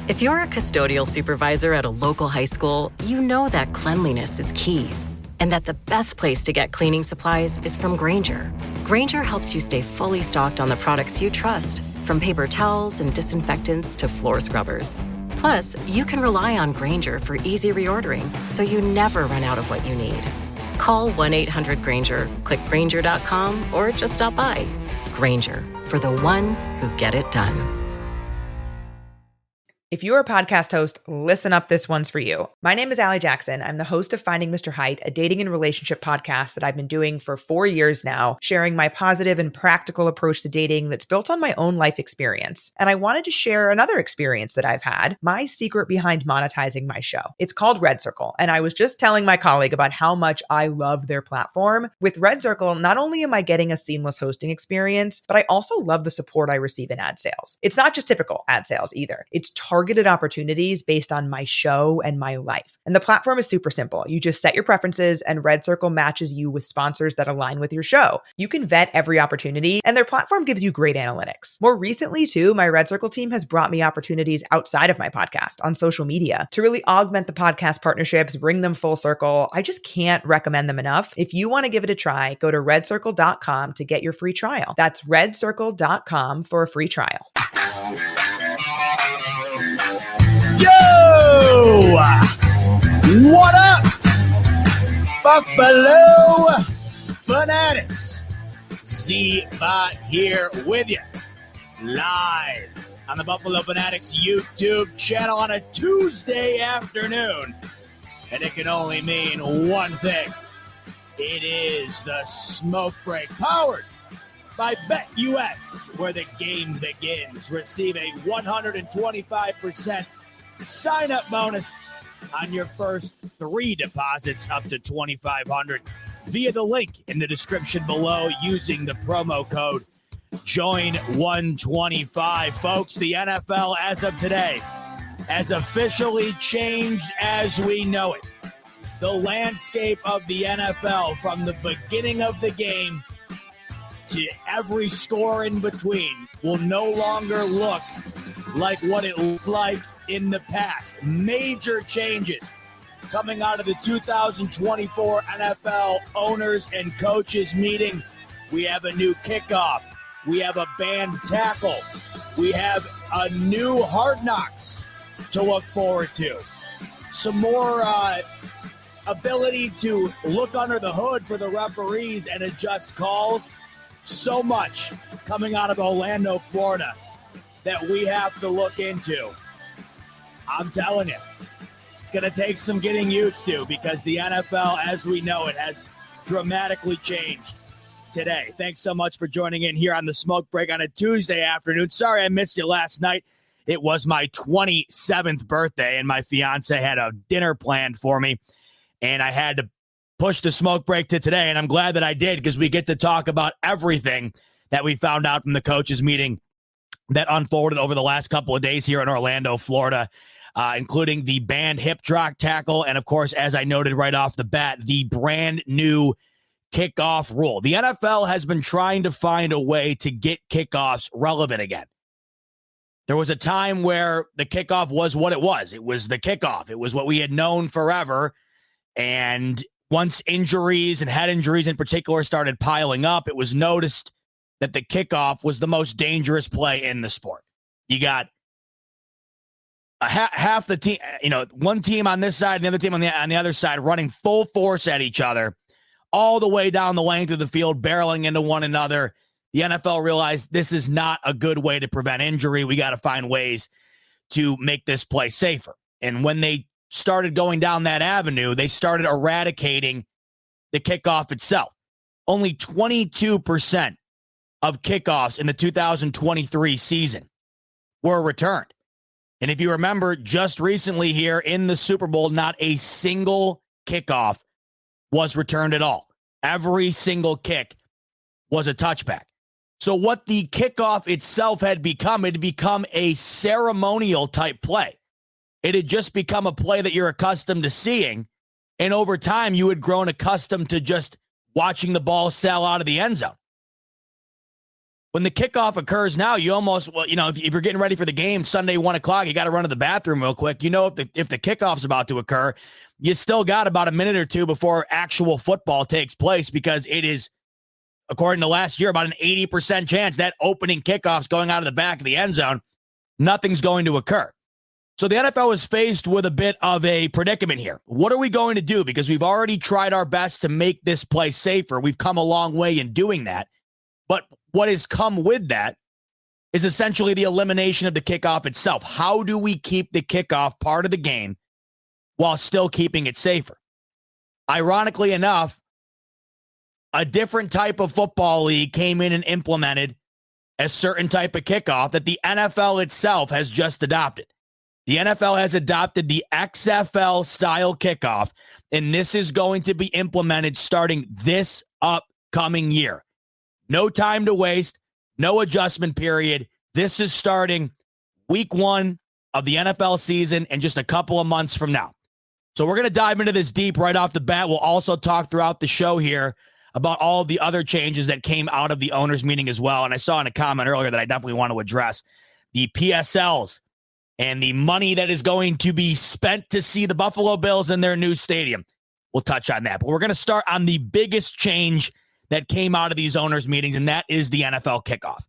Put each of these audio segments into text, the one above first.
If you're a custodial supervisor at a local high school, you know that cleanliness is key, and that the best place to get cleaning supplies is from Grainger. Grainger helps you stay fully stocked on the products you trust, from paper towels and disinfectants to floor scrubbers. Plus, you can rely on Grainger for easy reordering, so you never run out of what you need. Call 1-800-GRAINGER, click Grainger.com, or just stop by. Grainger, for the ones who get it done. If you're a podcast host, listen up, this one's for you. My name is Allie Jackson. I'm the host of Finding Mr. Height, a dating and relationship podcast that I've been doing for 4 years now, sharing my positive and practical approach to dating that's built on my own life experience. And I wanted to share another experience that I've had, my secret behind monetizing my show. It's called Red Circle, and I was just telling my colleague about how much I love their platform. With Red Circle, not only am I getting a seamless hosting experience, but I also love the support I receive in ad sales. It's not just typical ad sales either. It's targeted opportunities based on my show and my life. And the platform is super simple. You just set your preferences and Red Circle matches you with sponsors that align with your show. You can vet every opportunity and their platform gives you great analytics. More recently too, my Red Circle team has brought me opportunities outside of my podcast on social media to really augment the podcast partnerships, bring them full circle. I just can't recommend them enough. If you want to give it a try, go to redcircle.com to get your free trial. That's redcircle.com for a free trial. Yo! What up, Buffalo Fanatics? Z-Bot here with you, live on the Buffalo Fanatics YouTube channel on a Tuesday afternoon. And it can only mean one thing. It is the Smoke Break, powered by BetUS, where the game begins. Receive a 125% sign-up bonus on your first 3 deposits up to $2,500 via the link in the description below using the promo code JOIN125. Folks, the NFL as of today has officially changed as we know it. The landscape of the NFL from the beginning of the game to every score in between will no longer look like what it looked like in the past. Major changes coming out of the 2024 NFL owners and coaches meeting. We have a new kickoff. We have a banned tackle. We have a new Hard Knocks to look forward to. Some more ability to look under the hood for the referees and adjust calls. So much coming out of Orlando, Florida, that we have to look into. I'm telling you, it's going to take some getting used to because the NFL, as we know it, has dramatically changed today. Thanks so much for joining in here on the Smoke Break on a Tuesday afternoon. Sorry I missed you last night. It was my 27th birthday, and my fiance had a dinner planned for me, and I had to push the Smoke Break to today, and I'm glad that I did because we get to talk about everything that we found out from the coaches meeting that unfolded over the last couple of days here in Orlando, Florida, including the banned hip drop tackle and, of course, as I noted right off the bat, the brand new kickoff rule. The NFL has been trying to find a way to get kickoffs relevant again. There was a time where the kickoff was what it was. It was the kickoff. It was what we had known forever, and once injuries and head injuries in particular started piling up, it was noticed that the kickoff was the most dangerous play in the sport. You got half the team, one team on this side and the other team on the other side running full force at each other all the way down the length of the field, barreling into one another. The NFL realized this is not a good way to prevent injury. We got to find ways to make this play safer. And when they started going down that avenue, they started eradicating the kickoff itself. Only 22% of kickoffs in the 2023 season were returned. And if you remember, just recently here in the Super Bowl, not a single kickoff was returned at all. Every single kick was a touchback. So what the kickoff itself had become, it had become a ceremonial type play. It had just become a play that you're accustomed to seeing. And over time, you had grown accustomed to just watching the ball sail out of the end zone. when the kickoff occurs now, you almost, well, if you're getting ready for the game Sunday, 1 o'clock, you got to run to the bathroom real quick. If the kickoff's about to occur, you still got about a minute or two before actual football takes place, because it is, according to last year, about an 80% chance that opening kickoff's going out of the back of the end zone. Nothing's going to occur. So the NFL is faced with a bit of a predicament here. What are we going to do? Because we've already tried our best to make this play safer. We've come a long way in doing that. But what has come with that is essentially the elimination of the kickoff itself. How do we keep the kickoff part of the game while still keeping it safer? Ironically enough, a different type of football league came in and implemented a certain type of kickoff that the NFL itself has just adopted. The NFL has adopted the XFL style kickoff, and this is going to be implemented starting this upcoming year. No time to waste, no adjustment period. This is starting week 1 of the NFL season in just a couple of months from now. So we're going to dive into this deep right off the bat. We'll also talk throughout the show here about all of the other changes that came out of the owners' meeting as well. And I saw in a comment earlier that I definitely want to address the PSLs and the money that is going to be spent to see the Buffalo Bills in their new stadium. We'll touch on that. But we're going to start on the biggest change that came out of these owners' meetings, and that is the NFL kickoff.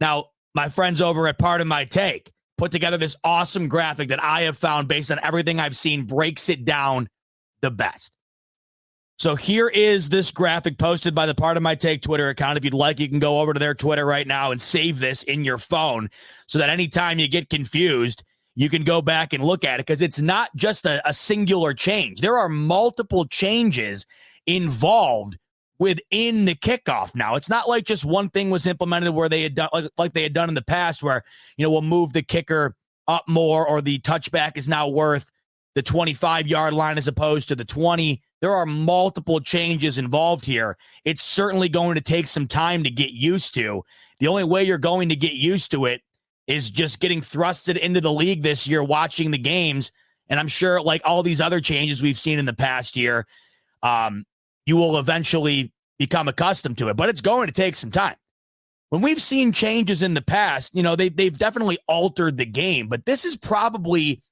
Now, my friends over at Pardon My Take put together this awesome graphic that I have found, based on everything I've seen, breaks it down the best. So here is this graphic posted by the Pardon My Take Twitter account. If you'd like, you can go over to their Twitter right now and save this in your phone so that anytime you get confused, you can go back and look at it, because it's not just a singular change. There are multiple changes involved within the kickoff now. It's not like just one thing was implemented where they had done like they had done in the past, where, we'll move the kicker up more, or the touchback is now worth the 25-yard line as opposed to the 20. There are multiple changes involved here. It's certainly going to take some time to get used to. The only way you're going to get used to it is just getting thrusted into the league this year, watching the games. And I'm sure, like all these other changes we've seen in the past year, you will eventually become accustomed to it. But it's going to take some time. When we've seen changes in the past, they've definitely altered the game. But this is probably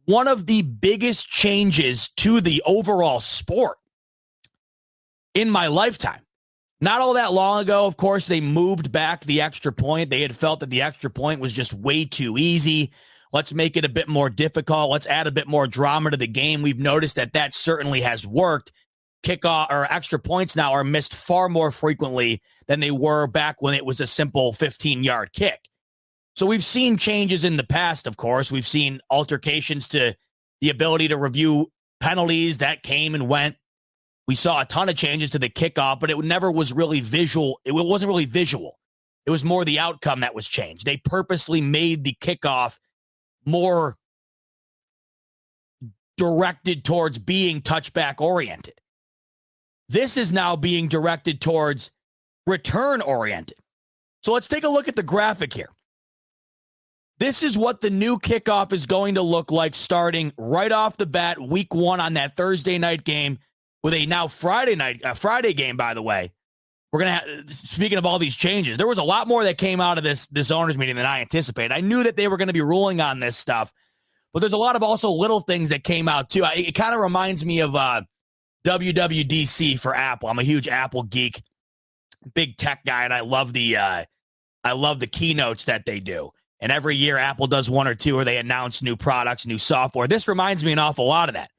one of the biggest changes to the overall sport in my lifetime. Not all that long ago, of course, they moved back the extra point. They had felt that the extra point was just way too easy. Let's make it a bit more difficult. Let's add a bit more drama to the game. We've noticed that certainly has worked. Kickoff or extra points now are missed far more frequently than they were back when it was a simple 15-yard kick. So we've seen changes in the past, of course. We've seen altercations to the ability to review penalties that came and went. We saw a ton of changes to the kickoff, but it never was really visual. It wasn't really visual. It was more the outcome that was changed. They purposely made the kickoff more directed towards being touchback oriented. This is now being directed towards return oriented. So let's take a look at the graphic here. This is what the new kickoff is going to look like starting right off the bat, week 1 on that Thursday night game, with a now Friday game, by the way. We're going to speaking of all these changes, there was a lot more that came out of this owners meeting than I anticipated. I knew that they were going to be ruling on this stuff, but there's a lot of also little things that came out too. It kind of reminds me of WWDC for Apple. I'm a huge Apple geek, big tech guy, and I love the keynotes that they do. And every year, Apple does one or two where they announce new products, new software. This reminds me an awful lot of that,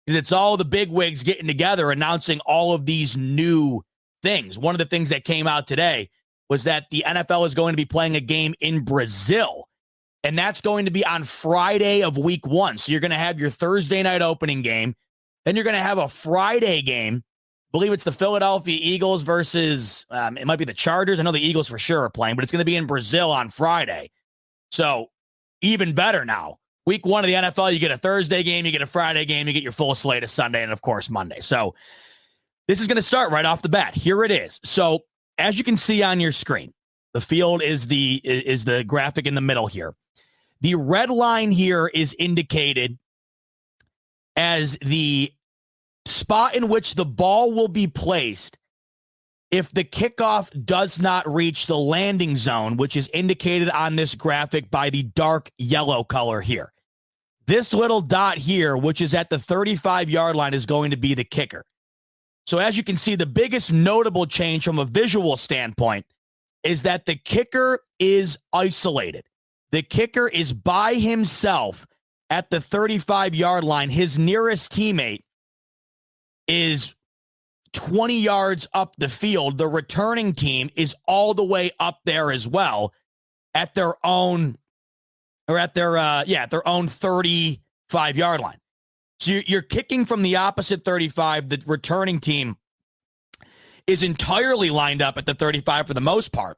because it's all the big wigs getting together, announcing all of these new things. One of the things that came out today was that the NFL is going to be playing a game in Brazil, and that's going to be on Friday of week 1. So you're going to have your Thursday night opening game. Then you're going to have a Friday game. I believe it's the Philadelphia Eagles versus, it might be the Chargers. I know the Eagles for sure are playing, but it's going to be in Brazil on Friday. So even better now. Week 1 of the NFL, you get a Thursday game, you get a Friday game, you get your full slate of Sunday, and of course Monday. So this is going to start right off the bat. Here it is. So as you can see on your screen, the field is the graphic in the middle here. The red line here is indicated as the spot in which the ball will be placed if the kickoff does not reach the landing zone, which is indicated on this graphic by the dark yellow color here. This little dot here, which is at the 35-yard line, is going to be the kicker. So as you can see, the biggest notable change from a visual standpoint is that the kicker is isolated. The kicker is by himself at the 35-yard line. His nearest teammate is 20 yards up the field. The returning team is all the way up there as well at their own, or at their own 35-yard line. So you're kicking from the opposite 35. The returning team is entirely lined up at the 35 for the most part,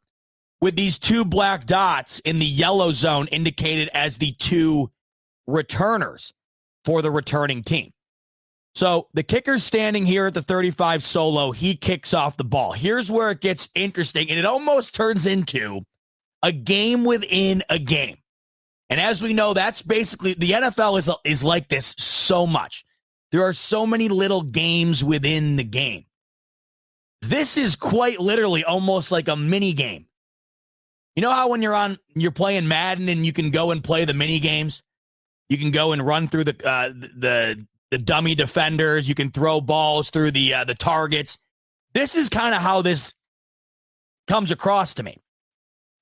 with these two black dots in the yellow zone indicated as the two returners for the returning team. So the kicker's standing here at the 35 solo. He kicks off the ball. Here's where it gets interesting, and it almost turns into a game within a game. And as we know, that's basically, the NFL is like this so much. There are so many little games within the game. This is quite literally almost like a mini game. You know how when you're playing Madden and you can go and play the mini games? You can go and run through the dummy defenders. You can throw balls through the targets. This is kind of how this comes across to me.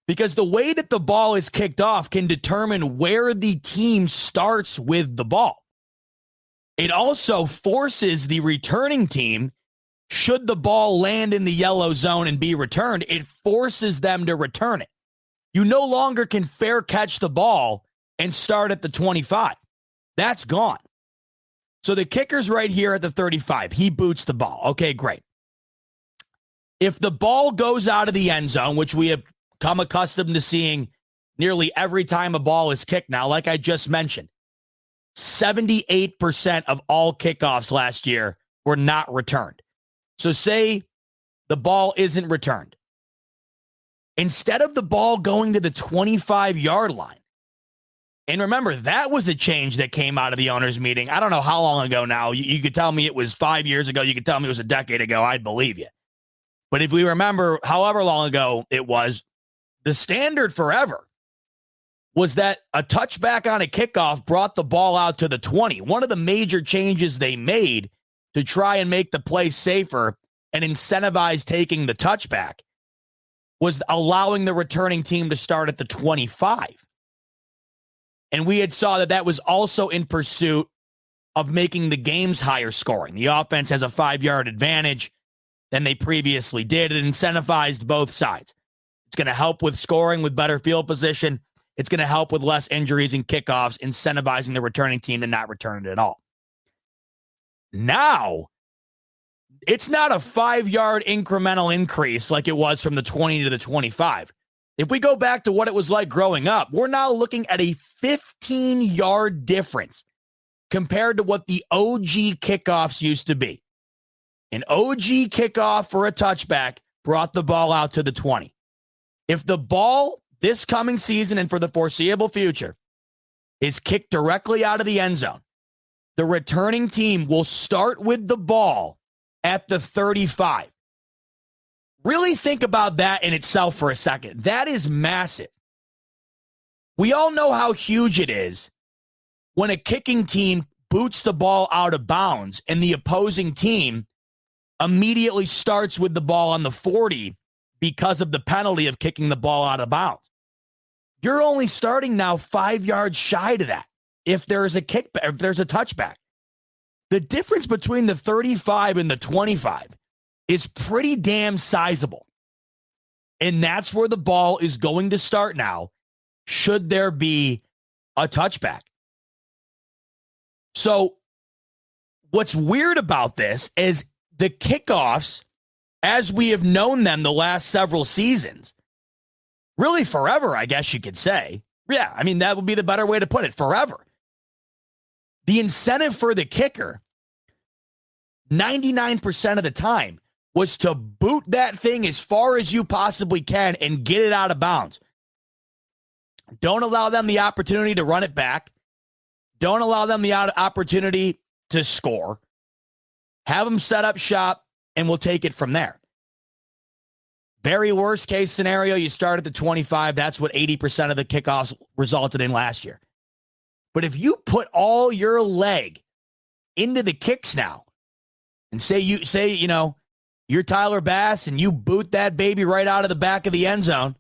Because the way that the ball is kicked off can determine where the team starts with the ball. It also forces the returning team, should the ball land in the yellow zone and be returned, it forces them to return it. You no longer can fair catch the ball and start at the 25. That's gone. So the kicker's right here at the 35. He boots the ball. Okay, great. If the ball goes out of the end zone, which we have come accustomed to seeing nearly every time a ball is kicked now, like I just mentioned, 78% of all kickoffs last year were not returned. So say the ball isn't returned. Instead of the ball going to the 25-yard line, and remember, that was a change that came out of the owners' meeting. I don't know how long ago now. You could tell me it was 5 years ago. You could tell me it was a decade ago. I'd believe you. But if we remember however long ago it was, the standard forever was that a touchback on a kickoff brought the ball out to the 20. One of the major changes they made to try and make the play safer and incentivize taking the touchback was allowing the returning team to start at the 25. And we had saw that was also in pursuit of making the games higher scoring. The offense has a 5-yard advantage than they previously did. It incentivized both sides. It's going to help with scoring with better field position. It's going to help with less injuries and kickoffs, incentivizing the returning team to not return it at all. Now, it's not a 5-yard incremental increase like it was from the 20 to the 25. If we go back to what it was like growing up, we're now looking at a 15-yard difference compared to what the OG kickoffs used to be. An OG kickoff for a touchback brought the ball out to the 20. If the ball this coming season and for the foreseeable future is kicked directly out of the end zone, the returning team will start with the ball at the 35. Really think about that in itself for a second. That is massive. We all know how huge it is when a kicking team boots the ball out of bounds and the opposing team immediately starts with the ball on the 40 because of the penalty of kicking the ball out of bounds. You're only starting now 5 yards shy to that if there is a kickback, if there's a touchback. The difference between the 35 and the 25 is pretty damn sizable. And that's where the ball is going to start now, should there be a touchback. So what's weird about this is the kickoffs, as we have known them the last several seasons, really forever, I guess you could say. Yeah, I mean, that would be the better way to put it, forever. The incentive for the kicker, 99% of the time, was to boot that thing as far as you possibly can and get it out of bounds. Don't allow them the opportunity to run it back. Don't allow them the opportunity to score. Have them set up shop, and we'll take it from there. Very worst case scenario, you start at the 25. That's what 80% of the kickoffs resulted in last year. But if you put all your leg into the kicks now and say you're Tyler Bass and you boot that baby right out of the back of the end zone,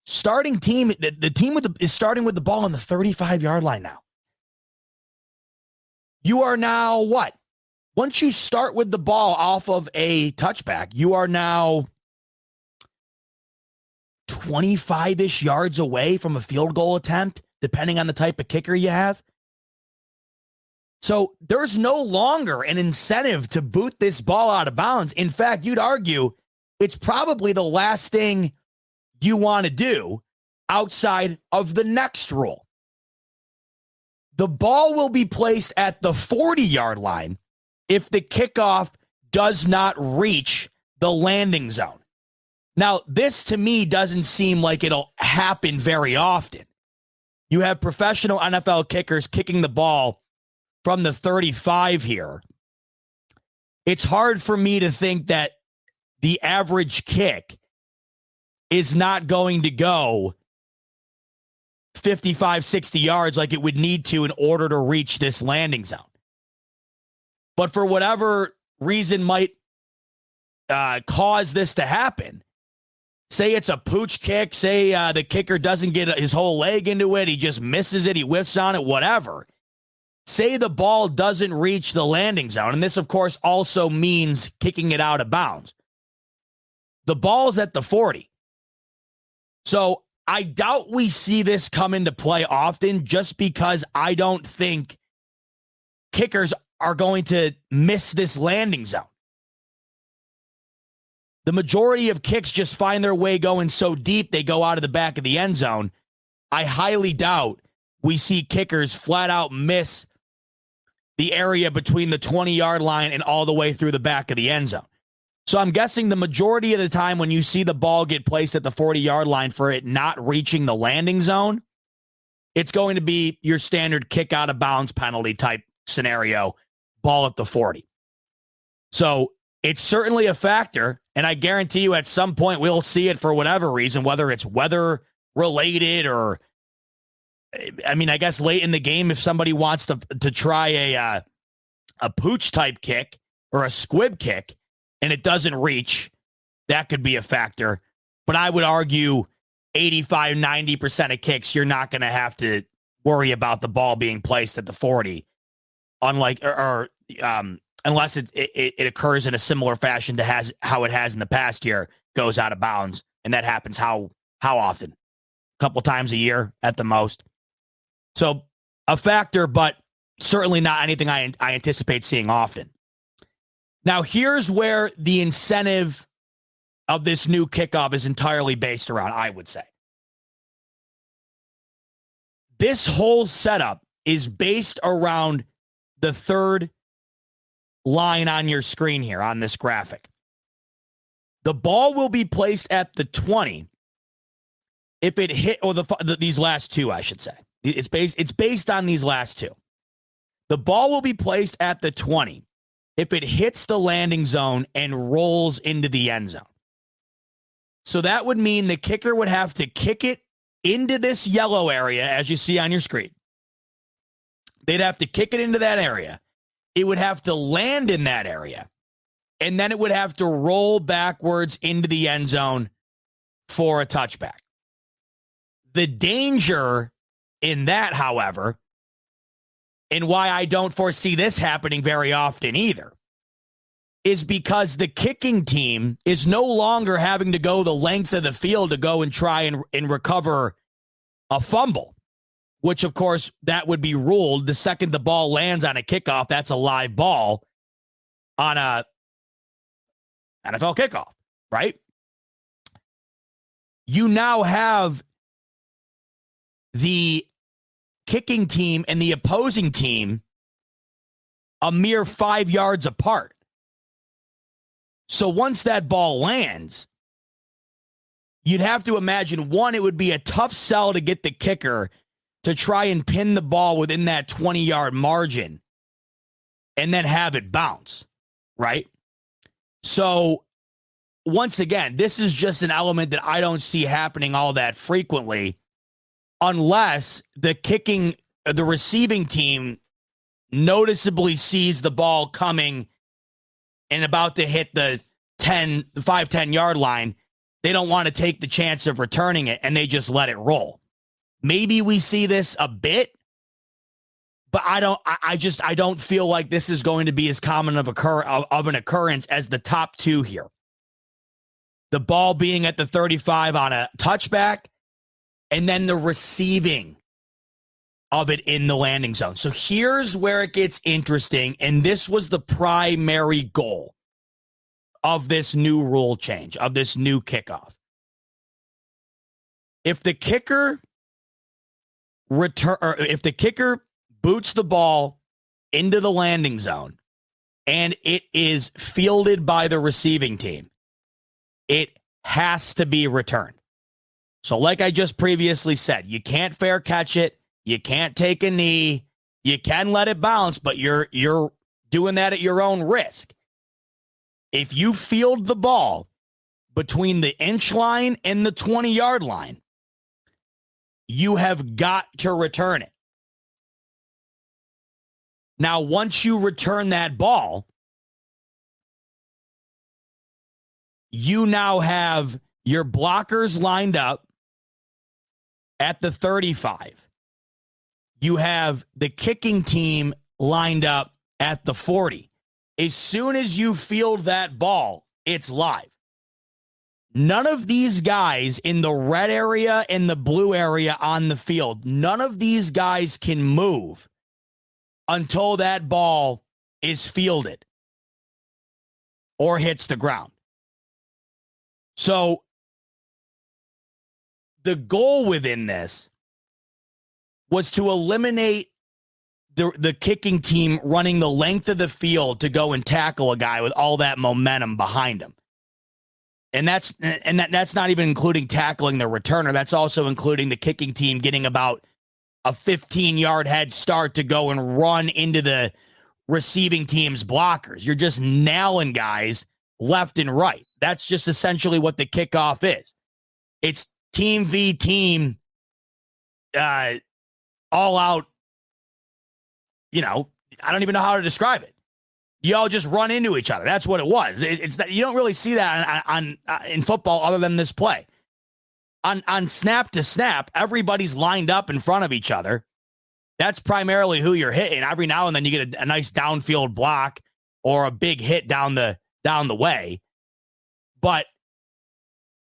starting team, the team is starting with the ball on the 35-yard line now. You are now what? Once you start with the ball off of a touchback, you are now 25-ish yards away from a field goal attempt, depending on the type of kicker you have. So there's no longer an incentive to boot this ball out of bounds. In fact, you'd argue it's probably the last thing you want to do outside of the next rule. The ball will be placed at the 40-yard line if the kickoff does not reach the landing zone. Now, this to me doesn't seem like it'll happen very often. You have professional NFL kickers kicking the ball from the 35 here. It's hard for me to think that the average kick is not going to go 55, 60 yards like it would need to in order to reach this landing zone. But for whatever reason might cause this to happen, say it's a pooch kick, say the kicker doesn't get his whole leg into it, he just misses it, he whiffs on it, whatever. Say the ball doesn't reach the landing zone, and this, of course, also means kicking it out of bounds. The ball's at the 40. So I doubt we see this come into play often just because I don't think kickers are going to miss this landing zone. The majority of kicks just find their way going so deep they go out of the back of the end zone. I highly doubt we see kickers flat out miss the area between the 20-yard line and all the way through the back of the end zone. So I'm guessing the majority of the time when you see the ball get placed at the 40-yard line for it not reaching the landing zone, it's going to be your standard kick out of bounds penalty type scenario, ball at the 40. So it's certainly a factor, and I guarantee you at some point we'll see it for whatever reason, whether it's weather related or, I mean, I guess late in the game if somebody wants to try a pooch type kick or a squib kick and it doesn't reach, that could be a factor. But I would argue 85, 90% of kicks, you're not going to have to worry about the ball being placed at the 40, unlike unless it occurs in a similar fashion to how it has in the past year, goes out of bounds. And that happens how often? A couple times a year at the most. So a factor, but certainly not anything I anticipate seeing often. Now, here's where the incentive of this new kickoff is entirely based around, I would say. This whole setup is based around the third line on your screen here on this graphic. The ball will be placed at the 20 if it hit, or these last two, I should say. It's based on these last two. The ball will be placed at the 20 if it hits the landing zone and rolls into the end zone. So that would mean the kicker would have to kick it into this yellow area, as you see on your screen. They'd have to kick it into that area. It would have to land in that area. And then it would have to roll backwards into the end zone for a touchback. The danger in that, however, and why I don't foresee this happening very often either, is because the kicking team is no longer having to go the length of the field to go and try and recover a fumble, which, of course, that would be ruled the second the ball lands on a kickoff. That's a live ball on a NFL kickoff, right? You now have the kicking team and the opposing team a mere 5 yards apart. So once that ball lands, you'd have to imagine, one, it would be a tough sell to get the kicker to try and pin the ball within that 20-yard margin and then have it bounce, right? So once again, this is just an element that I don't see happening all that frequently unless the receiving team noticeably sees the ball coming and about to hit the 5-10 yard line. They don't want to take the chance of returning it, and they just let it roll. Maybe we see this a bit, but I don't feel like this is going to be as common of an occurrence as the top two here. The ball being at the 35 on a touchback, and then the receiving of it in the landing zone. So here's where it gets interesting, and this was the primary goal of this new rule change, of this new kickoff. If the kicker boots the ball into the landing zone and it is fielded by the receiving team, it has to be returned. So like I just previously said, you can't fair catch it. You can't take a knee. You can let it bounce, but you're doing that at your own risk. If you field the ball between the inch line and the 20-yard line, you have got to return it. Now, once you return that ball, you now have your blockers lined up at the 35. You have the kicking team lined up at the 40. As soon as you field that ball, it's live. None of these guys in the red area and the blue area on the field, none of these guys can move until that ball is fielded or hits the ground. So the goal within this was to eliminate the kicking team running the length of the field to go and tackle a guy with all that momentum behind him. And that's not even including tackling the returner. That's also including the kicking team getting about a 15-yard head start to go and run into the receiving team's blockers. You're just nailing guys left and right. That's just essentially what the kickoff is. It's team v team, all out. You know, I don't even know how to describe it. You all just run into each other. That's what it was. It's that you don't really see that in football other than this play. On snap to snap, everybody's lined up in front of each other. That's primarily who you're hitting. Every now and then you get a nice downfield block or a big hit down the way. But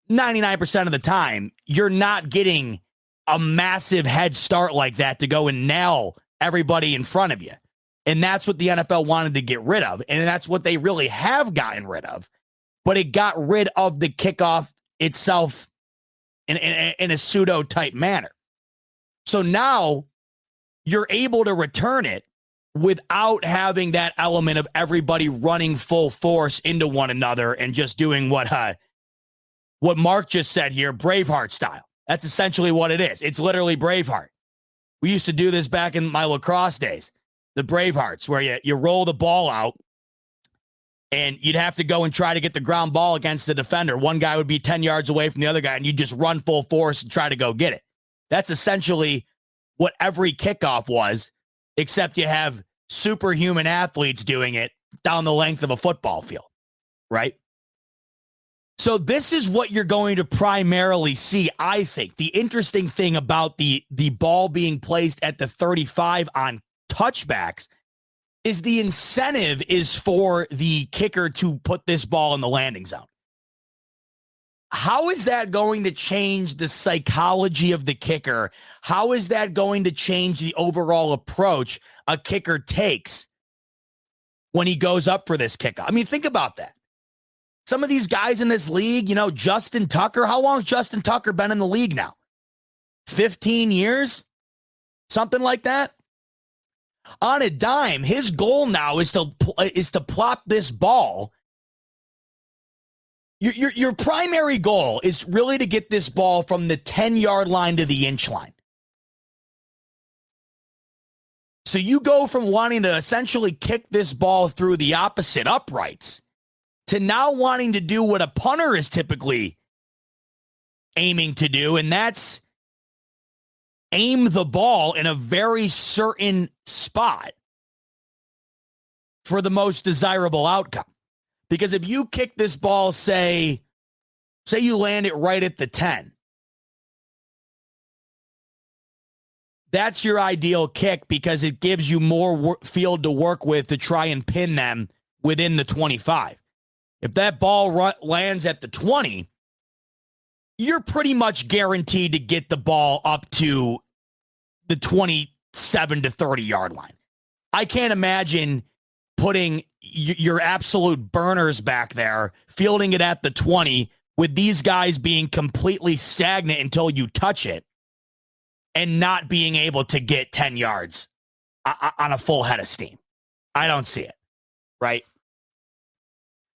99% of the time, you're not getting a massive head start like that to go and nail everybody in front of you. And that's what the NFL wanted to get rid of. And that's what they really have gotten rid of. But it got rid of the kickoff itself in a pseudo-type manner. So now you're able to return it without having that element of everybody running full force into one another and just doing what Mark just said here, Braveheart style. That's essentially what it is. It's literally Braveheart. We used to do this back in my lacrosse days, the Bravehearts, where you roll the ball out and you'd have to go and try to get the ground ball against the defender. One guy would be 10 yards away from the other guy, and you just run full force and try to go get it. That's essentially what every kickoff was, except you have superhuman athletes doing it down the length of a football field, right? So this is what you're going to primarily see, I think. The interesting thing about the ball being placed at the 35 on touchbacks is the incentive is for the kicker to put this ball in the landing zone. How is that going to change the psychology of the kicker? How is that going to change the overall approach a kicker takes when he goes up for this kickoff? I mean, think about that. Some of these guys in this league, you know, Justin Tucker, how long has Justin Tucker been in the league now? 15 years? Something like that? On a dime, his goal now is to plop this ball. Your primary goal is really to get this ball from the 10-yard line to the inch line. So you go from wanting to essentially kick this ball through the opposite uprights to now wanting to do what a punter is typically aiming to do, and that's aim the ball in a very certain spot for the most desirable outcome. Because if you kick this ball, say you land it right at the 10, that's your ideal kick because it gives you more field to work with to try and pin them within the 25. If that ball lands at the 20, you're pretty much guaranteed to get the ball up to the 27 to 30 yard line. I can't imagine putting your absolute burners back there, fielding it at the 20 with these guys being completely stagnant until you touch it and not being able to get 10 yards on a full head of steam. I don't see it, right?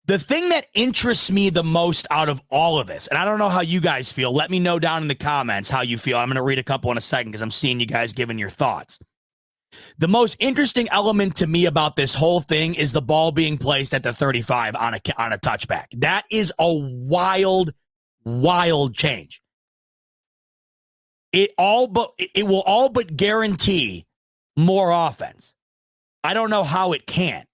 The thing that interests me the most out of all of this, and I don't know how you guys feel, let me know down in the comments how you feel. I'm going to read a couple in a second because I'm seeing you guys giving your thoughts. The most interesting element to me about this whole thing is the ball being placed at the 35 on a touchback. That is a wild, wild change. It will all but guarantee more offense. I don't know how it can.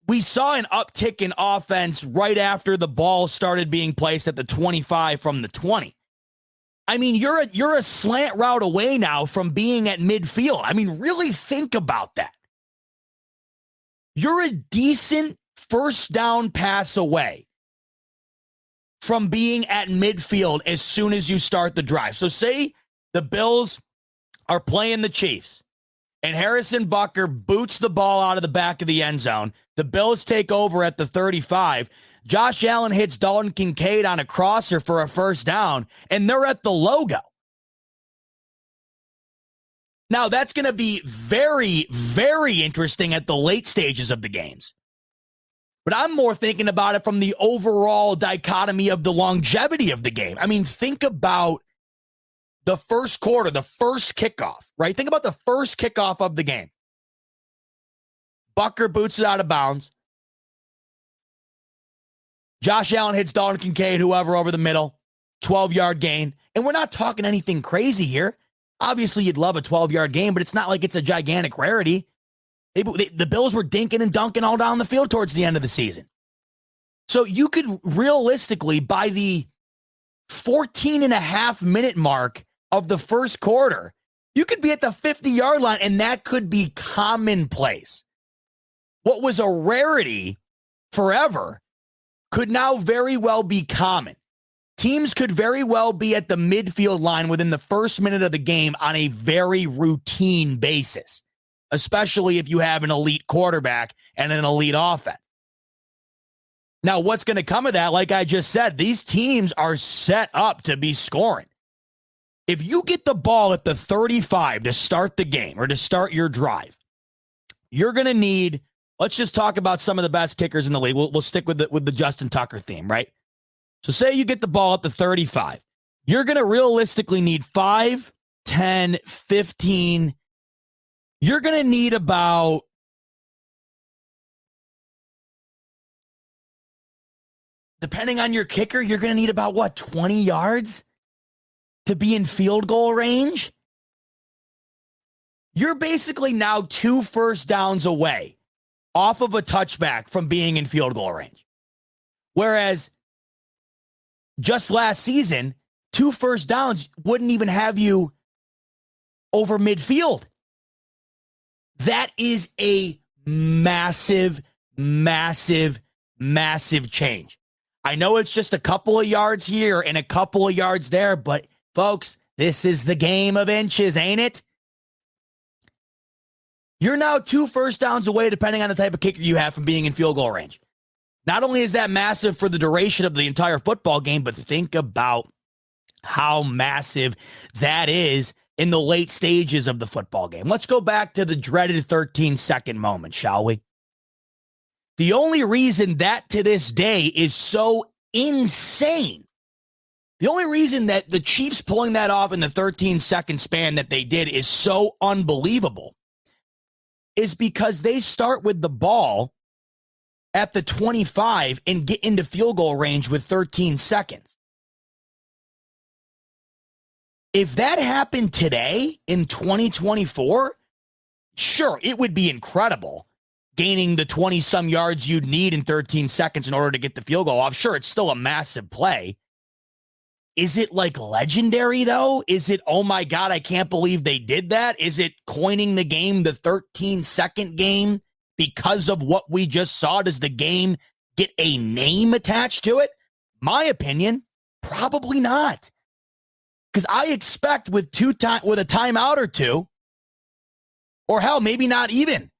We saw an uptick in offense right after the ball started being placed at the 25 from the 20. I mean, you're a slant route away now from being at midfield. I mean, really think about that. You're a decent first down pass away from being at midfield as soon as you start the drive. So say the Bills are playing the Chiefs and Harrison Butker boots the ball out of the back of the end zone. The Bills take over at the 35. Josh Allen hits Dalton Kincaid on a crosser for a first down, and they're at the logo. Now, that's going to be very, very interesting at the late stages of the games. But I'm more thinking about it from the overall dichotomy of the longevity of the game. I mean, think about the first quarter, the first kickoff, right? Think about the first kickoff of the game. Butker boots it out of bounds. Josh Allen hits Dalton Kincaid, whoever, over the middle. 12-yard gain. And we're not talking anything crazy here. Obviously, you'd love a 12-yard gain, but it's not like it's a gigantic rarity. The Bills were dinking and dunking all down the field towards the end of the season. So you could realistically, by the 14.5-minute mark of the first quarter, you could be at the 50-yard line, and that could be commonplace. What was a rarity forever could now very well be common. Teams could very well be at the midfield line within the first minute of the game on a very routine basis, especially if you have an elite quarterback and an elite offense. Now, what's going to come of that? Like I just said, these teams are set up to be scoring. If you get the ball at the 35 to start the game or to start your drive, you're going to need, let's just talk about some of the best kickers in the league. We'll stick with the Justin Tucker theme, right? So say you get the ball at the 35. You're going to realistically need 5, 10, 15. You're going to need about depending on your kicker, you're going to need about, 20 yards to be in field goal range? You're basically now 2 first downs away off of a touchback from being in field goal range. Whereas just last season, 2 first downs wouldn't even have you over midfield. That is a massive, massive, massive change. I know it's just a couple of yards here and a couple of yards there, but folks, this is the game of inches, ain't it? You're now 2 first downs away, depending on the type of kicker you have, from being in field goal range. Not only is that massive for the duration of the entire football game, but think about how massive that is in the late stages of the football game. Let's go back to the dreaded 13-second moment, shall we? The only reason that to this day is so insane, the only reason that the Chiefs pulling that off in the 13-second span that they did is so unbelievable is because they start with the ball at the 25 and get into field goal range with 13 seconds. If that happened today in 2024, sure, it would be incredible. Gaining the 20-some yards you'd need in 13 seconds in order to get the field goal off. Sure, it's still a massive play. Is it like legendary, though? Is it, oh my God, I can't believe they did that? Is it coining the game the 13-second game because of what we just saw? Does the game get a name attached to it? My opinion, probably not. Because I expect with a timeout or two, or hell, maybe not even,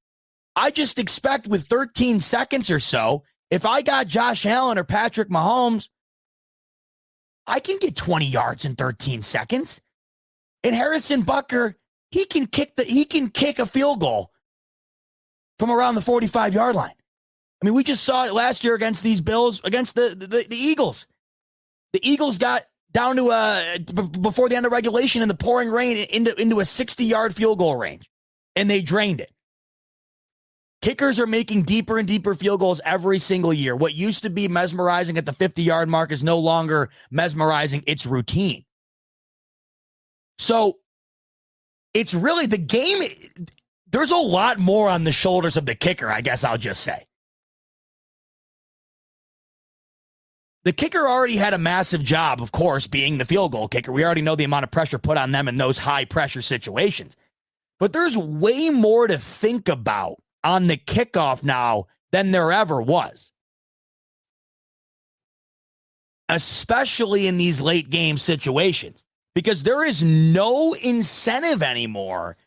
I just expect with 13 seconds or so, if I got Josh Allen or Patrick Mahomes, I can get 20 yards in 13 seconds. And Harrison Butker, he can kick a field goal from around the 45-yard line. I mean, we just saw it last year against these Bills, against the Eagles. The Eagles got down to before the end of regulation in the pouring rain into a 60-yard field goal range, and they drained it. Kickers are making deeper and deeper field goals every single year. What used to be mesmerizing at the 50-yard mark is no longer mesmerizing. It's routine. So it's really the game. There's a lot more on the shoulders of the kicker, I guess I'll just say. The kicker already had a massive job, of course, being the field goal kicker. We already know the amount of pressure put on them in those high-pressure situations. But there's way more to think about on the kickoff now than there ever was. Especially in these late game situations, because there is no incentive anymore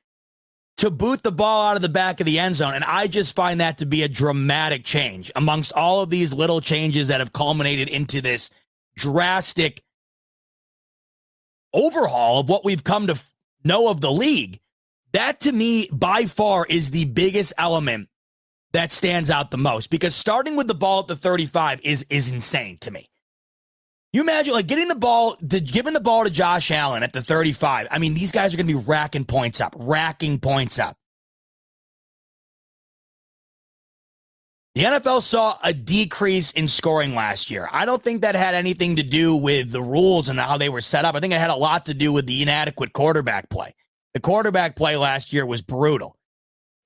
to boot the ball out of the back of the end zone. And I just find that to be a dramatic change amongst all of these little changes that have culminated into this drastic overhaul of what we've come to know of the league. That, to me, by far, is the biggest element that stands out the most, because starting with the ball at the 35 is insane to me. You imagine, like, giving the ball to Josh Allen at the 35. I mean, these guys are going to be racking points up. The NFL saw a decrease in scoring last year. I don't think that had anything to do with the rules and how they were set up. I think it had a lot to do with the inadequate quarterback play. The quarterback play last year was brutal.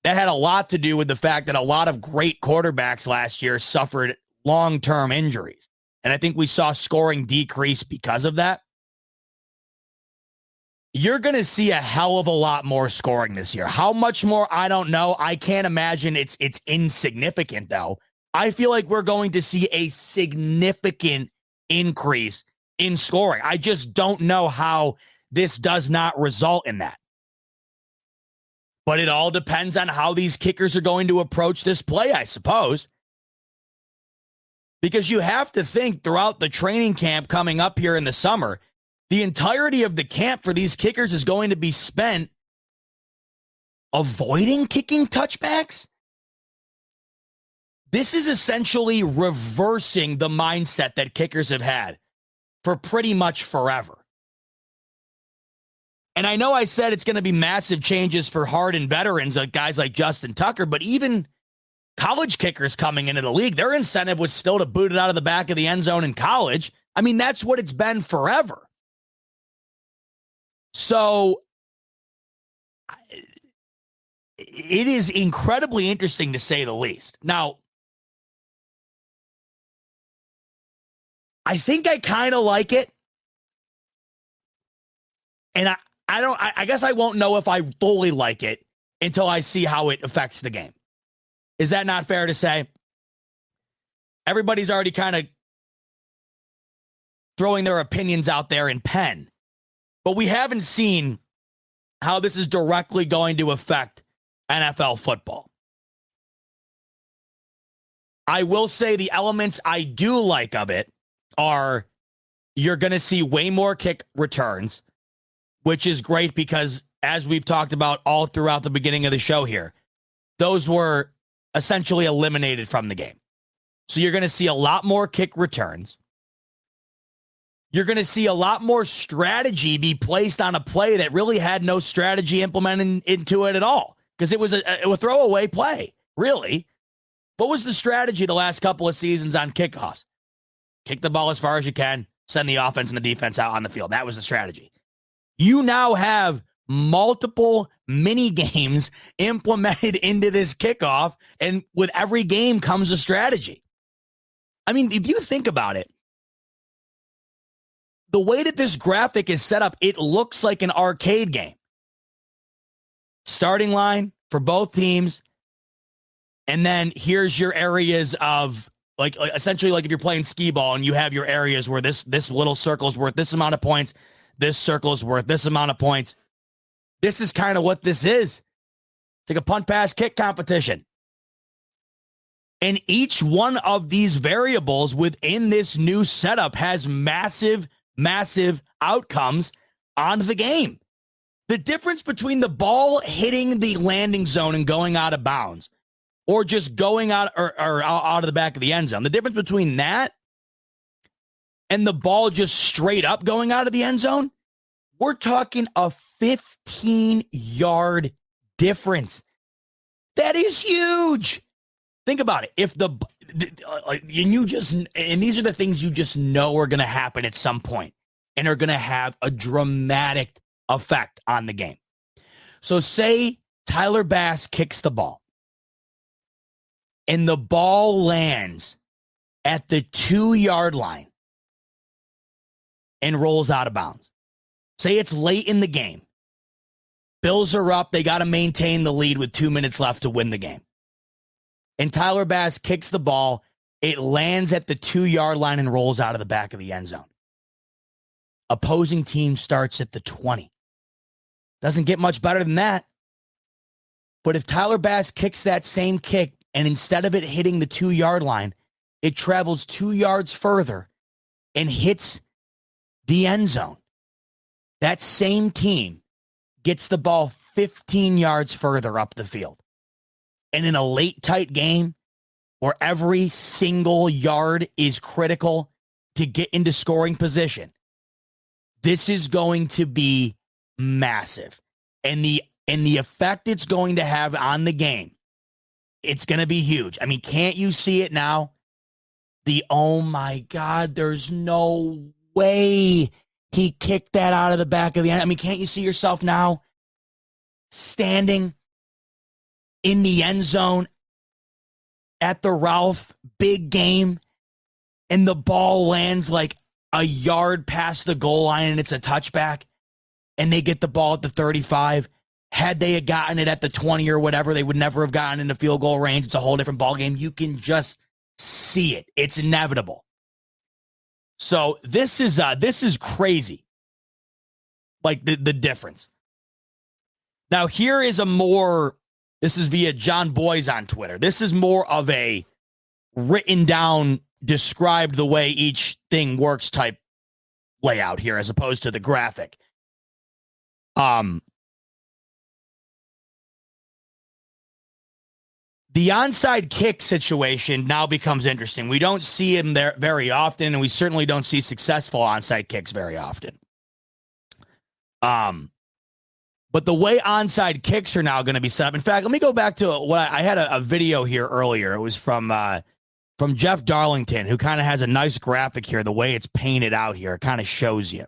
That had a lot to do with the fact that a lot of great quarterbacks last year suffered long-term injuries. And I think we saw scoring decrease because of that. You're going to see a hell of a lot more scoring this year. How much more, I don't know. I can't imagine it's insignificant, though. I feel like we're going to see a significant increase in scoring. I just don't know how this does not result in that. But it all depends on how these kickers are going to approach this play, I suppose. Because you have to think throughout the training camp coming up here in the summer, the entirety of the camp for these kickers is going to be spent avoiding kicking touchbacks. This is essentially reversing the mindset that kickers have had for pretty much forever. And I know I said it's going to be massive changes for hardened veterans, like guys like Justin Tucker, but even college kickers coming into the league, their incentive was still to boot it out of the back of the end zone in college. I mean, that's what it's been forever. So it is incredibly interesting, to say the least. Now, I think I kind of like it. And I guess I won't know if I fully like it until I see how it affects the game. Is that not fair to say? Everybody's already kind of throwing their opinions out there in pen, but we haven't seen how this is directly going to affect NFL football. I will say the elements I do like of it are you're going to see way more kick returns, which is great because, as we've talked about all throughout the beginning of the show here, those were essentially eliminated from the game. So you're going to see a lot more kick returns. You're going to see a lot more strategy be placed on a play that really had no strategy implemented into it at all, because it was a throwaway play, really. What was the strategy the last couple of seasons on kickoffs? Kick the ball as far as you can, send the offense and the defense out on the field. That was the strategy. You now have multiple mini games implemented into this kickoff, and with every game comes a strategy. I mean, if you think about it, the way that this graphic is set up, it looks like an arcade game. Starting line for both teams, and then here's your areas of, like essentially like if you're playing skee ball and you have your areas where this little circle is worth this amount of points, this circle is worth this amount of points. This is kind of what this is. It's like a punt, pass, kick competition. And each one of these variables within this new setup has massive, massive outcomes on the game. The difference between the ball hitting the landing zone and going out of bounds, or just going out or out of the back of the end zone, the difference between that and the ball just straight up going out of the end zone, we're talking a 15-yard difference. That is huge. Think about it. If and these are the things you just know are going to happen at some point and are going to have a dramatic effect on the game. So say Tyler Bass kicks the ball and the ball lands at the 2-yard line and rolls out of bounds. Say it's late in the game. Bills are up. They got to maintain the lead with 2 minutes left to win the game. And Tyler Bass kicks the ball. It lands at the 2-yard line and rolls out of the back of the end zone. Opposing team starts at the 20. Doesn't get much better than that. But if Tyler Bass kicks that same kick, and instead of it hitting the 2-yard line, it travels 2 yards further and hits the end zone, that same team gets the ball 15 yards further up the field. And in a late, tight game where every single yard is critical to get into scoring position, this is going to be massive. And the effect it's going to have on the game, it's going to be huge. I mean, can't you see it now? Oh my God, there's no way he kicked that out of the back of the end. I mean, can't you see yourself now standing in the end zone at the Ralph, big game, and the ball lands like a yard past the goal line and it's a touchback, and they get the ball at the 35. Had they had gotten it at the 20 or whatever, they would never have gotten into field goal range. It's a whole different ball game. You can just see it. It's inevitable. So this is crazy. Like the difference. Now here is this is via John Boys on Twitter. This is more of a written down, described the way each thing works type layout here, as opposed to the graphic. The onside kick situation now becomes interesting. We don't see him there very often, and we certainly don't see successful onside kicks very often. But the way onside kicks are now going to be set up. In fact, let me go back to what I had a video here earlier. It was from Jeff Darlington, who kind of has a nice graphic here. The way it's painted out here, it kind of shows you.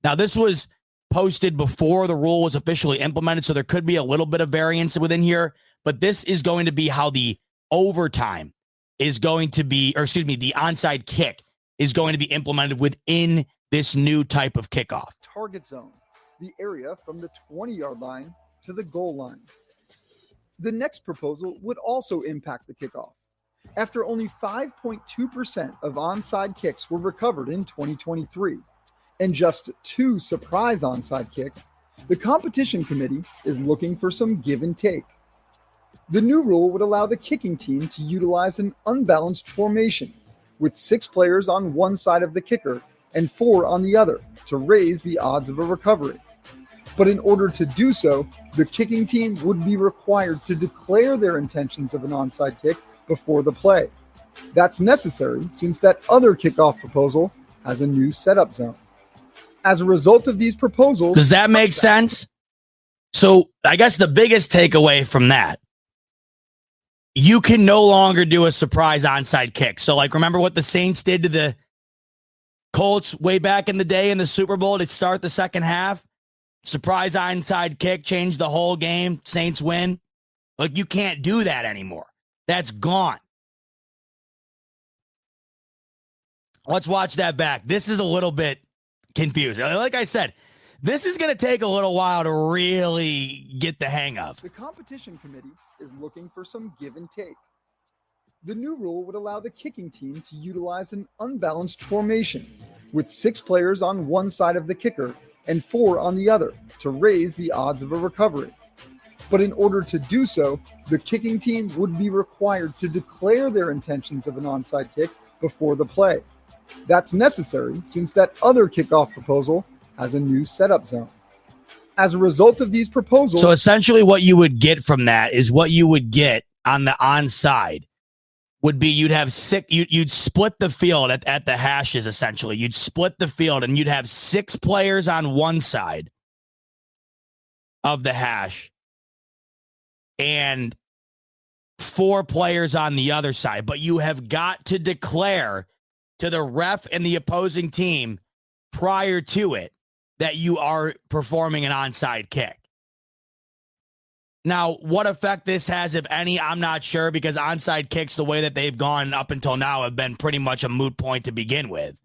Now, this was posted before the rule was officially implemented, so there could be a little bit of variance within here. But this is going to be how the overtime is going to be, or excuse me, the onside kick is going to be implemented within this new type of kickoff. Target zone, the area from the 20-yard line to the goal line. The next proposal would also impact the kickoff. After only 5.2% of onside kicks were recovered in 2023, and just 2 surprise onside kicks, the competition committee is looking for some give and take. The new rule would allow the kicking team to utilize an unbalanced formation with 6 players on one side of the kicker and 4 on the other to raise the odds of a recovery. But in order to do so, the kicking team would be required to declare their intentions of an onside kick before the play. That's necessary since that other kickoff proposal has a new setup zone. As a result of these proposals... Does that make sense? So I guess the biggest takeaway from that you can no longer do a surprise onside kick. So, like, remember what the Saints did to the Colts way back in the day in the Super Bowl to start the second half? Surprise onside kick, changed the whole game. Saints win. Like, you can't do that anymore. That's gone. Let's watch that back. This is a little bit confusing. Like I said, this is going to take a little while to really get the hang of. The competition committee is looking for some give and take. The new rule would allow the kicking team to utilize an unbalanced formation with 6 players on one side of the kicker and 4 on the other to raise the odds of a recovery. But in order to do so, the kicking team would be required to declare their intentions of an onside kick before the play. That's necessary since that other kickoff proposal has a new setup zone. As a result of these proposals... So essentially what you would get from that is what you would get on the onside would be you'd have you'd split the field at the hashes, essentially. You'd split the field and you'd have 6 players on one side of the hash and 4 players on the other side. But you have got to declare to the ref and the opposing team prior to it that you are performing an onside kick. Now, what effect this has, if any, I'm not sure, because onside kicks, the way that they've gone up until now, have been pretty much a moot point to begin with.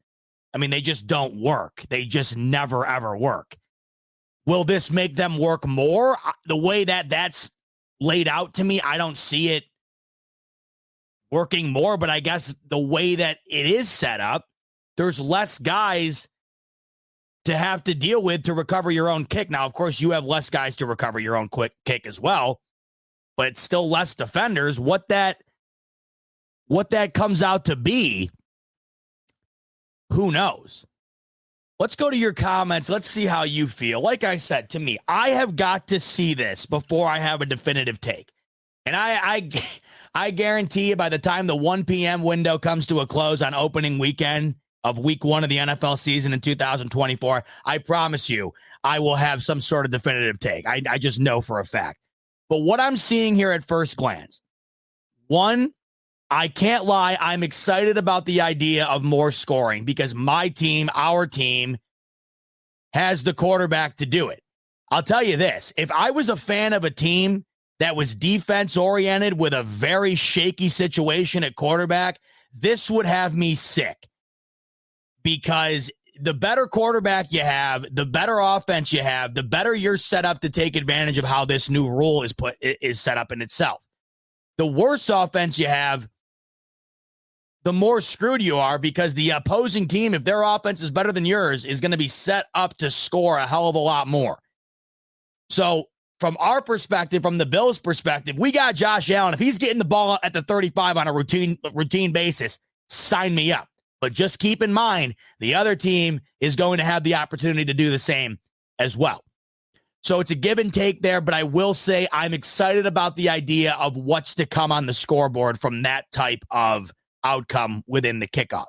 I mean, they just don't work. They just never, ever work. Will this make them work more? The way that that's laid out to me, I don't see it working more, but I guess the way that it is set up, there's less guys to have to deal with to recover your own kick. Now, of course, you have less guys to recover your own quick kick as well, but it's still less defenders. What that comes out to be, who knows? Let's go to your comments. Let's see how you feel. Like I said, to me, I have got to see this before I have a definitive take. And I guarantee you by the time the 1 p.m. window comes to a close on opening weekend of week 1 of the NFL season in 2024, I promise you I will have some sort of definitive take. I just know for a fact. But what I'm seeing here at first glance, 1, I can't lie, I'm excited about the idea of more scoring because my team, our team, has the quarterback to do it. I'll tell you this, if I was a fan of a team that was defense-oriented with a very shaky situation at quarterback, this would have me sick. Because the better quarterback you have, the better offense you have, the better you're set up to take advantage of how this new rule is set up in itself. The worse offense you have, the more screwed you are because the opposing team, if their offense is better than yours, is going to be set up to score a hell of a lot more. So from our perspective, from the Bills' perspective, we got Josh Allen. If he's getting the ball at the 35 on a routine basis, sign me up. But just keep in mind, the other team is going to have the opportunity to do the same as well. So it's a give and take there, but I will say I'm excited about the idea of what's to come on the scoreboard from that type of outcome within the kickoff.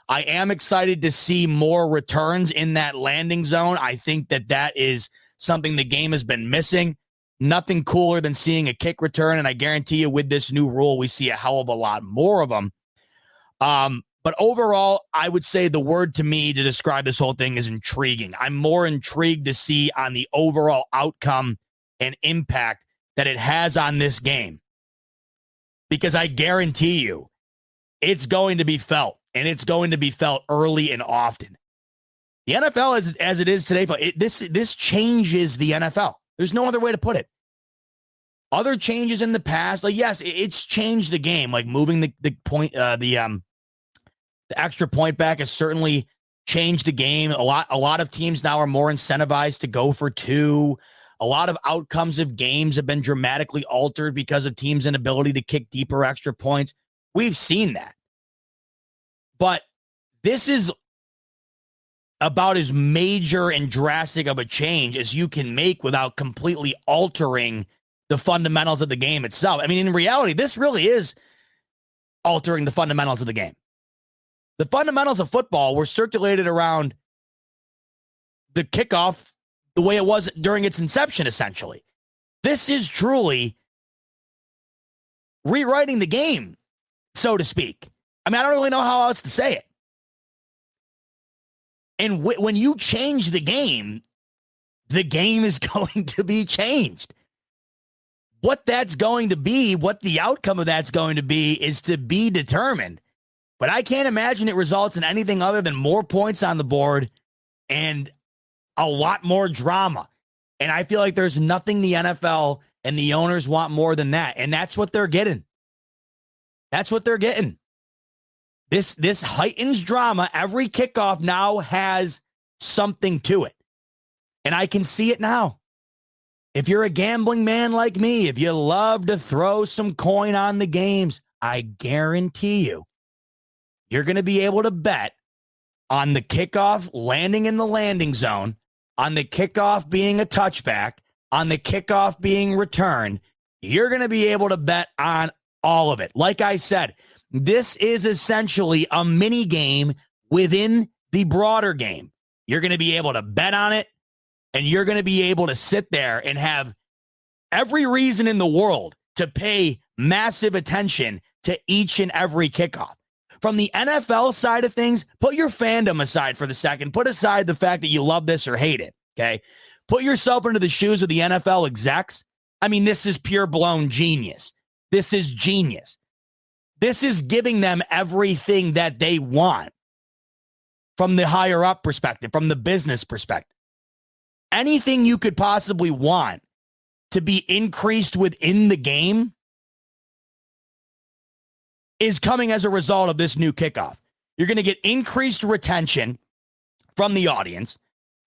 I am excited to see more returns in that landing zone. I think that is something the game has been missing. Nothing cooler than seeing a kick return, and I guarantee you with this new rule, we see a hell of a lot more of them. But overall, I would say the word to me to describe this whole thing is intriguing. I'm more intrigued to see on the overall outcome and impact that it has on this game. Because I guarantee you, it's going to be felt, and it's going to be felt early and often. The NFL, as it is today, this changes the NFL. There's no other way to put it. Other changes in the past, like yes, it's changed the game. Like moving the extra point back has certainly changed the game. A lot of teams now are more incentivized to go for 2. A lot of outcomes of games have been dramatically altered because of teams' inability to kick deeper extra points. We've seen that. But this is about as major and drastic of a change as you can make without completely altering the fundamentals of the game itself. I mean, in reality, this really is altering the fundamentals of the game. The fundamentals of football were circulated around the kickoff the way it was during its inception, essentially. This is truly rewriting the game, so to speak. I mean, I don't really know how else to say it. And when you change the game is going to be changed. What that's going to be, what the outcome of that's going to be, is to be determined. But I can't imagine it results in anything other than more points on the board and a lot more drama. And I feel like there's nothing the NFL and the owners want more than that. And that's what they're getting. That's what they're getting. This heightens drama. Every kickoff now has something to it. And I can see it now. If you're a gambling man like me, if you love to throw some coin on the games, I guarantee you're going to be able to bet on the kickoff landing in the landing zone, on the kickoff being a touchback, on the kickoff being returned. You're going to be able to bet on all of it. Like I said, this is essentially a mini game within the broader game. You're going to be able to bet on it, and you're going to be able to sit there and have every reason in the world to pay massive attention to each and every kickoff. From the NFL side of things, put your fandom aside for the second. Put aside the fact that you love this or hate it, okay? Put yourself into the shoes of the NFL execs. I mean, this is pure blown genius. This is genius. This is giving them everything that they want from the higher up perspective, from the business perspective. Anything you could possibly want to be increased within the game is coming as a result of this new kickoff. You're going to get increased retention from the audience.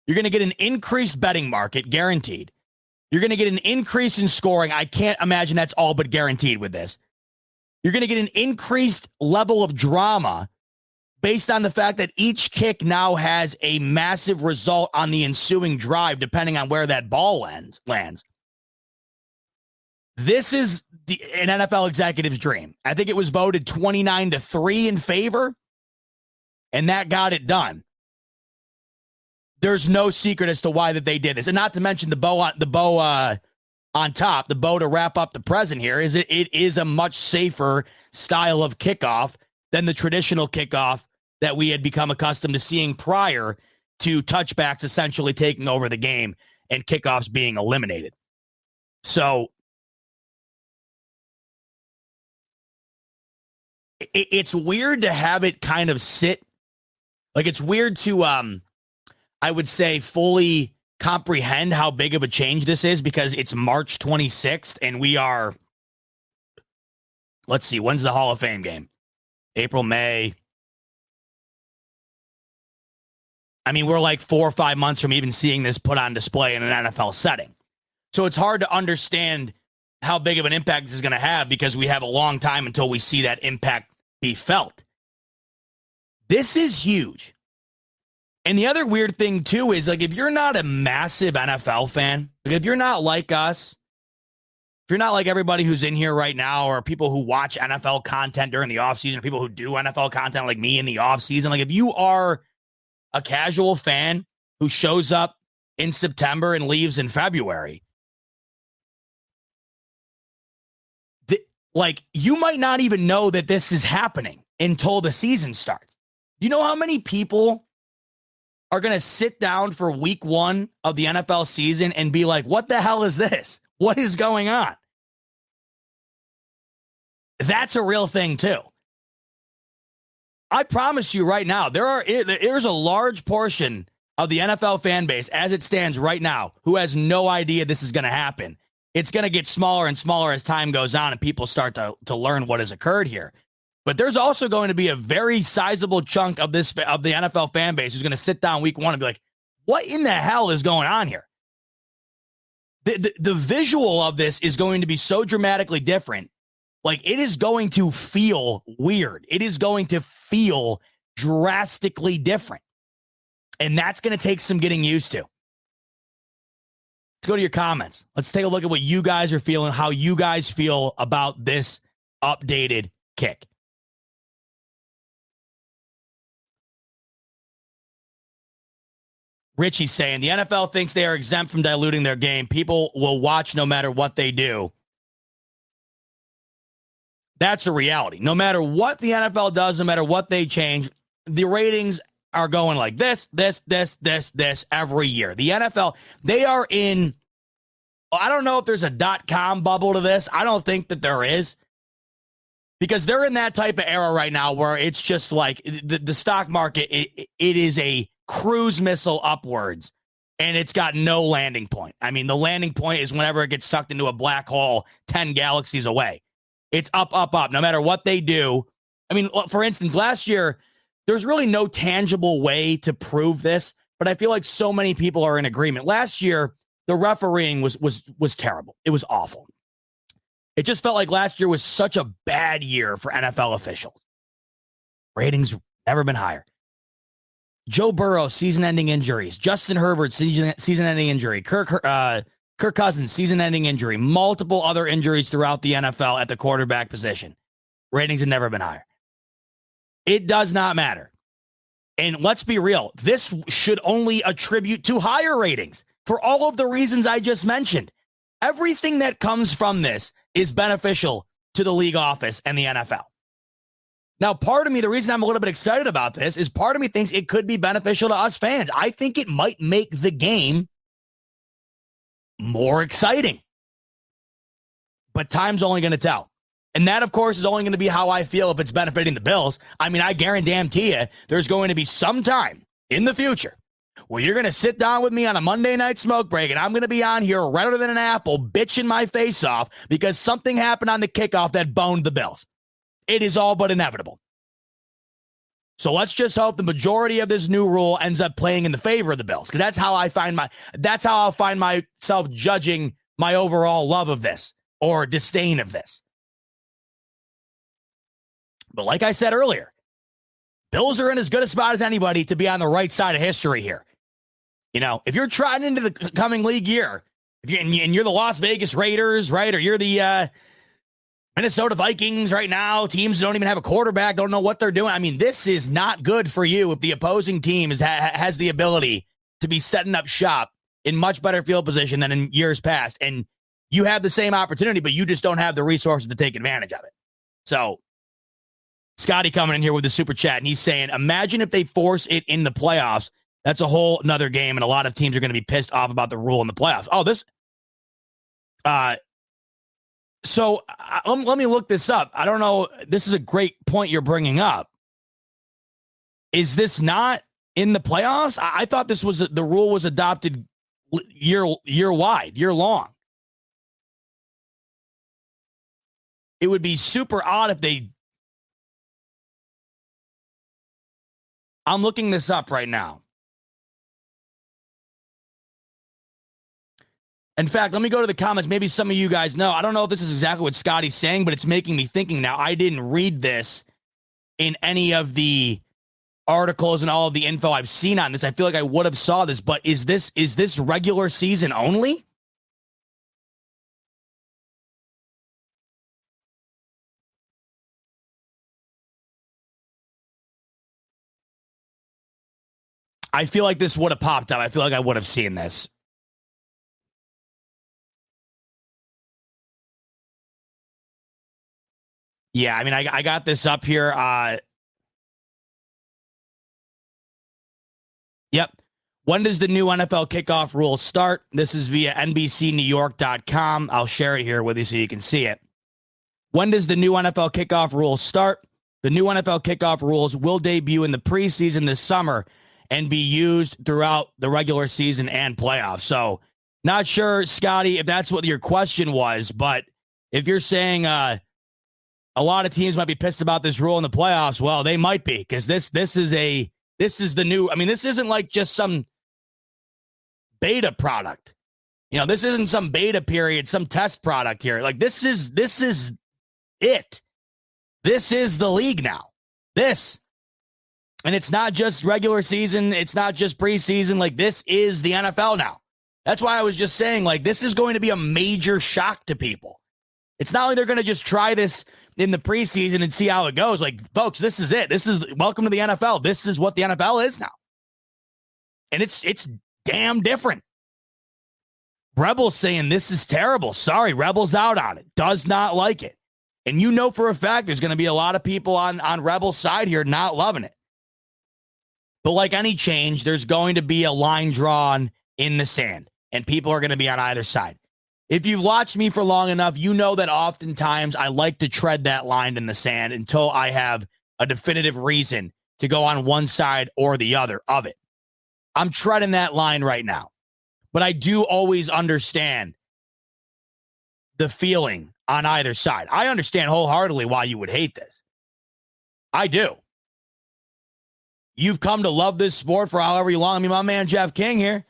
You're going to get an increased betting market, guaranteed. You're going to get an increase in scoring. I can't imagine that's all but guaranteed with this. You're going to get an increased level of drama based on the fact that each kick now has a massive result on the ensuing drive, depending on where that ball lands. This is an NFL executive's dream. I think it was voted 29-3 in favor, and that got it done. There's no secret as to why that they did this. And not to mention the bow on top, the bow to wrap up the present here, is it is a much safer style of kickoff than the traditional kickoff that we had become accustomed to seeing prior to touchbacks essentially taking over the game and kickoffs being eliminated. So it's weird to have it kind of sit. Like, it's weird to, I would say, fully comprehend how big of a change this is, because it's March 26th and we are, let's see, when's the Hall of Fame game? April, May. I mean, we're like 4 or 5 months from even seeing this put on display in an NFL setting. So it's hard to understand how big of an impact this is going to have, because we have a long time until we see that impact be felt. This is huge. And the other weird thing, too, is, like, if you're not a massive NFL fan, like, if you're not like us, if you're not like everybody who's in here right now, or people who watch NFL content during the offseason, or people who do NFL content like me in the offseason, like, if you are a casual fan who shows up in September and leaves in February, like, you might not even know that this is happening until the season starts. You know how many people are going to sit down for week 1 of the NFL season and be like, what the hell is this? What is going on? That's a real thing, too. I promise you right now, there's a large portion of the NFL fan base, as it stands right now, who has no idea this is going to happen. It's going to get smaller and smaller as time goes on and people start to learn what has occurred here. But there's also going to be a very sizable chunk of the NFL fan base who's going to sit down week 1 and be like, what in the hell is going on here? The visual of this is going to be so dramatically different. Like, it is going to feel weird. It is going to feel drastically different. And that's going to take some getting used to. Let's go to your comments. Let's take a look at what you guys are feeling, how you guys feel about this updated kick. Richie's saying the NFL thinks they are exempt from diluting their game. People will watch no matter what they do. That's a reality. No matter what the NFL does, no matter what they change, the ratings are going like this every year. The NFL, they are in, I don't know if there's a .com bubble to this. I don't think that there is. Because they're in that type of era right now where it's just like the stock market, it is a cruise missile upwards, and it's got no landing point. I mean, the landing point is whenever it gets sucked into a black hole 10 galaxies away. It's up, up, up, no matter what they do. I mean, for instance, last year, there's really no tangible way to prove this, but I feel like so many people are in agreement. Last year, the refereeing was terrible. It was awful. It just felt like last year was such a bad year for NFL officials. Ratings never been higher. Joe Burrow, season-ending injuries. Justin Herbert, season-ending injury. Kirk Cousins, season-ending injury. Multiple other injuries throughout the NFL at the quarterback position. Ratings have never been higher. It does not matter. And let's be real, this should only attribute to higher ratings for all of the reasons I just mentioned. Everything that comes from this is beneficial to the league office and the NFL. Now, part of me, the reason I'm a little bit excited about this is part of me thinks it could be beneficial to us fans. I think it might make the game more exciting. But time's only going to tell. And that, of course, is only going to be how I feel if it's benefiting the Bills. I mean, I guarantee you there's going to be some time in the future where you're going to sit down with me on a Monday night smoke break, and I'm going to be on here redder than an apple, bitching my face off because something happened on the kickoff that boned the Bills. It is all but inevitable. So let's just hope the majority of this new rule ends up playing in the favor of the Bills, because that's how I'll find myself judging my overall love of this or disdain of this. But like I said earlier, Bills are in as good a spot as anybody to be on the right side of history here. You know, if you're trotting into the coming league year, and you're the Las Vegas Raiders, right, or you're the Minnesota Vikings right now, teams don't even have a quarterback, don't know what they're doing. I mean, this is not good for you if the opposing team has the ability to be setting up shop in much better field position than in years past. And you have the same opportunity, but you just don't have the resources to take advantage of it. So Scotty coming in here with the super chat, and he's saying, imagine if they force it in the playoffs. That's a whole nother game, and a lot of teams are going to be pissed off about the rule in the playoffs. Oh, let me look this up. I don't know. This is a great point you're bringing up. Is this not in the playoffs? I thought this was the rule was adopted year long. It would be super odd if they. I'm looking this up right now. In fact, let me go to the comments. Maybe some of you guys know. I don't know if this is exactly what Scotty's saying, but it's making me thinking now. I didn't read this in any of the articles and all of the info I've seen on this. I feel like I would have saw this, but is this regular season only? I feel like this would have popped up. I feel like I would have seen this. Yeah, I mean, I got this up here. Yep. When does the new NFL kickoff rule start? This is via NBCNewYork.com. I'll share it here with you so you can see it. When does the new NFL kickoff rule start? The new NFL kickoff rules will debut in the preseason this summer and be used throughout the regular season and playoffs. So, not sure, Scotty, if that's what your question was, but if you're saying a lot of teams might be pissed about this rule in the playoffs, well, they might be, because this is the new. I mean, this isn't like just some beta product. You know, this isn't some beta period, some test product here. Like this is it. This is the league now. And it's not just regular season. It's not just preseason. Like, this is the NFL now. That's why I was just saying, like, this is going to be a major shock to people. It's not like they're going to just try this in the preseason and see how it goes. Like, folks, this is it. This is welcome to the NFL. This is what the NFL is now. And it's damn different. Rebels saying this is terrible. Sorry, Rebels out on it. Does not like it. And you know for a fact there's going to be a lot of people on Rebel's side here not loving it. But like any change, there's going to be a line drawn in the sand, and people are going to be on either side. If you've watched me for long enough, you know that oftentimes I like to tread that line in the sand until I have a definitive reason to go on one side or the other of it. I'm treading that line right now. But I do always understand the feeling on either side. I understand wholeheartedly why you would hate this. I do. You've come to love this sport for however long. I mean, my man Jeff King here.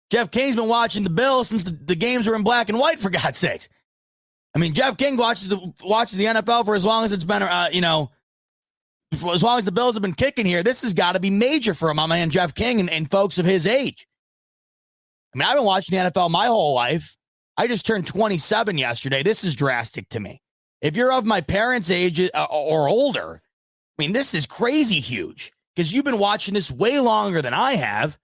Jeff King's been watching the Bills since the games were in black and white, for God's sakes. I mean, Jeff King watches the NFL for as long as it's been, for as long as the Bills have been kicking here. This has got to be major for my man Jeff King and folks of his age. I mean, I've been watching the NFL my whole life. I just turned 27 yesterday. This is drastic to me. If you're of my parents' age or older, I mean, this is crazy huge because you've been watching this way longer than I have.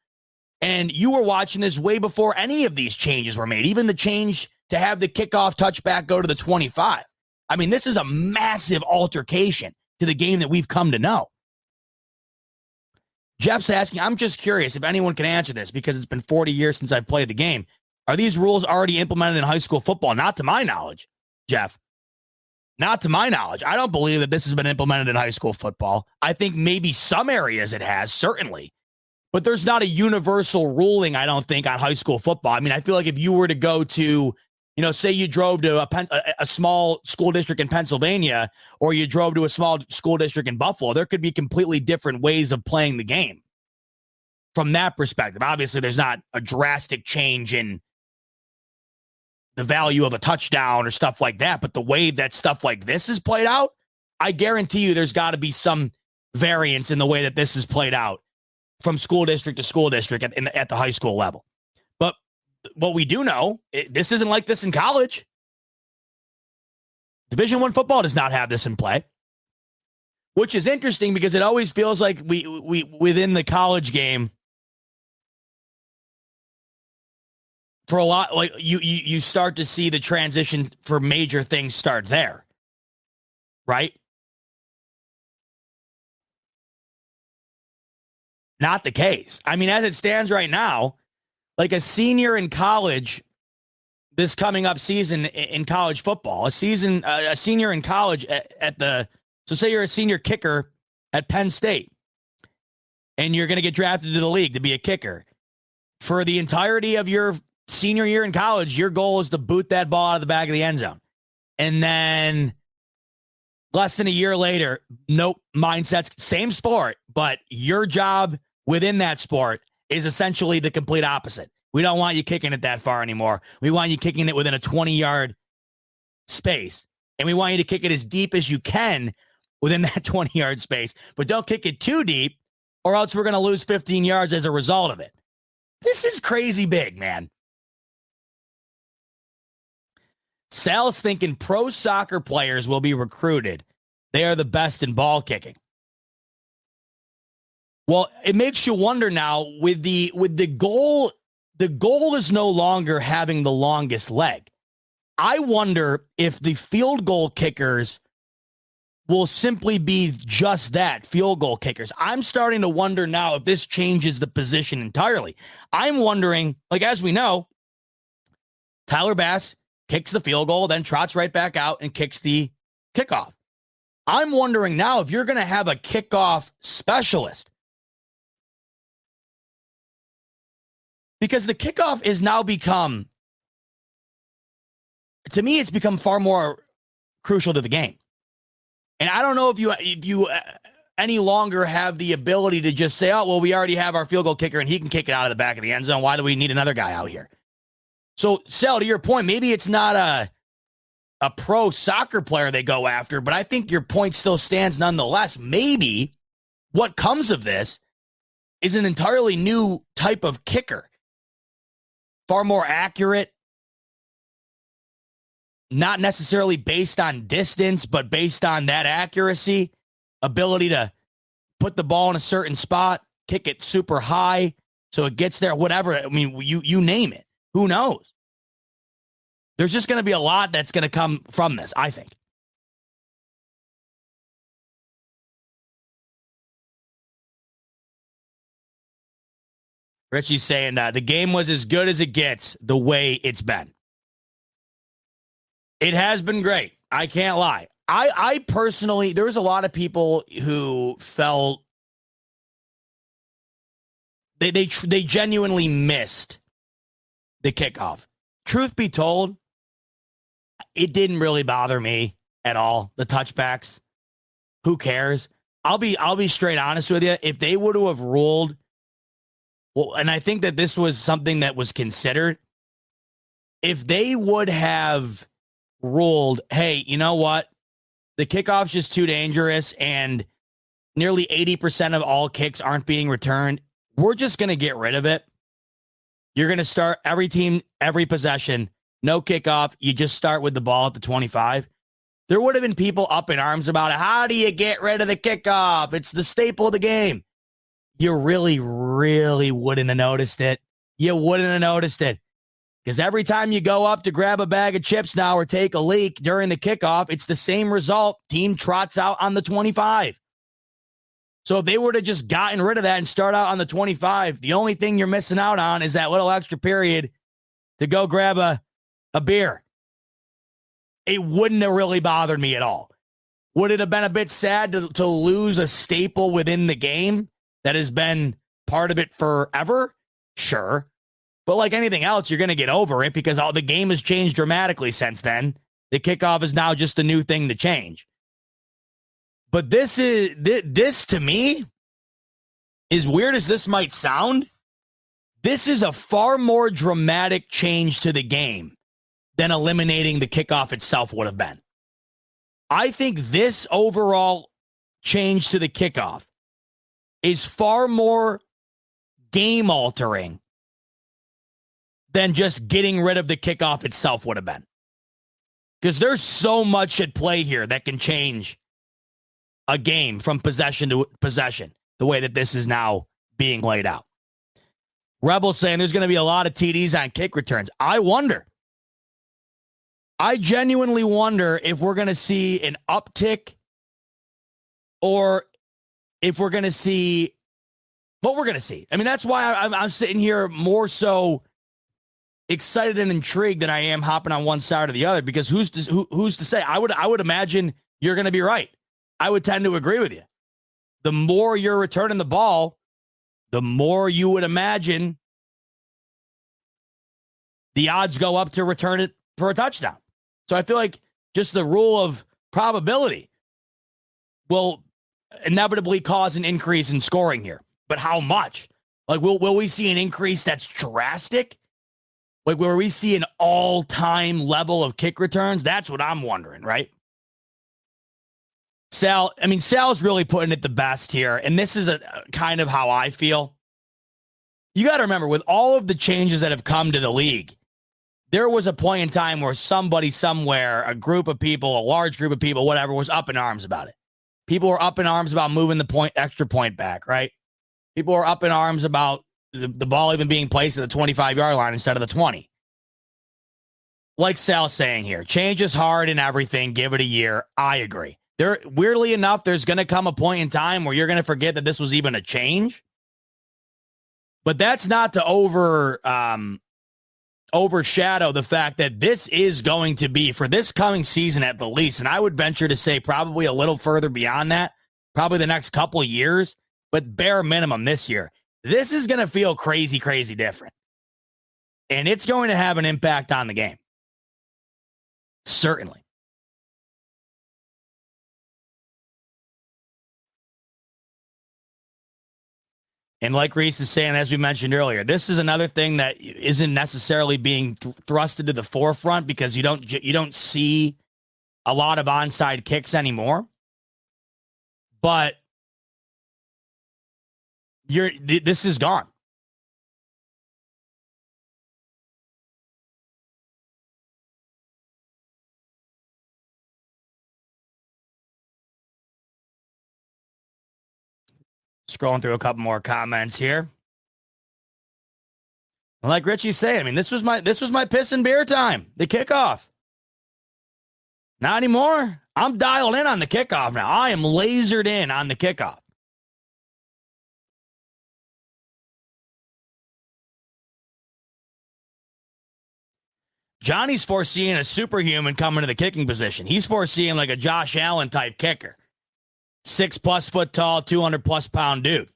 And you were watching this way before any of these changes were made, even the change to have the kickoff touchback go to the 25. I mean, this is a massive altercation to the game that we've come to know. Jeff's asking, I'm just curious if anyone can answer this because it's been 40 years since I've played the game. Are these rules already implemented in high school football? Not to my knowledge, Jeff. Not to my knowledge. I don't believe that this has been implemented in high school football. I think maybe some areas it has, certainly. But there's not a universal ruling, I don't think, on high school football. I mean, I feel like if you were to go to, say you drove to a small school district in Pennsylvania or you drove to a small school district in Buffalo, there could be completely different ways of playing the game from that perspective. Obviously, there's not a drastic change in the value of a touchdown or stuff like that. But the way that stuff like this is played out, I guarantee you there's got to be some variance in the way that this is played out from school district to school district at the high school level. But what we do know, this isn't like this in college. Division I football does not have this in play, which is interesting because it always feels like we within the college game, for a lot, like you start to see the transition for major things start there, right? Not the case. I mean, as it stands right now, like a senior in college, this coming up season in college football, a senior in college so say you're a senior kicker at Penn State and you're going to get drafted to the league to be a kicker. For the entirety of your senior year in college, your goal is to boot that ball out of the back of the end zone. And then less than a year later, nope, mindset's same sport, but your job within that sport is essentially the complete opposite. We don't want you kicking it that far anymore. We want you kicking it within a 20-yard space. And we want you to kick it as deep as you can within that 20-yard space. But don't kick it too deep, or else we're going to lose 15 yards as a result of it. This is crazy big, man. Sal's thinking pro soccer players will be recruited. They are the best in ball kicking. Well, it makes you wonder now with the goal. The goal is no longer having the longest leg. I wonder if the field goal kickers will simply be just that, field goal kickers. I'm starting to wonder now if this changes the position entirely. I'm wondering, like, as we know, Tyler Bass kicks the field goal, then trots right back out and kicks the kickoff. I'm wondering now if you're going to have a kickoff specialist. Because the kickoff is now become, to me, it's become far more crucial to the game. And I don't know if you any longer have the ability to just say, oh, well, we already have our field goal kicker and he can kick it out of the back of the end zone. Why do we need another guy out here? So, Sal, to your point, maybe it's not a pro soccer player they go after, but I think your point still stands nonetheless. Maybe what comes of this is an entirely new type of kicker. Far more accurate, not necessarily based on distance, but based on that accuracy, ability to put the ball in a certain spot, kick it super high so it gets there, whatever. I mean, you name it. Who knows? There's just going to be a lot that's going to come from this, I think. Richie's saying the game was as good as it gets the way it's been. It has been great. I can't lie. I personally, there was a lot of people who felt they genuinely missed the kickoff. Truth be told, it didn't really bother me at all. The touchbacks, who cares? I'll be straight honest with you. If they would have ruled, well, and I think that this was something that was considered, if they would have ruled, hey, you know what? The kickoff's just too dangerous and nearly 80% of all kicks aren't being returned. We're just going to get rid of it. You're going to start every team, every possession, no kickoff. You just start with the ball at the 25. There would have been people up in arms about it. How do you get rid of the kickoff? It's the staple of the game. You really, really wouldn't have noticed it. You wouldn't have noticed it. Because every time you go up to grab a bag of chips now or take a leak during the kickoff, it's the same result. Team trots out on the 25. So if they were to just gotten rid of that and start out on the 25, the only thing you're missing out on is that little extra period to go grab a beer. It wouldn't have really bothered me at all. Would it have been a bit sad to lose a staple within the game that has been part of it forever? Sure. But like anything else, you're going to get over it because the game has changed dramatically since then. The kickoff is now just a new thing to change. But this to me, as weird as this might sound, this is a far more dramatic change to the game than eliminating the kickoff itself would have been. I think this overall change to the kickoff is far more game altering than just getting rid of the kickoff itself would have been. Because there's so much at play here that can change a game from possession to possession, the way that this is now being laid out. Rebels saying there's going to be a lot of TDs on kick returns. I genuinely wonder if we're going to see an uptick or if we're going to see what we're going to see. I mean, that's why I'm sitting here more so excited and intrigued than I am hopping on one side or the other, because who's to say? I would imagine you're going to be right. I would tend to agree with you. The more you're returning the ball, the more you would imagine the odds go up to return it for a touchdown. So I feel like just the rule of probability will inevitably cause an increase in scoring here. But how much? Like, will we see an increase that's drastic? Like, where we see an all-time level of kick returns? That's what I'm wondering, right? Sal's really putting it the best here, and this is a kind of how I feel. You got to remember, with all of the changes that have come to the league, there was a point in time where somebody somewhere, a group of people, a large group of people, whatever, was up in arms about it. People were up in arms about moving the extra point back, right? People were up in arms about the ball even being placed at the 25-yard line instead of the 20. Like Sal's saying here, change is hard and everything. Give it a year. I agree. Weirdly enough, there's going to come a point in time where you're going to forget that this was even a change. But that's not to overshadow the fact that this is going to be, for this coming season at the least, and I would venture to say probably a little further beyond that, probably the next couple of years, but bare minimum this year, this is going to feel crazy, crazy different. And it's going to have an impact on the game. Certainly. And like Reese is saying, as we mentioned earlier, this is another thing that isn't necessarily being thrusted to the forefront because you don't see a lot of onside kicks anymore. But this is gone. Scrolling through a couple more comments here. Like Richie's saying, I mean, this was my piss and beer time, the kickoff. Not anymore. I'm dialed in on the kickoff now. I am lasered in on the kickoff. Johnny's foreseeing a superhuman coming to the kicking position. He's foreseeing like a Josh Allen type kicker. 6+ foot tall, 200+ pound dude.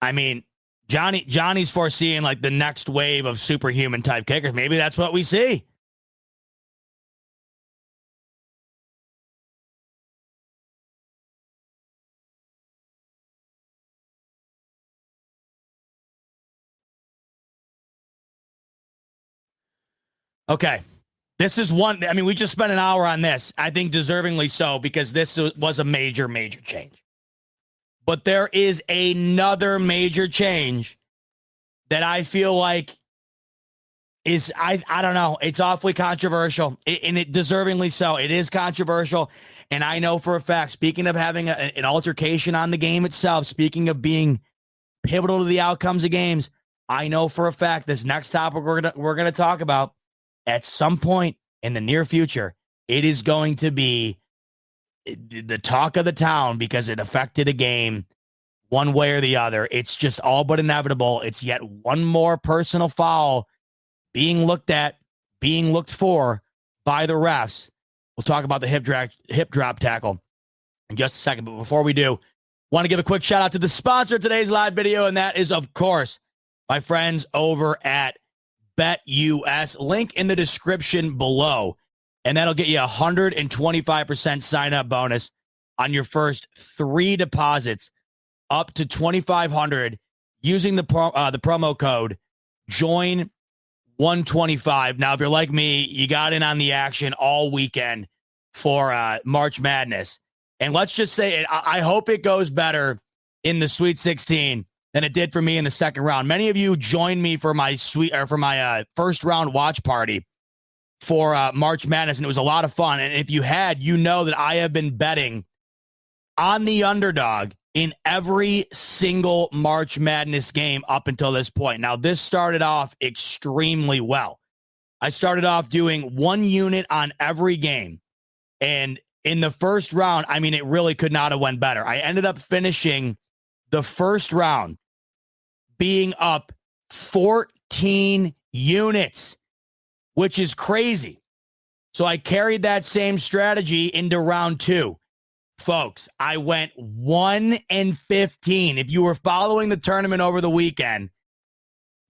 I mean, Johnny's foreseeing like the next wave of superhuman type kickers. Maybe that's what we see. Okay. This is one. I mean, we just spent an hour on this. I think deservingly so, because this was a major, major change. But there is another major change that I feel like is, I don't know, it's awfully controversial, and it deservingly so. It is controversial, and I know for a fact, speaking of having an altercation on the game itself, speaking of being pivotal to the outcomes of games, I know for a fact this next topic we're gonna talk about, at some point in the near future, it is going to be the talk of the town because it affected a game one way or the other. It's just all but inevitable. It's yet one more personal foul being looked for by the refs. We'll talk about the hip drop tackle in just a second. But before we do, want to give a quick shout out to the sponsor of today's live video, and that is, of course, my friends over at BetUS. Link in the description below, and that'll get you 125% sign-up bonus on your first 3 deposits up to $2,500 using the promo code JOIN125. Now, if you're like me, you got in on the action all weekend for March Madness. And let's just say, I hope it goes better in the Sweet 16 than it did for me in the second round. Many of you joined me for my first round watch party for March Madness, and it was a lot of fun. And if you had, you know that I have been betting on the underdog in every single March Madness game up until this point. Now, this started off extremely well. I started off doing 1 unit on every game. And in the first round, I mean, it really could not have went better. I ended up finishing the first round being up 14 units, which is crazy. So I carried that same strategy into round 2. Folks, I went 1-15. If you were following the tournament over the weekend,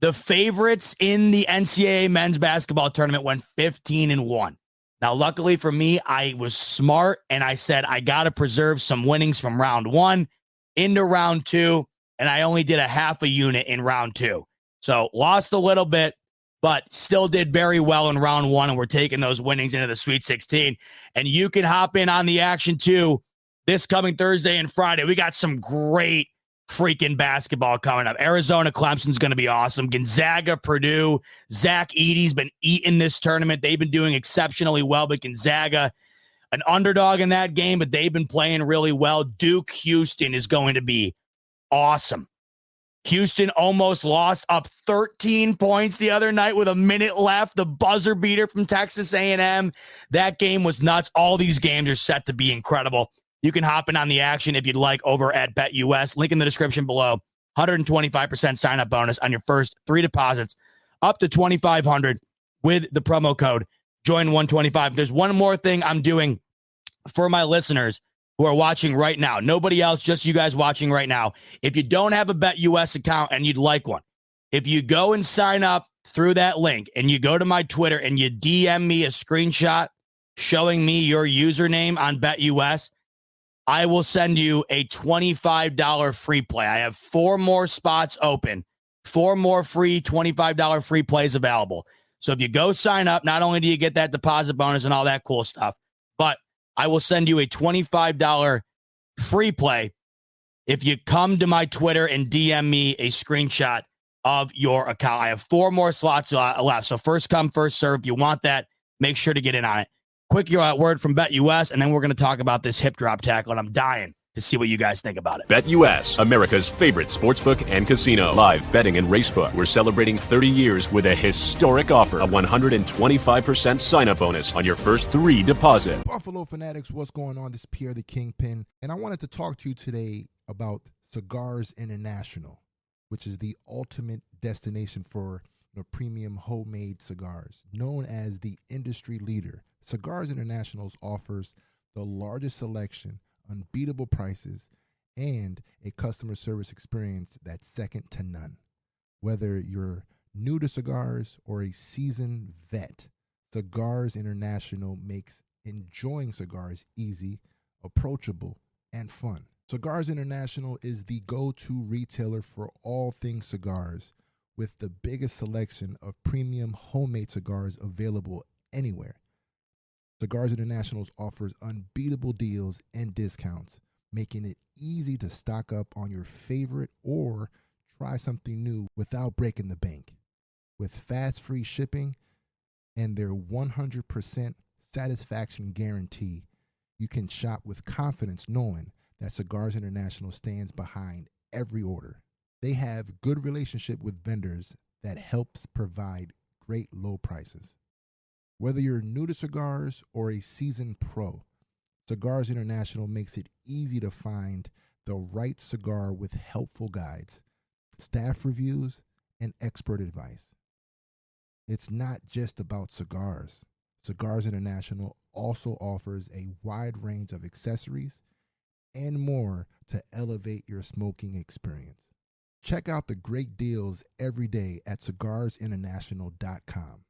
the favorites in the NCAA men's basketball tournament went 15-1. Now, luckily for me, I was smart, and I said I got to preserve some winnings from round 1 into round 2, and I only did a half a unit in round 2. So lost a little bit, but still did very well in round 1, and we're taking those winnings into the Sweet 16. And you can hop in on the action, too, this coming Thursday and Friday. We got some great freaking basketball coming up. Arizona, Clemson's going to be awesome. Gonzaga, Purdue. Zach Edey's been eating this tournament. They've been doing exceptionally well, but Gonzaga, an underdog in that game, but they've been playing really well. Duke, Houston is going to be awesome. Houston almost lost up 13 points the other night with a minute left. The buzzer beater from Texas A&M. That game was nuts. All these games are set to be incredible. You can hop in on the action if you'd like over at BetUS. Link in the description below. 125% sign-up bonus on your first 3 deposits up to $2,500 with the promo code JOIN125. There's one more thing I'm doing for my listeners who are watching right now. Nobody else, just you guys watching right now. If you don't have a BetUS account and you'd like one, if you go and sign up through that link and you go to my Twitter and you DM me a screenshot showing me your username on BetUS, I will send you a $25 free play. I have 4 more spots open, 4 more free $25 free plays available. So if you go sign up, not only do you get that deposit bonus and all that cool stuff, but I will send you a $25 free play if you come to my Twitter and DM me a screenshot of your account. I have 4 more slots left. So first come, first serve. If you want that, make sure to get in on it. Quick word from BetUS, and then we're going to talk about this hip drop tackle, and I'm dying to see what you guys think about it. BetUS, America's favorite sportsbook and casino. Live betting and racebook. We're celebrating 30 years with a historic offer, a 125% sign-up bonus on your first 3 deposits. Buffalo Fanatics, what's going on? This is Pierre the Kingpin, and I wanted to talk to you today about Cigars International, which is the ultimate destination for premium homemade cigars. Known as the industry leader, Cigars Internationals offers the largest selection, unbeatable prices, and a customer service experience that's second to none. Whether you're new to cigars or a seasoned vet, Cigars International makes enjoying cigars easy, approachable, and fun. Cigars International is the go-to retailer for all things cigars, with the biggest selection of premium homemade cigars available anywhere. Cigars International offers unbeatable deals and discounts, making it easy to stock up on your favorite or try something new without breaking the bank. With fast free shipping and their 100% satisfaction guarantee, you can shop with confidence knowing that Cigars International stands behind every order. They have good relationship with vendors that helps provide great low prices. Whether you're new to cigars or a seasoned pro, Cigars International makes it easy to find the right cigar with helpful guides, staff reviews, and expert advice. It's not just about cigars. Cigars International also offers a wide range of accessories and more to elevate your smoking experience. Check out the great deals every day at cigarsinternational.com.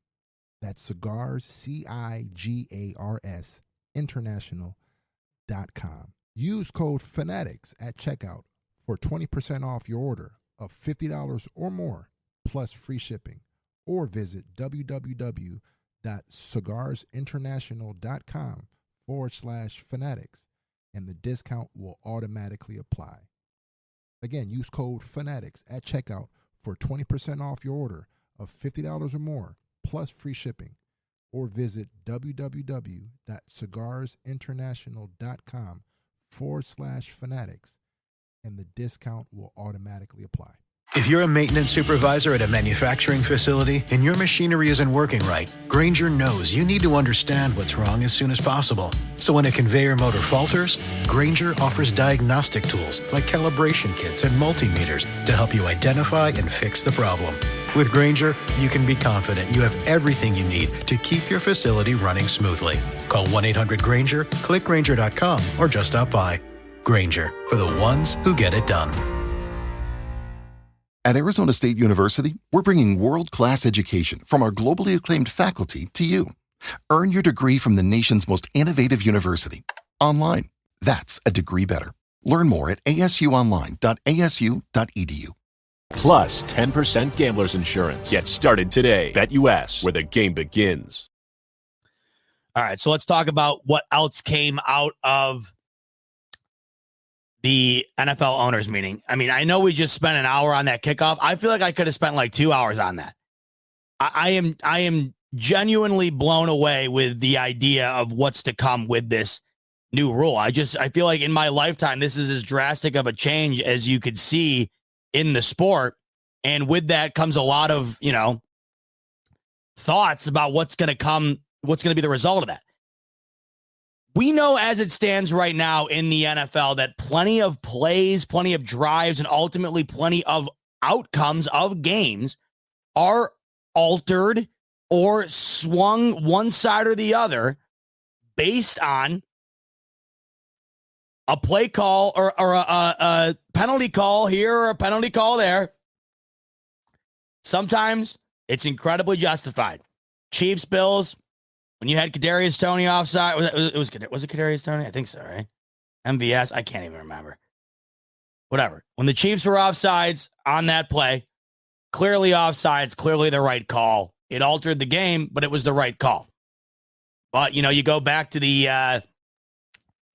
That's cigars, CIGARS, international.com. Use code FANATICS at checkout for 20% off your order of $50 or more, plus free shipping. Or visit www.cigarsinternational.com/fanatics, and the discount will automatically apply. Again, use code FANATICS at checkout for 20% off your order of $50 or more, plus free shipping. Or visit www.cigarsinternational.com/fanatics, and the discount will automatically apply. If you're a maintenance supervisor at a manufacturing facility and your machinery isn't working right, Grainger knows you need to understand what's wrong as soon as possible. So when a conveyor motor falters, Grainger offers diagnostic tools like calibration kits and multimeters to help you identify and fix the problem. With Grainger, you can be confident you have everything you need to keep your facility running smoothly. Call 1-800-GRAINGER, click Grainger.com, or just stop by. Grainger, for the ones who get it done. At Arizona State University, we're bringing world-class education from our globally acclaimed faculty to you. Earn your degree from the nation's most innovative university. Online. That's a degree better. Learn more at asuonline.asu.edu. Plus 10% Gamblers Insurance. Get started today. BetUS, where the game begins. All right, so let's talk about what else came out of the NFL owners meeting. I mean, I know we just spent an hour on that kickoff. I feel like I could have spent like 2 hours on that. I am genuinely blown away with the idea of what's to come with this new rule. I feel like in my lifetime, this is as drastic of a change as you could see in the sport. And with that comes a lot of, thoughts about what's going to come, what's going to be the result of that. We know as it stands right now in the NFL that plenty of plays, plenty of drives, and ultimately plenty of outcomes of games are altered or swung one side or the other based on a play call or a penalty call here or a penalty call there. Sometimes it's incredibly justified. Chiefs, Bills, when you had Kadarius Toney offside, was it Kadarius Toney? I think so, right? MVS, I can't even remember. Whatever. When the Chiefs were offsides on that play, clearly offsides, clearly the right call. It altered the game, but it was the right call. But, you go back to the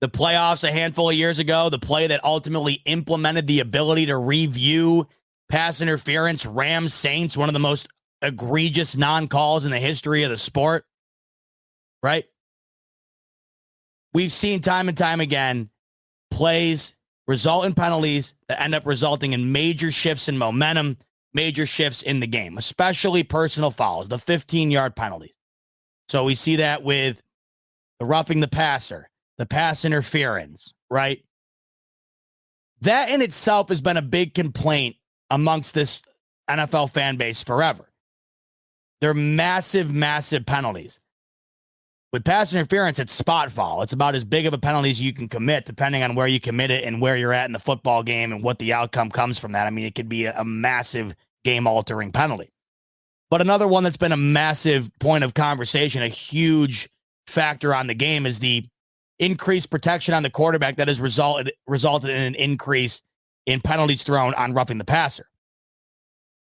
playoffs a handful of years ago, the play that ultimately implemented the ability to review pass interference, Rams Saints, one of the most egregious non-calls in the history of the sport. Right? We've seen time and time again plays result in penalties that end up resulting in major shifts in momentum, major shifts in the game, especially personal fouls, the 15-yard penalties. So we see that with the roughing the passer, the pass interference, right? That in itself has been a big complaint amongst this NFL fan base forever. They're massive, massive penalties. With pass interference, it's spot foul. It's about as big of a penalty as you can commit, depending on where you commit it and where you're at in the football game and what the outcome comes from that. I mean, it could be a massive game-altering penalty. But another one that's been a massive point of conversation, a huge factor on the game, is the increased protection on the quarterback that has resulted in an increase in penalties thrown on roughing the passer.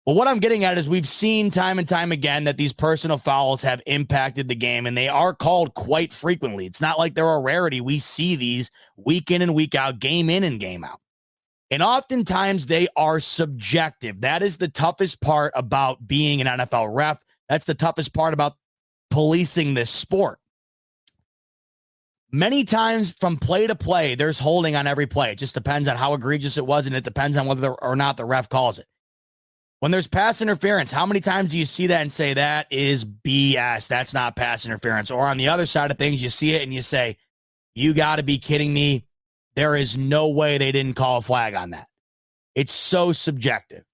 Well, what I'm getting at is we've seen time and time again that these personal fouls have impacted the game, and they are called quite frequently. It's not like they're a rarity. We see these week in and week out, game in and game out. And oftentimes they are subjective. That is the toughest part about being an NFL ref. That's the toughest part about policing this sport. Many times from play to play, there's holding on every play. It just depends on how egregious it was, and it depends on whether or not the ref calls it. When there's pass interference, how many times do you see that and say, that is BS, that's not pass interference? Or on the other side of things, you see it and you say, you got to be kidding me. There is no way they didn't call a flag on that. It's so subjective.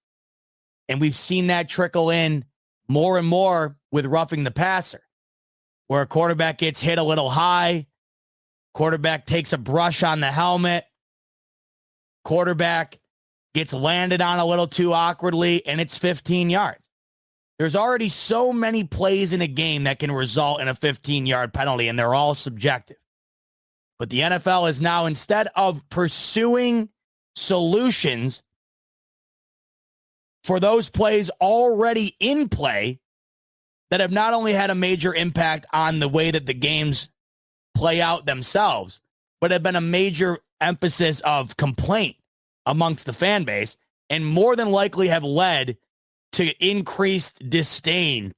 And we've seen that trickle in more and more with roughing the passer, where a quarterback gets hit a little high, quarterback takes a brush on the helmet, quarterback gets landed on a little too awkwardly, and it's 15 yards. There's already so many plays in a game that can result in a 15-yard penalty, and they're all subjective. But the NFL is now, instead of pursuing solutions for those plays already in play that have not only had a major impact on the way that the games play out themselves, but have been a major emphasis of complaint amongst the fan base, and more than likely have led to increased disdain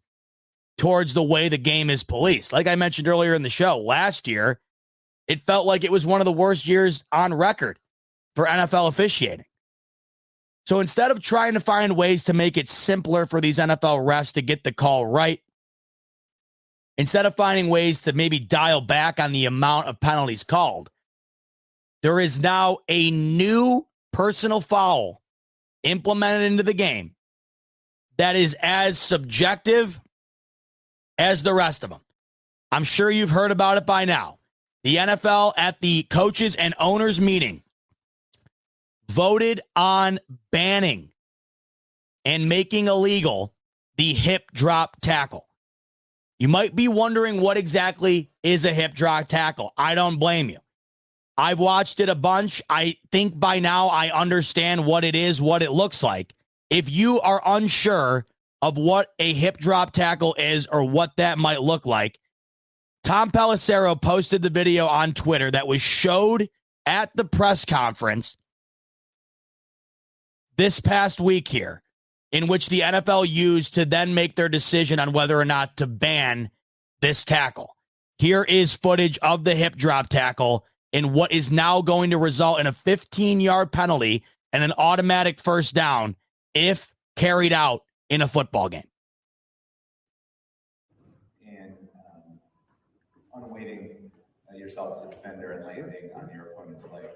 towards the way the game is policed. Like I mentioned earlier in the show, last year, it felt like it was one of the worst years on record for NFL officiating. So instead of trying to find ways to make it simpler for these NFL refs to get the call right, instead of finding ways to maybe dial back on the amount of penalties called, there is now a new personal foul implemented into the game that is as subjective as the rest of them. I'm sure you've heard about it by now. The NFL at the coaches and owners meeting voted on banning and making illegal the hip drop tackle. You might be wondering what exactly is a hip drop tackle. I don't blame you. I've watched it a bunch. I think by now I understand what it is, what it looks like. If you are unsure of what a hip drop tackle is or what that might look like, Tom Pelissero posted the video on Twitter that was showed at the press conference this past week here, in which the NFL used to then make their decision on whether or not to ban this tackle. Here is footage of the hip drop tackle in what is now going to result in a 15-yard penalty and an automatic first down if carried out in a football game. And unweighting yourself as a defender and landing on your opponent's leg.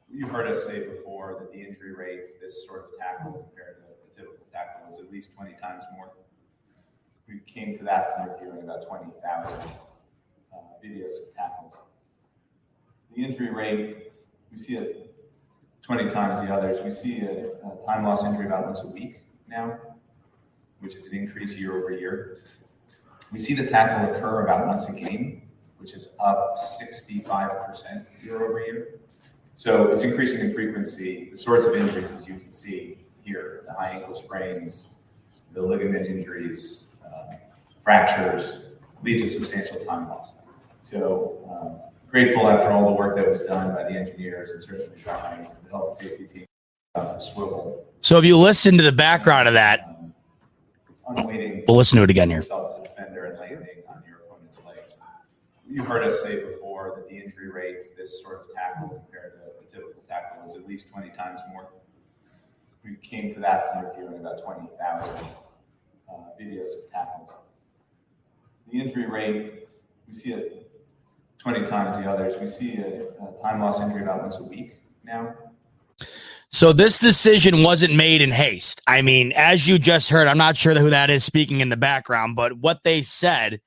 You've heard us say before that the injury rate, this sort of tackle compared to the typical tackle, is at least 20 times more. We came to that from reviewing about 20,000 videos of tackles. The injury rate, we see it 20 times the others. We see a time loss injury about once a week now, which is an increase year over year. We see the tackle occur about once a game, which is up 65% year over year. So it's increasing in frequency. The sorts of injuries, as you can see here, the high ankle sprains, the ligament injuries, fractures, lead to substantial time loss. So grateful after all the work that was done by the engineers and certainly by the health and safety team about the swivel. So if you listen to the background of that, we'll listen to it again here. Yourself as a defender and landing on your opponent's leg. You've heard us say before that the injury rate, this sort of tackle compared to the typical tackle, is at least 20 times more. We came to that from reviewing about 20,000 videos of tackles. The injury rate, we see it 20 times the others. We see a time loss injury about once a week now. So this decision wasn't made in haste. I mean, as you just heard, I'm not sure who that is speaking in the background, but what they said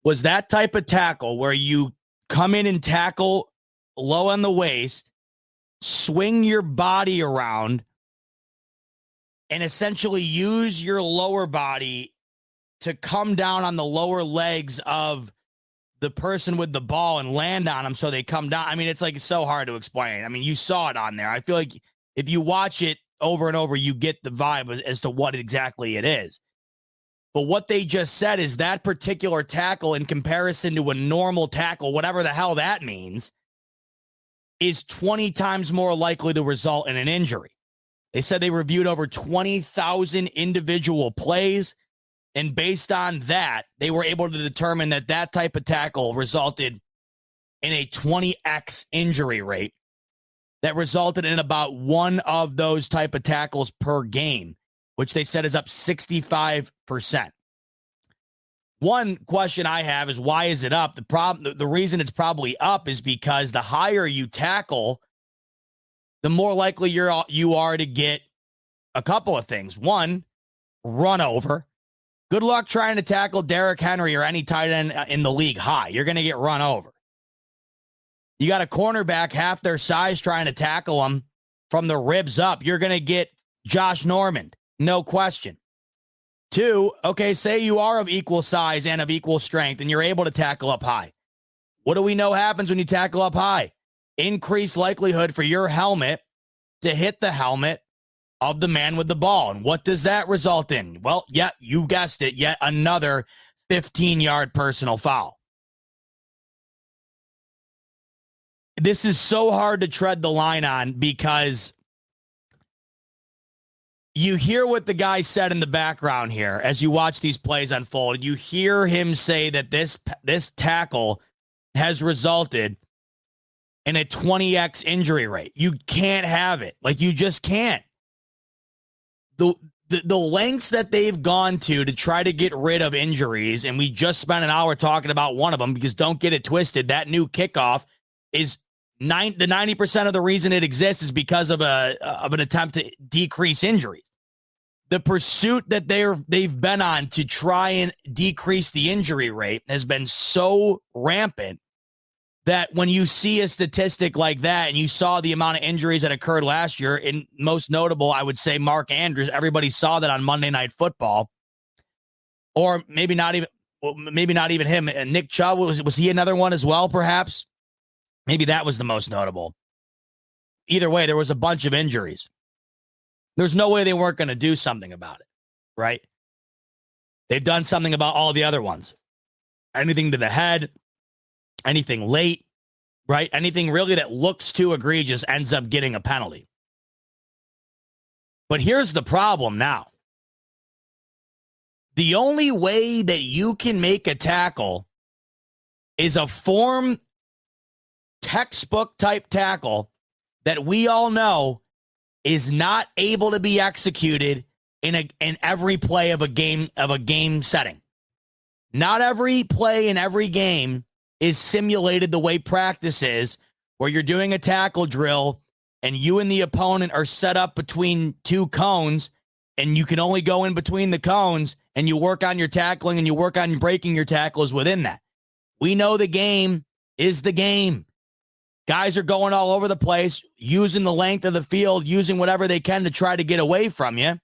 was that type of tackle where you come in and tackle low on the waist, swing your body around, and essentially use your lower body to come down on the lower legs of the person with the ball and land on them so they come down. I mean, it's so hard to explain. I mean, you saw it on there. I feel like if you watch it over and over, you get the vibe as to what exactly it is. But what they just said is that particular tackle in comparison to a normal tackle, whatever the hell that means, is 20 times more likely to result in an injury. They said they reviewed over 20,000 individual plays. And based on that, they were able to determine that that type of tackle resulted in a 20x injury rate that resulted in about one of those type of tackles per game, which they said is up 65%. One question I have is, why is it up? The reason it's probably up is because the higher you tackle, the more likely you are to get a couple of things. One, run over. Good luck trying to tackle Derrick Henry or any tight end in the league high. You're going to get run over. You got a cornerback half their size trying to tackle him from the ribs up. You're going to get Josh Norman, no question. Two, okay, say you are of equal size and of equal strength and you're able to tackle up high. What do we know happens when you tackle up high? Increased likelihood for your helmet to hit the helmet of the man with the ball. And what does that result in? Well, yeah, you guessed it, yet another 15-yard personal foul. This is so hard to tread the line on because you hear what the guy said in the background here as you watch these plays unfold. You hear him say that this tackle has resulted in a 20x injury rate. You can't have it. You just can't. The lengths that they've gone to try to get rid of injuries, and we just spent an hour talking about one of them, because don't get it twisted, that new Kickoff is the 90% of the reason it exists is because of an attempt to decrease injuries. The pursuit that they've been on to try and decrease the injury rate has been so rampant that when you see a statistic like that, and you saw the amount of injuries that occurred last year, and most notable, I would say Mark Andrews, everybody saw that on Monday Night Football, or maybe not even him. And Nick Chubb, was he another one as well, perhaps? Maybe that was the most notable. Either way, there was a bunch of injuries. There's no way they weren't going to do something about it, right? They've done something about all the other ones. Anything to the head, anything late, right? Anything really that looks too egregious ends up getting a penalty. But here's the problem now. The only way that you can make a tackle is a form textbook type tackle that we all know is not able to be executed in every play of a game setting. Not every play in every game is simulated the way practice is, where you're doing a tackle drill and you and the opponent are set up between two cones and you can only go in between the cones, and you work on your tackling and you work on breaking your tackles within that. We know the game is the game. Guys are going all over the place, using the length of the field, using whatever they can to try to get away from you.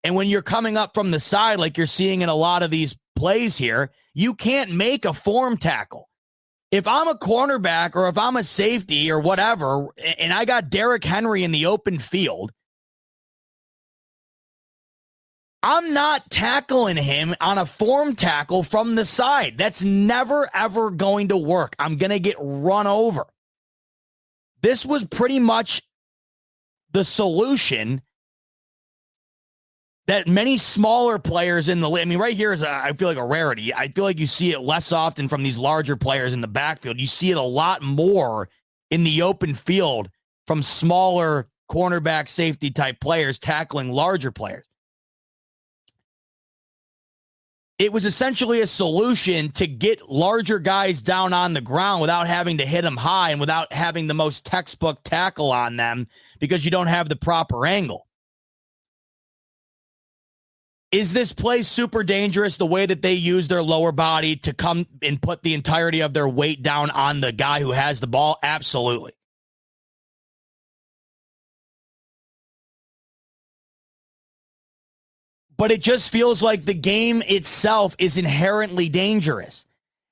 And when you're coming up from the side, like you're seeing in a lot of these plays here, you can't make a form tackle. If I'm a cornerback or if I'm a safety or whatever, and I got Derrick Henry in the open field, I'm not tackling him on a form tackle from the side. That's never, ever going to work. I'm going to get run over. This was pretty much the solution that many smaller players in the league, I mean, right here is, I feel like, a rarity. I feel like you see it less often from these larger players in the backfield. You see it a lot more in the open field from smaller cornerback, safety type players tackling larger players. it was essentially a solution to get larger guys down on the ground without having to hit them high and without having the most textbook tackle on them because you don't have the proper angle. Is this play super dangerous, the way that they use their lower body to come and put the entirety of their weight down on the guy who has the ball? Absolutely. But it just feels like the game itself is inherently dangerous.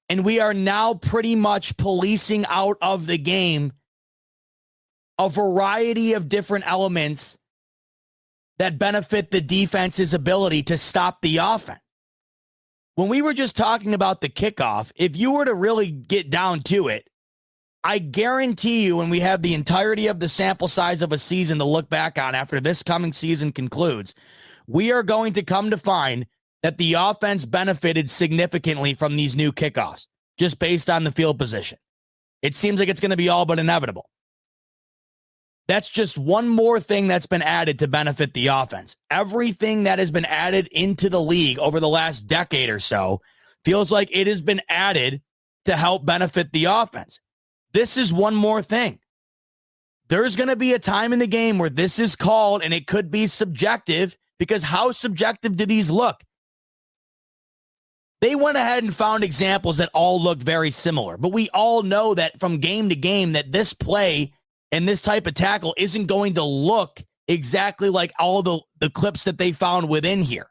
And we are now pretty much policing out of the game a variety of different elements that benefit the defense's ability to stop the offense. When we were just talking about the kickoff, if you were to really get down to it, I guarantee you when we have the entirety of the sample size of a season to look back on after this coming season concludes, we are going to come to find that the offense benefited significantly from these new kickoffs, just based on the field position. It seems like it's going to be all but inevitable. That's just one more thing that's been added to benefit the offense. Everything that has been added into the league over the last decade or so feels like it has been added to help benefit the offense. This is one more thing. There's going to be a time in the game where this is called, and it could be subjective, because how subjective do these look? They went ahead and found examples that all look very similar, but we all know that from game to game that this play and this type of tackle isn't going to look exactly like all the clips that they found within here.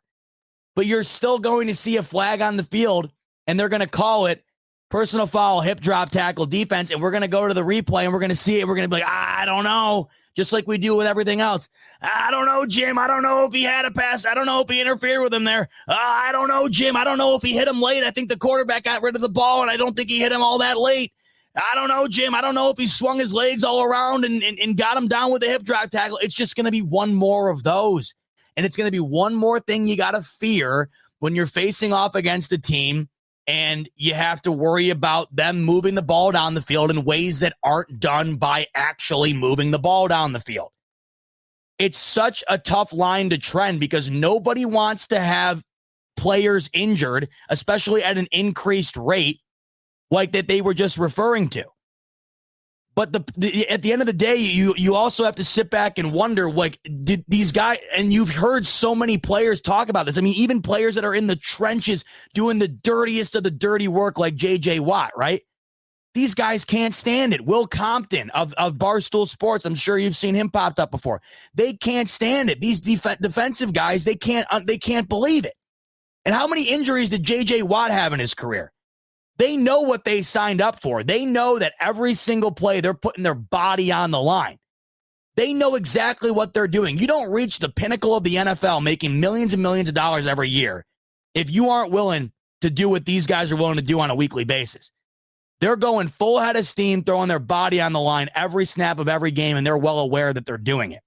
But you're still going to see a flag on the field, and they're going to call it personal foul, hip drop tackle defense, and we're going to go to the replay, and we're going to see it. We're going to be like, I don't know, just like we do with everything else. I don't know, Jim. I don't know if he had a pass. I don't know if he interfered with him there. I don't know, Jim. I don't know if he hit him late. I think the quarterback got rid of the ball, and I don't think he hit him all that late. I don't know, Jim. I don't know if he swung his legs all around and got him down with a hip drop tackle. It's just going to be one more of those. And it's going to be one more thing you got to fear when you're facing off against a team and you have to worry about them moving the ball down the field in ways that aren't done by actually moving the ball down the field. It's such a tough line to trend because nobody wants to have players injured, especially at an increased rate like that they were just referring to. But at the end of the day, you also have to sit back and wonder, like, did these guys, and you've heard so many players talk about this. I mean, even players that are in the trenches doing the dirtiest of the dirty work like J.J. Watt, right? These guys can't stand it. Will Compton of Barstool Sports, I'm sure you've seen him popped up before. They can't stand it. These defensive guys, they can't believe it. And how many injuries did J.J. Watt have in his career? They know what they signed up for. They know that every single play, they're putting their body on the line. They know exactly what they're doing. You don't reach the pinnacle of the NFL making millions and millions of dollars every year if you aren't willing to do what these guys are willing to do on a weekly basis. They're going full head of steam, throwing their body on the line every snap of every game, and they're well aware that they're doing it.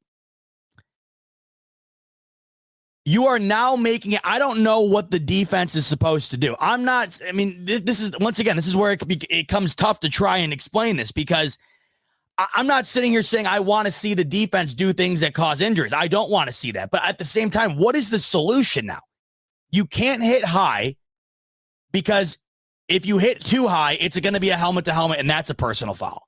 You are now making it. I don't know what the defense is supposed to do. This is, once again, this is where it comes tough to try and explain this, because I'm not sitting here saying I want to see the defense do things that cause injuries. I don't want to see that. But at the same time, what is the solution now? You can't hit high, because if you hit too high, it's going to be a helmet to helmet, and that's a personal foul.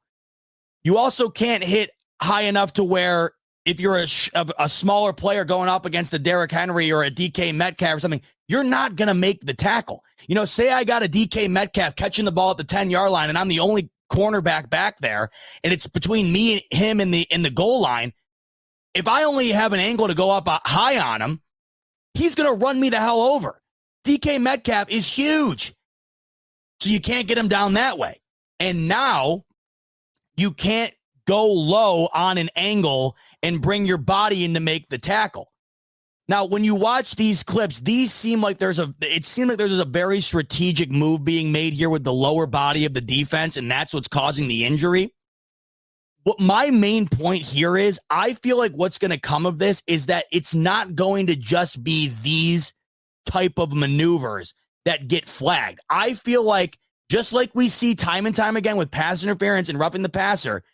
You also can't hit high enough to where, if you're a smaller player going up against a Derrick Henry or a DK Metcalf or something, you're not going to make the tackle. You know, say I got a DK Metcalf catching the ball at the 10-yard line, and I'm the only cornerback back there, and it's between me and him in the goal line. If I only have an angle to go up high on him, he's going to run me the hell over. DK Metcalf is huge, so you can't get him down that way. And now you can't go low on an angle and bring your body in to make the tackle. Now, when you watch these clips, it seemed like there's a very strategic move being made here with the lower body of the defense, and that's what's causing the injury. What my main point here is, I feel like what's going to come of this is that it's not going to just be these type of maneuvers that get flagged. I feel like, just like we see time and time again with pass interference and roughing the passer,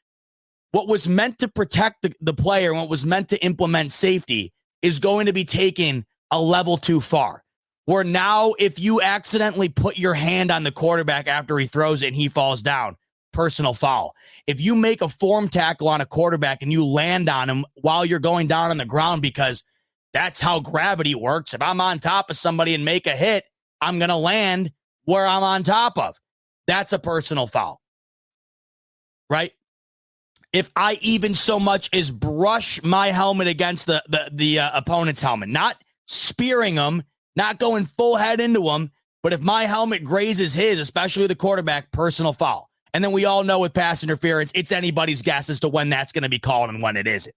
what was meant to protect the player and what was meant to implement safety is going to be taken a level too far. where now if you accidentally put your hand on the quarterback after he throws it and he falls down, personal foul. If you make a form tackle on a quarterback and you land on him while you're going down on the ground, because that's how gravity works. If I'm on top of somebody and make a hit, I'm going to land where I'm on top of. That's a personal foul, right? If I even so much as brush my helmet against the opponent's helmet, not spearing them, not going full head into them, but if my helmet grazes his, especially the quarterback, personal foul. And then we all know with pass interference, it's anybody's guess as to when that's going to be called and when it isn't.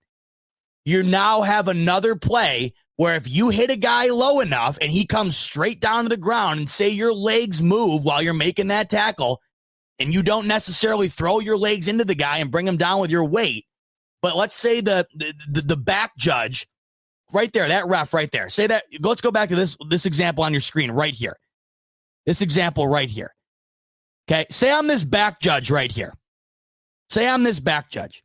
You now have another play where if you hit a guy low enough and he comes straight down to the ground and say your legs move while you're making that tackle, and you don't necessarily throw your legs into the guy and bring him down with your weight, but let's say the back judge right there, that ref right there, say that, let's go back to this example on your screen right here. This example right here. Okay, say I'm this back judge right here. Say I'm this back judge.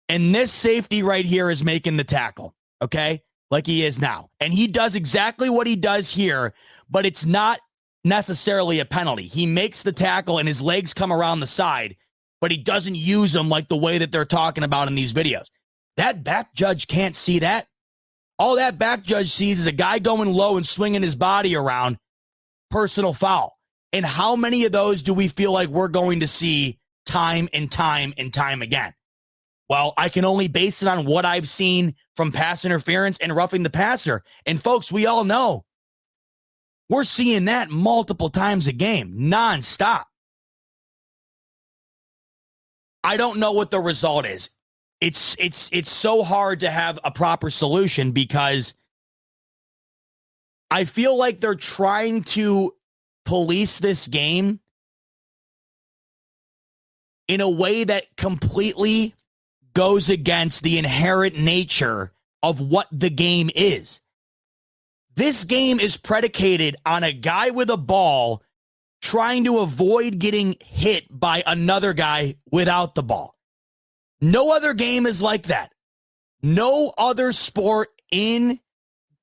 And this safety right here is making the tackle, okay? Like he is now. And he does exactly what he does here, but it's not necessarily a penalty. He makes the tackle and his legs come around the side, but he doesn't use them like the way that they're talking about in these videos. That back judge can't see that. All that back judge sees is a guy going low and swinging his body around, personal foul. And how many of those do we feel like we're going to see time and time and time again? Well, I can only base it on what I've seen from pass interference and roughing the passer. And folks, we all know we're seeing that multiple times a game, nonstop. I don't know what the result is. It's so hard to have a proper solution because I feel like they're trying to police this game in a way that completely goes against the inherent nature of what the game is. This game is predicated on a guy with a ball trying to avoid getting hit by another guy without the ball. No other game is like that. No other sport in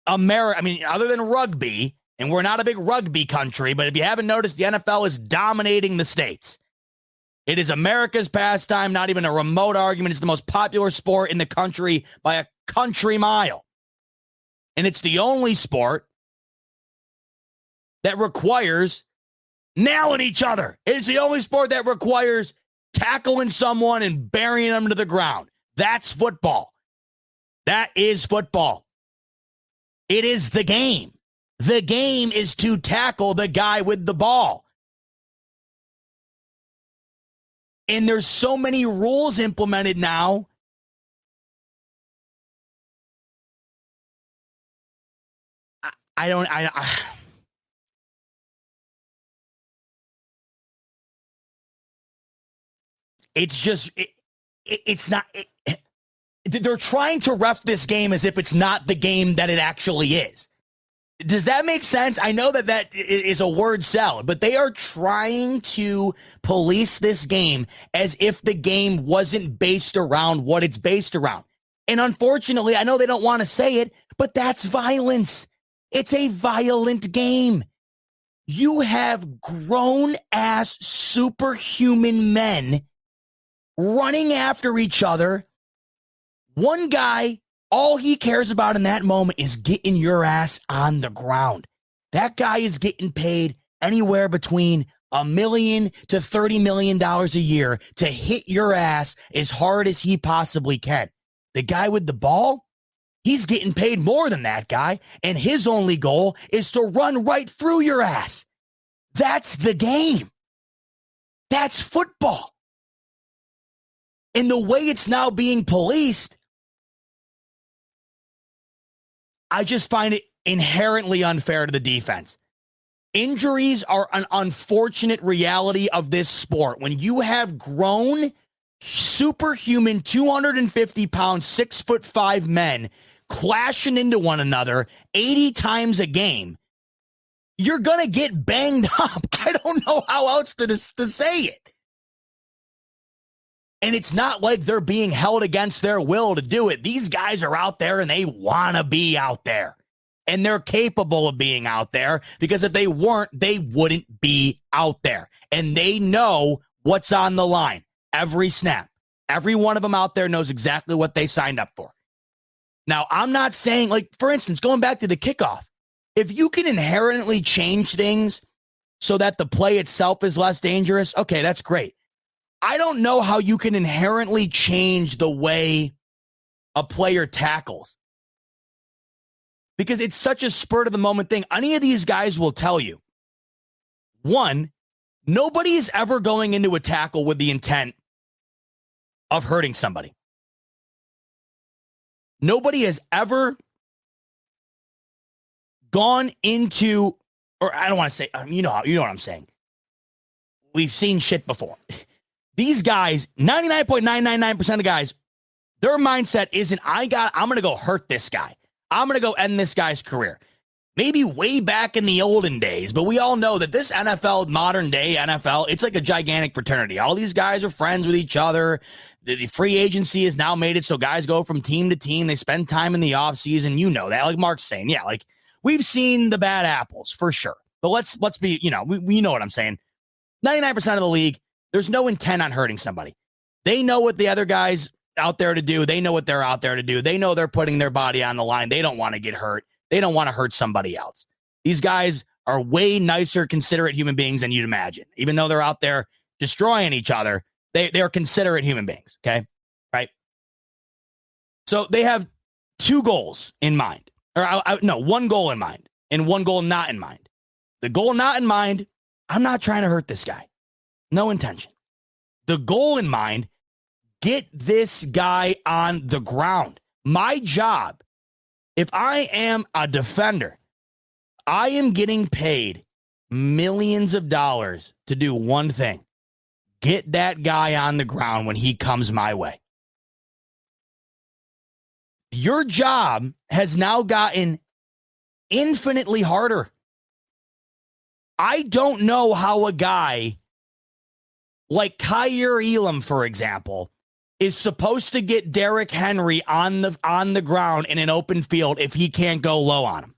America, I mean, other than rugby, and we're not a big rugby country, but if you haven't noticed, the NFL is dominating the states. It is America's pastime, not even a remote argument. It's the most popular sport in the country by a country mile. And it's the only sport that requires nailing each other. It's the only sport that requires tackling someone and burying them to the ground. That's football. That is football. It is the game. The game is to tackle the guy with the ball. And there's so many rules implemented now. It's just, it's not, they're trying to ref this game as if it's not the game that it actually is. Does that make sense? I know that is a word salad, but they are trying to police this game as if the game wasn't based around what it's based around. And unfortunately, I know they don't want to say it, but that's violence. It's a violent game. You have grown-ass superhuman men running after each other. One guy, all he cares about in that moment is getting your ass on the ground. That guy is getting paid anywhere between $1 million to $30 million a year to hit your ass as hard as he possibly can. The guy with the ball, he's getting paid more than that guy, and his only goal is to run right through your ass. That's the game. That's football. And the way it's now being policed, I just find it inherently unfair to the defense. Injuries are an unfortunate reality of this sport. When you have grown, superhuman, 250-pound, 6'5" men clashing into one another 80 times a game, you're going to get banged up. I don't know how else to say it. And it's not like they're being held against their will to do it. These guys are out there and they want to be out there. and they're capable of being out there, because if they weren't, they wouldn't be out there. And they know what's on the line every snap. Every one of them out there knows exactly what they signed up for. Now, I'm not saying, like, for instance, going back to the kickoff, if you can inherently change things so that the play itself is less dangerous, okay, that's great. I don't know how you can inherently change the way a player tackles, because it's such a spur of the moment thing. Any of these guys will tell you, one, nobody is ever going into a tackle with the intent of hurting somebody. Nobody has ever gone into, or I don't want to say, you know what I'm saying. We've seen shit before. These guys, 99.999% of guys, their mindset isn't, I'm going to go hurt this guy. I'm going to go end this guy's career. Maybe way back in the olden days, but we all know that this NFL, modern day NFL, it's like a gigantic fraternity. All these guys are friends with each other. The free agency has now made it so guys go from team to team. They spend time in the offseason. You know that, like Mark's saying. Yeah, like we've seen the bad apples for sure. But let's be, we know what I'm saying. 99% of the league, there's no intent on hurting somebody. They know what the other guys out there to do. They know what they're out there to do. They know they're putting their body on the line. They don't want to get hurt. They don't want to hurt somebody else. These guys are way nicer, considerate human beings than you'd imagine. Even though they're out there destroying each other, they're considerate human beings, okay? Right? So they have two goals in mind. One goal in mind and one goal not in mind. The goal not in mind, I'm not trying to hurt this guy. No intention. The goal in mind, get this guy on the ground. My job, if I am a defender, I am getting paid millions of dollars to do one thing. Get that guy on the ground when he comes my way. Your job has now gotten infinitely harder. I don't know how a guy like Kyer Elam, for example, is supposed to get Derrick Henry on the ground in an open field if he can't go low on him.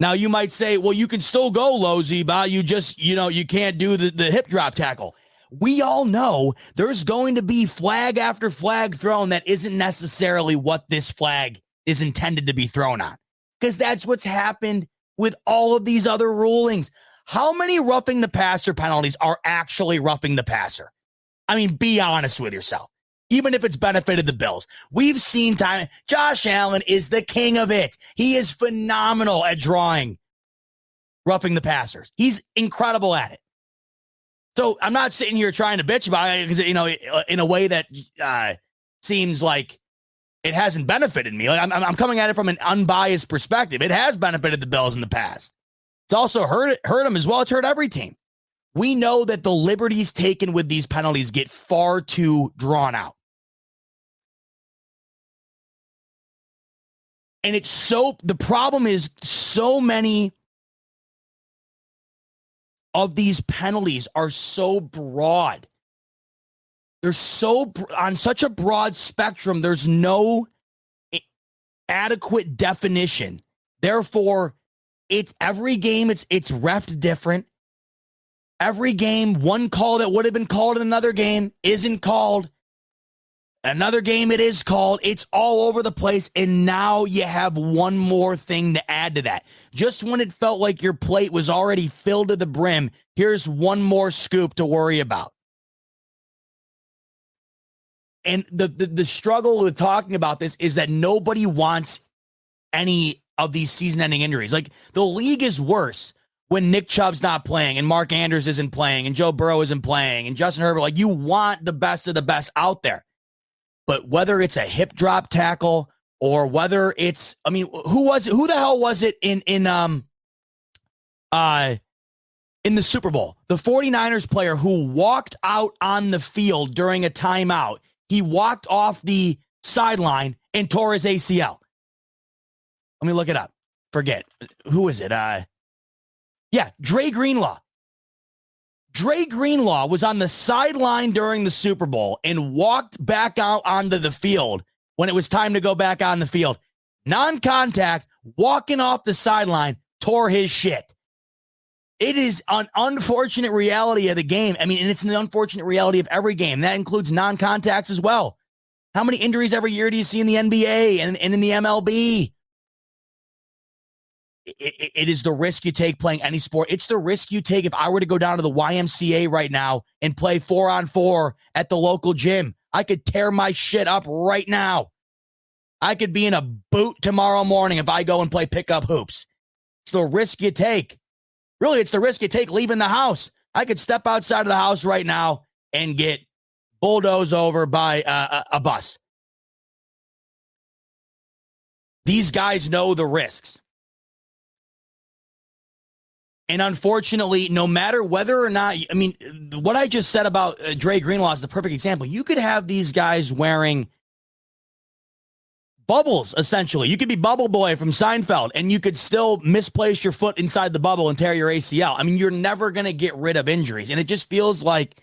Now, you might say, well, you can still go low, Zeba. You just, you can't do the hip drop tackle. We all know there's going to be flag after flag thrown that isn't necessarily what this flag is intended to be thrown on, because that's what's happened with all of these other rulings. How many roughing the passer penalties are actually roughing the passer? I mean, be honest with yourself. Even if it's benefited the Bills. We've seen time. Josh Allen is the king of it. He is phenomenal at drawing roughing the passers. He's incredible at it. So I'm not sitting here trying to bitch about it because, in a way that seems like it hasn't benefited me. Like I'm coming at it from an unbiased perspective. It has benefited the Bills in the past. It's also hurt them as well. It's hurt every team. We know that the liberties taken with these penalties get far too drawn out. And the problem is so many of these penalties are so broad. They're on such a broad spectrum, there's no adequate definition. Therefore, every game it's reffed different. Every game, one call that would have been called in another game isn't called. Another game it is called. It's all over the place. And now you have one more thing to add to that. Just when it felt like your plate was already filled to the brim, here's one more scoop to worry about. And the struggle with talking about this is that nobody wants any of these season-ending injuries. Like, the league is worse when Nick Chubb's not playing and Mark Andrews isn't playing and Joe Burrow isn't playing and Justin Herbert. Like, you want the best of the best out there. But whether it's a hip drop tackle or whether it's, who the hell was it in the Super Bowl? The 49ers player who walked out on the field during a timeout. He walked off the sideline and tore his ACL. Let me look it up. Forget. Who is it? Dre Greenlaw. Dre Greenlaw was on the sideline during the Super Bowl and walked back out onto the field when it was time to go back on the field. Non-contact, walking off the sideline, tore his shit. It is an unfortunate reality of the game. I mean, and it's an unfortunate reality of every game. That includes non-contacts as well. How many injuries every year do you see in the NBA and in the MLB? It is the risk you take playing any sport. It's the risk you take if I were to go down to the YMCA right now and play 4-on-4 at the local gym. I could tear my shit up right now. I could be in a boot tomorrow morning if I go and play pickup hoops. It's the risk you take. Really, it's the risk you take leaving the house. I could step outside of the house right now and get bulldozed over by a bus. These guys know the risks. And unfortunately, no matter whether or not, I mean, what I just said about Dre Greenlaw is the perfect example. You could have these guys wearing bubbles, essentially. You could be Bubble Boy from Seinfeld, and you could still misplace your foot inside the bubble and tear your ACL. I mean, you're never going to get rid of injuries. And it just feels like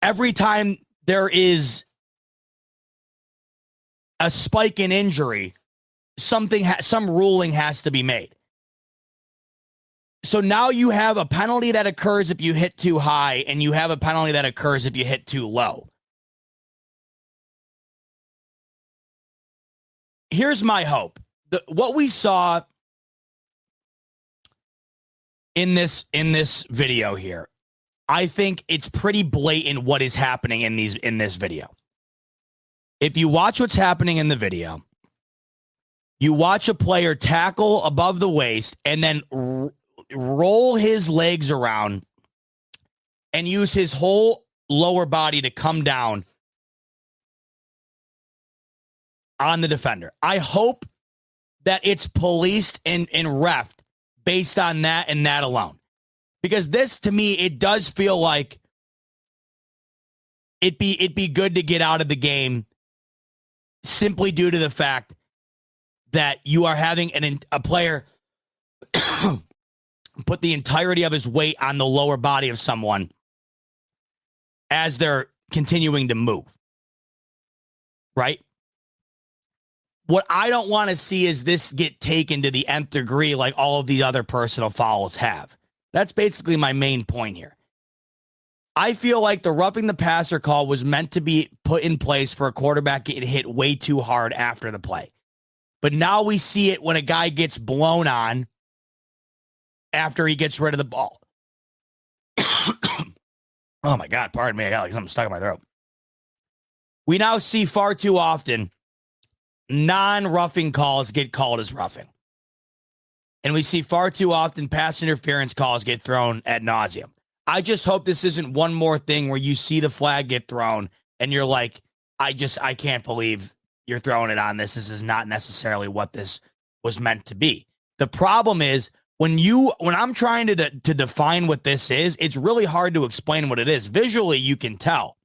every time there is a spike in injury, some ruling has to be made. So now you have a penalty that occurs if you hit too high, and you have a penalty that occurs if you hit too low. Here's my hope. What we saw in this video here, I think it's pretty blatant what is happening in this video. If you watch what's happening in the video, you watch a player tackle above the waist and then roll his legs around and use his whole lower body to come down on the defender. I hope that it's policed and reffed based on that and that alone. Because this, to me, it does feel like it'd be good to get out of the game simply due to the fact that you are having a player put the entirety of his weight on the lower body of someone as they're continuing to move. Right? What I don't want to see is this get taken to the nth degree like all of the other personal fouls have. That's basically my main point here. I feel like the roughing the passer call was meant to be put in place for a quarterback getting hit way too hard after the play. But now we see it when a guy gets blown on after he gets rid of the ball. Oh, my God. Pardon me. I got like something stuck in my throat. We now see far too often non-roughing calls get called as roughing. And we see far too often pass interference calls get thrown ad nauseum. I just hope this isn't one more thing where you see the flag get thrown and you're like, I can't believe you're throwing it on this. This is not necessarily what this was meant to be. The problem is when I'm trying to define what this is, it's really hard to explain what it is. Visually, you can tell.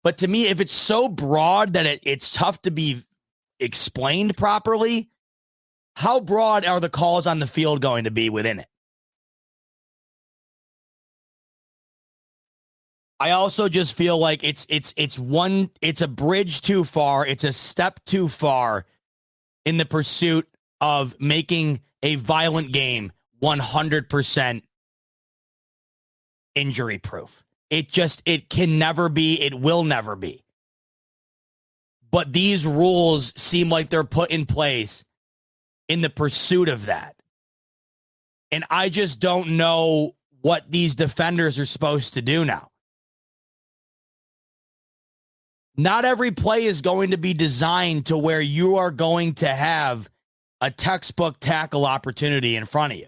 But to me, if it's so broad that it's tough to be explained properly, how broad are the calls on the field going to be within it? I also just feel like it's a bridge too far. It's a step too far in the pursuit of making a violent game 100% injury proof. It can never be. It will never be. But these rules seem like they're put in place in the pursuit of that. And I just don't know what these defenders are supposed to do now. Not every play is going to be designed to where you are going to have a textbook tackle opportunity in front of you.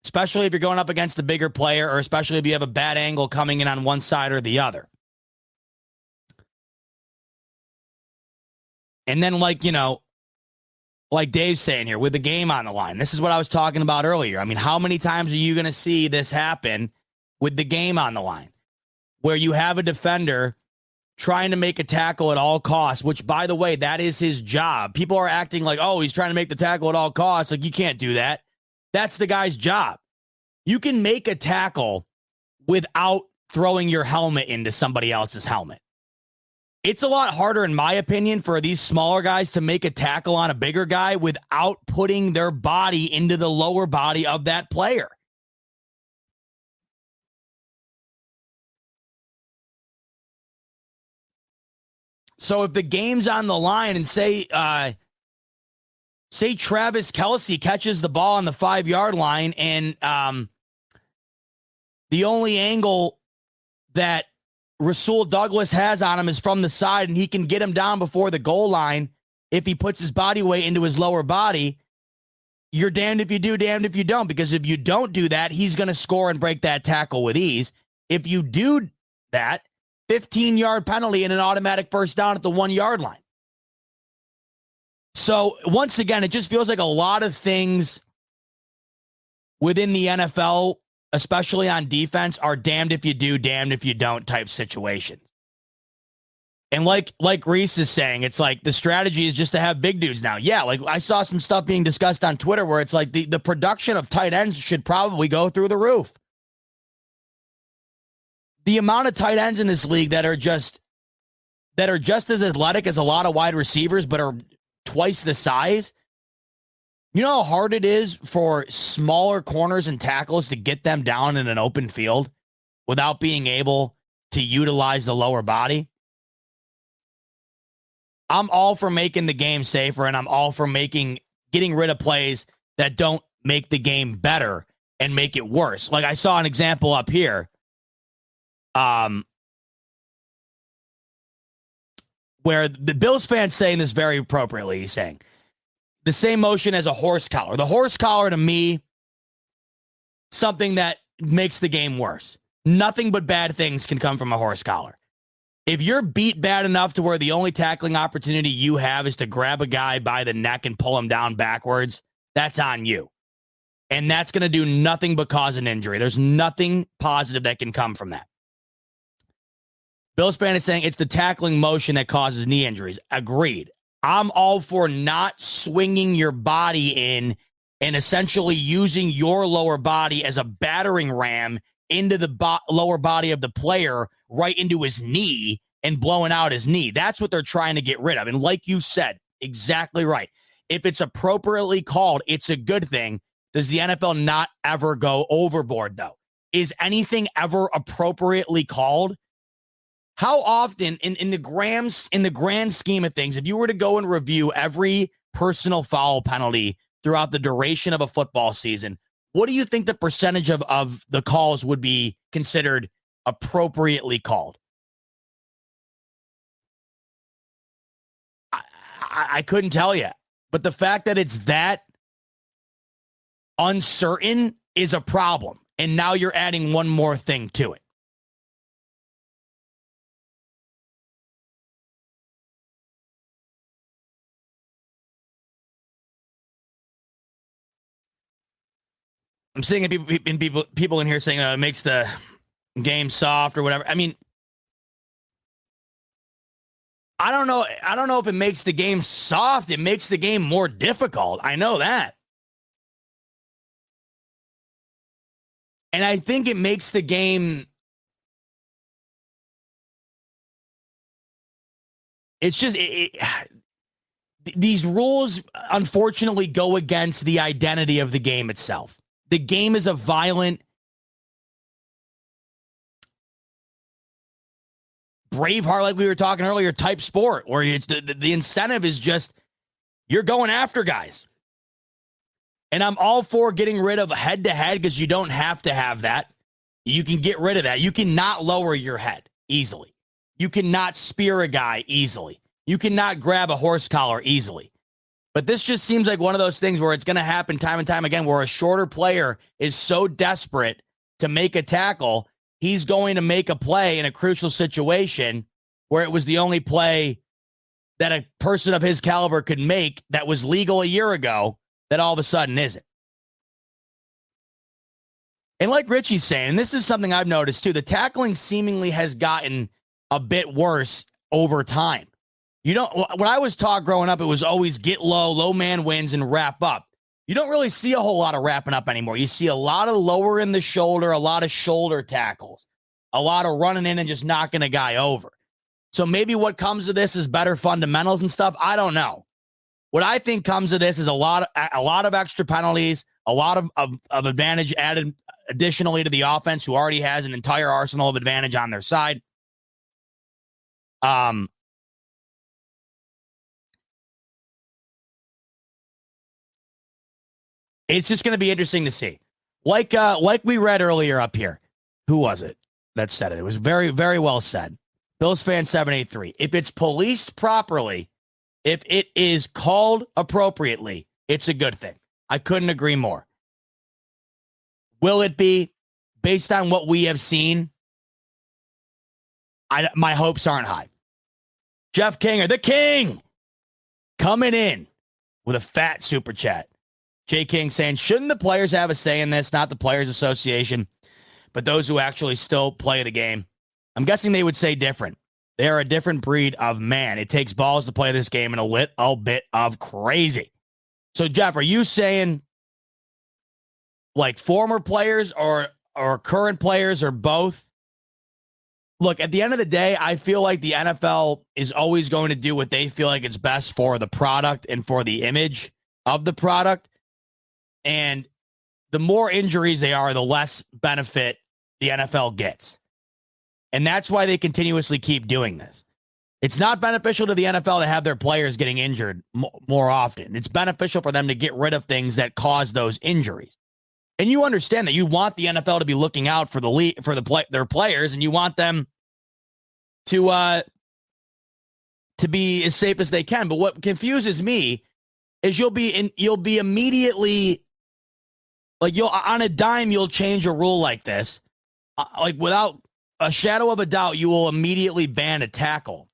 Especially if you're going up against a bigger player, or especially if you have a bad angle coming in on one side or the other. And then like Dave's saying here, with the game on the line, this is what I was talking about earlier. I mean, how many times are you going to see this happen with the game on the line, where you have a defender trying to make a tackle at all costs, which, by the way, that is his job. People are acting like, oh, he's trying to make the tackle at all costs. Like, you can't do that. That's the guy's job. You can make a tackle without throwing your helmet into somebody else's helmet. It's a lot harder, in my opinion, for these smaller guys to make a tackle on a bigger guy without putting their body into the lower body of that player. So if the game's on the line and say Travis Kelce catches the ball on the 5-yard line and the only angle that Rasul Douglas has on him is from the side, and he can get him down before the goal line if he puts his body weight into his lower body, you're damned if you do, damned if you don't, because if you don't do that, he's going to score and break that tackle with ease. If you do that, 15-yard penalty and an automatic first down at the 1-yard line. So, once again, it just feels like a lot of things within the NFL, especially on defense, are damned if you do, damned if you don't type situations. And like Reese is saying, it's like the strategy is just to have big dudes now. Yeah, like I saw some stuff being discussed on Twitter where it's like the production of tight ends should probably go through the roof. The amount of tight ends in this league that are just as athletic as a lot of wide receivers but are twice the size. You know how hard it is for smaller corners and tackles to get them down in an open field without being able to utilize the lower body? I'm all for making the game safer, and I'm all for getting rid of plays that don't make the game better and make it worse. Like I saw an example up here. Where the Bills fan's saying this very appropriately. He's saying the same motion as a horse collar. The horse collar, to me, something that makes the game worse. Nothing but bad things can come from a horse collar. If you're beat bad enough to where the only tackling opportunity you have is to grab a guy by the neck and pull him down backwards, that's on you. And that's going to do nothing but cause an injury. There's nothing positive that can come from that. Bills fan is saying it's the tackling motion that causes knee injuries. Agreed. I'm all for not swinging your body in and essentially using your lower body as a battering ram into the lower body of the player, right into his knee and blowing out his knee. That's what they're trying to get rid of. And like you said, exactly right. If it's appropriately called, it's a good thing. Does the NFL not ever go overboard, though? Is anything ever appropriately called? How often in the grand scheme of things, if you were to go and review every personal foul penalty throughout the duration of a football season, what do you think the percentage of the calls would be considered appropriately called? I couldn't tell you. But the fact that it's that uncertain is a problem. And now you're adding one more thing to it. I'm seeing people in here saying it makes the game soft or whatever. I mean, I don't know. I don't know if it makes the game soft. It makes the game more difficult. I know that. And I think it makes the game. It's just these rules, unfortunately, go against the identity of the game itself. The game is a violent, Braveheart, like we were talking earlier, type sport, where it's the incentive is just you're going after guys. And I'm all for getting rid of head-to-head because you don't have to have that. You can get rid of that. You cannot lower your head easily. You cannot spear a guy easily. You cannot grab a horse collar easily. But this just seems like one of those things where it's going to happen time and time again, where a shorter player is so desperate to make a tackle, he's going to make a play in a crucial situation where it was the only play that a person of his caliber could make that was legal a year ago that all of a sudden isn't. And like Richie's saying, this is something I've noticed too, the tackling seemingly has gotten a bit worse over time. You don't, when I was taught growing up, it was always get low man wins, and wrap up. You don't really see a whole lot of wrapping up anymore. You see a lot of lower in the shoulder, a lot of shoulder tackles, a lot of running in and just knocking a guy over. So maybe what comes of this is better fundamentals and stuff. I don't know. What I think comes of this is a lot of extra penalties, a lot of advantage added additionally to the offense, who already has an entire arsenal of advantage on their side. It's just going to be interesting to see. Like we read earlier up here. Who was it that said it? It was very, very well said. Bills fan 783. If it's policed properly, if it is called appropriately, it's a good thing. I couldn't agree more. Will it be? Based on what we have seen, my hopes aren't high. Jeff Kinger, the king, coming in with a fat super chat. Jay King saying, shouldn't the players have a say in this? Not the Players Association, but those who actually still play the game. I'm guessing they would say different. They are a different breed of man. It takes balls to play this game and a little bit of crazy. So, Jeff, are you saying like former players or current players or both? Look, at the end of the day, I feel like the NFL is always going to do what they feel like it's best for the product and for the image of the product. And the more injuries they are, the less benefit the NFL gets. And that's why they continuously keep doing this. It's not beneficial to the NFL to have their players getting injured more often. It's beneficial for them to get rid of things that cause those injuries. And you understand that you want the NFL to be looking out for their players, and you want them to be as safe as they can. But what confuses me is you'll be immediately like on a dime you'll change a rule like this, like without a shadow of a doubt you will immediately ban a tackle.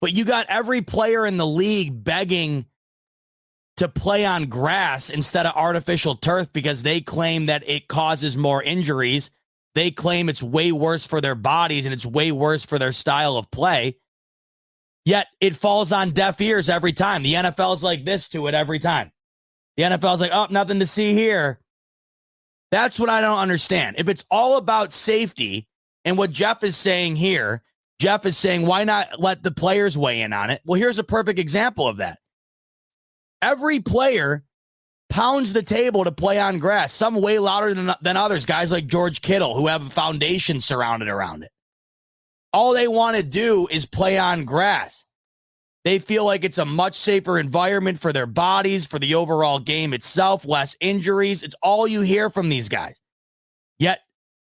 But you got every player in the league begging to play on grass instead of artificial turf because they claim that it causes more injuries. They claim it's way worse for their bodies and it's way worse for their style of play. Yet it falls on deaf ears every time. The NFL's like this to it every time. The NFL's like, oh, nothing to see here. That's what I don't understand. If it's all about safety and what Jeff is saying here, Jeff is saying, why not let the players weigh in on it? Well, here's a perfect example of that. Every player pounds the table to play on grass, some way louder than others, guys like George Kittle, who have a foundation surrounded around it. All they want to do is play on grass. They feel like it's a much safer environment for their bodies, for the overall game itself, less injuries. It's all you hear from these guys. Yet,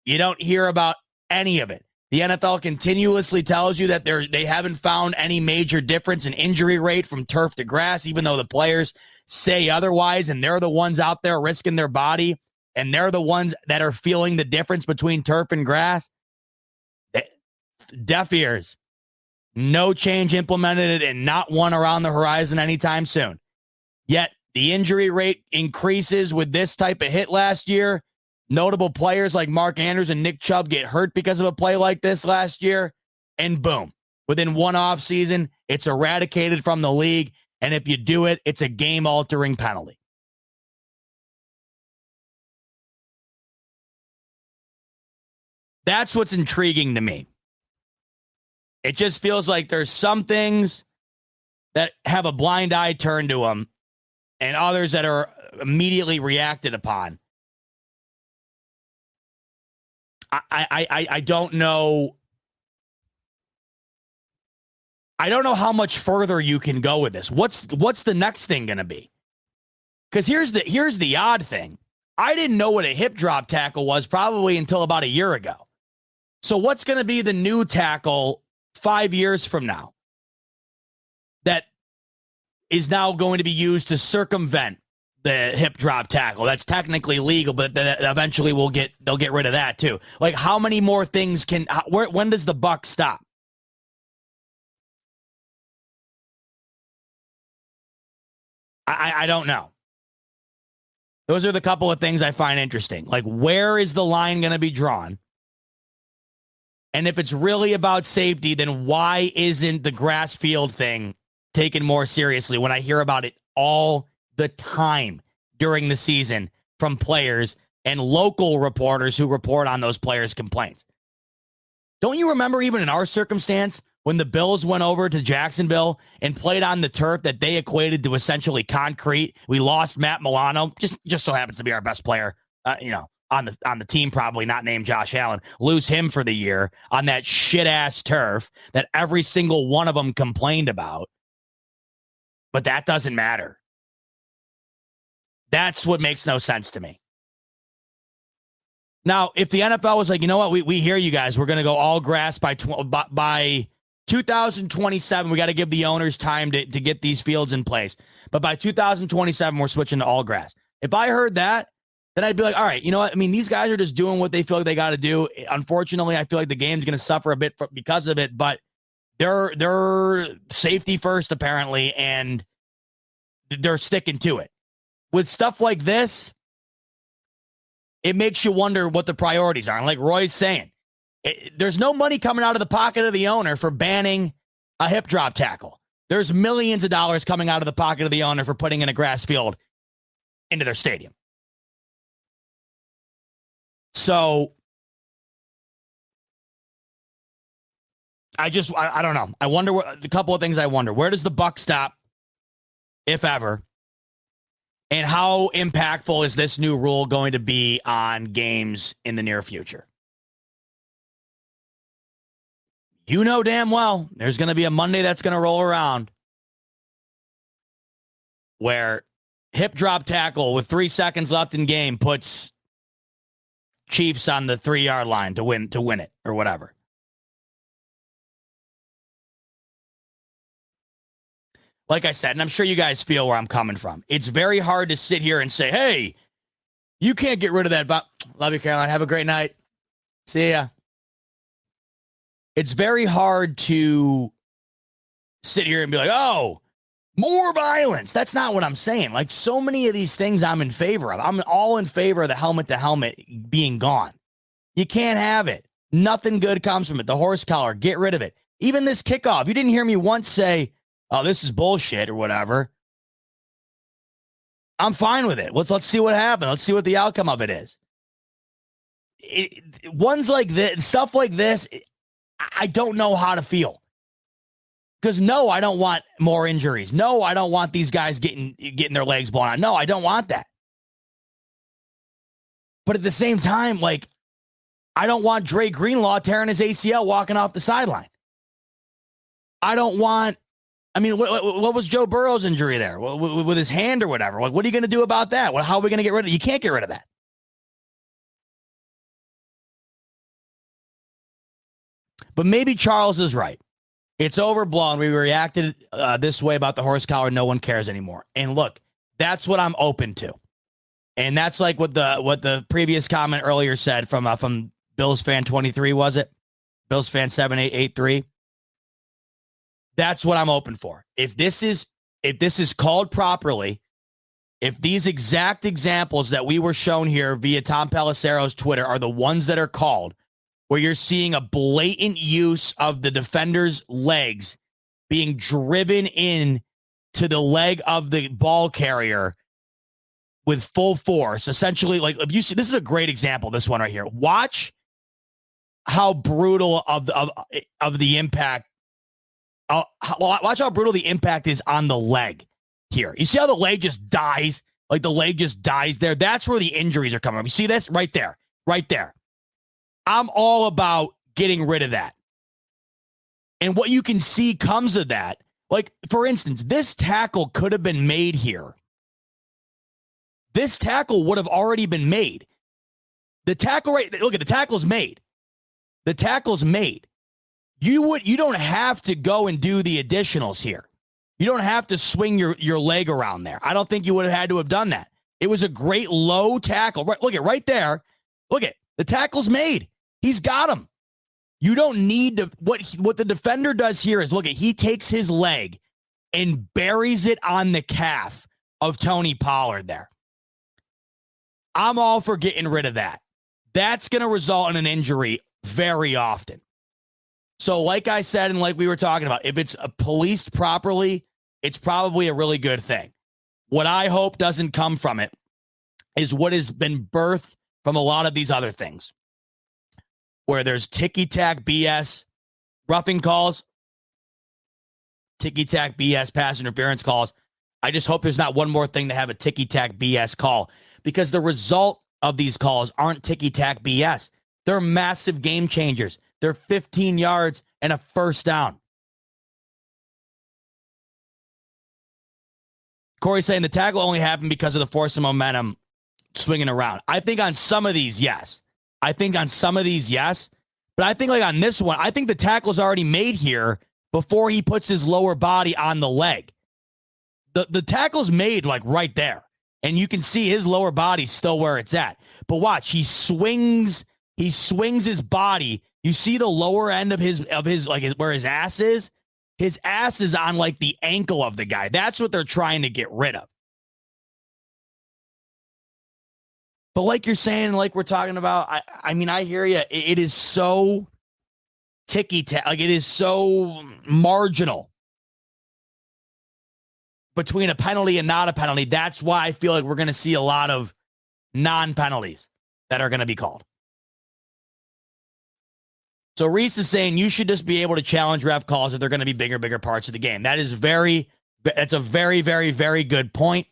you don't hear about any of it. The NFL continuously tells you that they haven't found any major difference in injury rate from turf to grass, even though the players say otherwise, and they're the ones out there risking their body, and they're the ones that are feeling the difference between turf and grass. Deaf ears. No change implemented and not one around the horizon anytime soon. Yet the injury rate increases with this type of hit last year. Notable players like Mark Andrews and Nick Chubb get hurt because of a play like this last year. And boom, within one off season, it's eradicated from the league. And if you do it, it's a game-altering penalty. That's what's intriguing to me. It just feels like there's some things that have a blind eye turned to them and others that are immediately reacted upon. I don't know. I don't know how much further you can go with this. What's the next thing going to be? Because here's the odd thing. I didn't know what a hip drop tackle was probably until about a year ago. So what's going to be the new tackle 5 years from now that is now going to be used to circumvent the hip drop tackle? That's technically legal, but eventually they'll get rid of that too. Like, how many more things when does the buck stop? I don't know. Those are the couple of things I find interesting. Like, where is the line going to be drawn? And if it's really about safety, then why isn't the grass field thing taken more seriously when I hear about it all the time during the season from players and local reporters who report on those players' complaints? Don't you remember even in our circumstance when the Bills went over to Jacksonville and played on the turf that they equated to essentially concrete. We lost Matt Milano, just so happens to be our best player, on the team, probably not named Josh Allen. Lose him for the year on that shit-ass turf that every single one of them complained about. But that doesn't matter. That's what makes no sense to me. Now, if the NFL was like, you know what, we hear you guys, we're going to go all grass by 2027, we got to give the owners time to get these fields in place. But by 2027, we're switching to all grass. If I heard that, then I'd be like, all right, you know what? I mean, these guys are just doing what they feel like they got to do. Unfortunately, I feel like the game's going to suffer a bit because of it, but they're safety first, apparently, and they're sticking to it. With stuff like this, it makes you wonder what the priorities are. And like Roy's saying, there's no money coming out of the pocket of the owner for banning a hip drop tackle. There's millions of dollars coming out of the pocket of the owner for putting in a grass field into their stadium. So I don't know. I wonder a couple of things I wonder. Where does the buck stop, if ever? And how impactful is this new rule going to be on games in the near future? You know damn well there's going to be a Monday that's going to roll around where hip drop tackle with 3 seconds left in game puts Chiefs on the 3-yard line to win it or whatever. Like I said, and I'm sure you guys feel where I'm coming from. It's very hard to sit here and say, hey, you can't get rid of that. Love you, Caroline. Have a great night. See ya. It's very hard to sit here and be like, oh, more violence. That's not what I'm saying. Like, so many of these things I'm in favor of. I'm all in favor of the helmet-to-helmet being gone. You can't have it. Nothing good comes from it. The horse collar, get rid of it. Even this kickoff. You didn't hear me once say, oh, this is bullshit or whatever. I'm fine with it. Let's see what happens. Let's see what the outcome of it is. Ones like this, stuff like this, I don't know how to feel. Because no, I don't want more injuries. No, I don't want these guys getting their legs blown out. No, I don't want that. But at the same time, like, I don't want Dre Greenlaw tearing his ACL walking off the sideline. I don't want, I mean, what was Joe Burrow's injury there with his hand or whatever? Like, what are you going to do about that? How are we going to get rid of it? You can't get rid of that. But maybe Charles is right. It's overblown. We reacted this way about the horse collar. No one cares anymore. And look, that's what I'm open to. And that's like what the previous comment earlier said from Bills fan 23, was it? Bills fan 7883. That's what I'm open for. If this is called properly, if these exact examples that we were shown here via Tom Pelissero's Twitter are the ones that are called, where you're seeing a blatant use of the defender's legs being driven in to the leg of the ball carrier with full force, essentially, like, if you see, this is a great example, this one right here. Watch how brutal of the impact. Watch how brutal the impact is on the leg here. You see how the leg just dies? Like, the leg just dies there. That's where the injuries are coming from. You see this right there, right there. I'm all about getting rid of that. And what you can see comes of that. Like, for instance, this tackle could have been made here. This tackle would have already been made. The tackle, right? Look at the tackle's made. The tackle's made. You don't have to go and do the additionals here. You don't have to swing your leg around there. I don't think you would have had to have done that. It was a great low tackle. Right, look at right there. Look at the tackle's made. He's got him. You don't need to. What the defender does here is, look at, he takes his leg and buries it on the calf of Tony Pollard there. I'm all for getting rid of that. That's going to result in an injury very often. So like I said, and like we were talking about, if it's policed properly, it's probably a really good thing. What I hope doesn't come from it is what has been birthed from a lot of these other things, where there's ticky-tack BS, roughing calls. ticky-tack BS pass interference calls. I just hope there's not one more thing to have a ticky-tack BS call, because the result of these calls aren't ticky-tack BS. They're massive game changers. They're 15 yards and a first down. Corey's saying the tackle only happened because of the force of momentum swinging around. I think on some of these, yes. But I think like on this one, I think the tackle's already made here before he puts his lower body on the leg. The tackle's made like right there. And you can see his lower body's still where it's at. But watch, he swings his body. You see the lower end of his like where his ass is? His ass is on like the ankle of the guy. That's what they're trying to get rid of. But like you're saying, like we're talking about, I mean, I hear you. It is so ticky-tack. Like, it is so marginal between a penalty and not a penalty. That's why I feel like we're going to see a lot of non-penalties that are going to be called. So Reese is saying you should just be able to challenge ref calls if they're going to be bigger parts of the game. That's a very, very good point.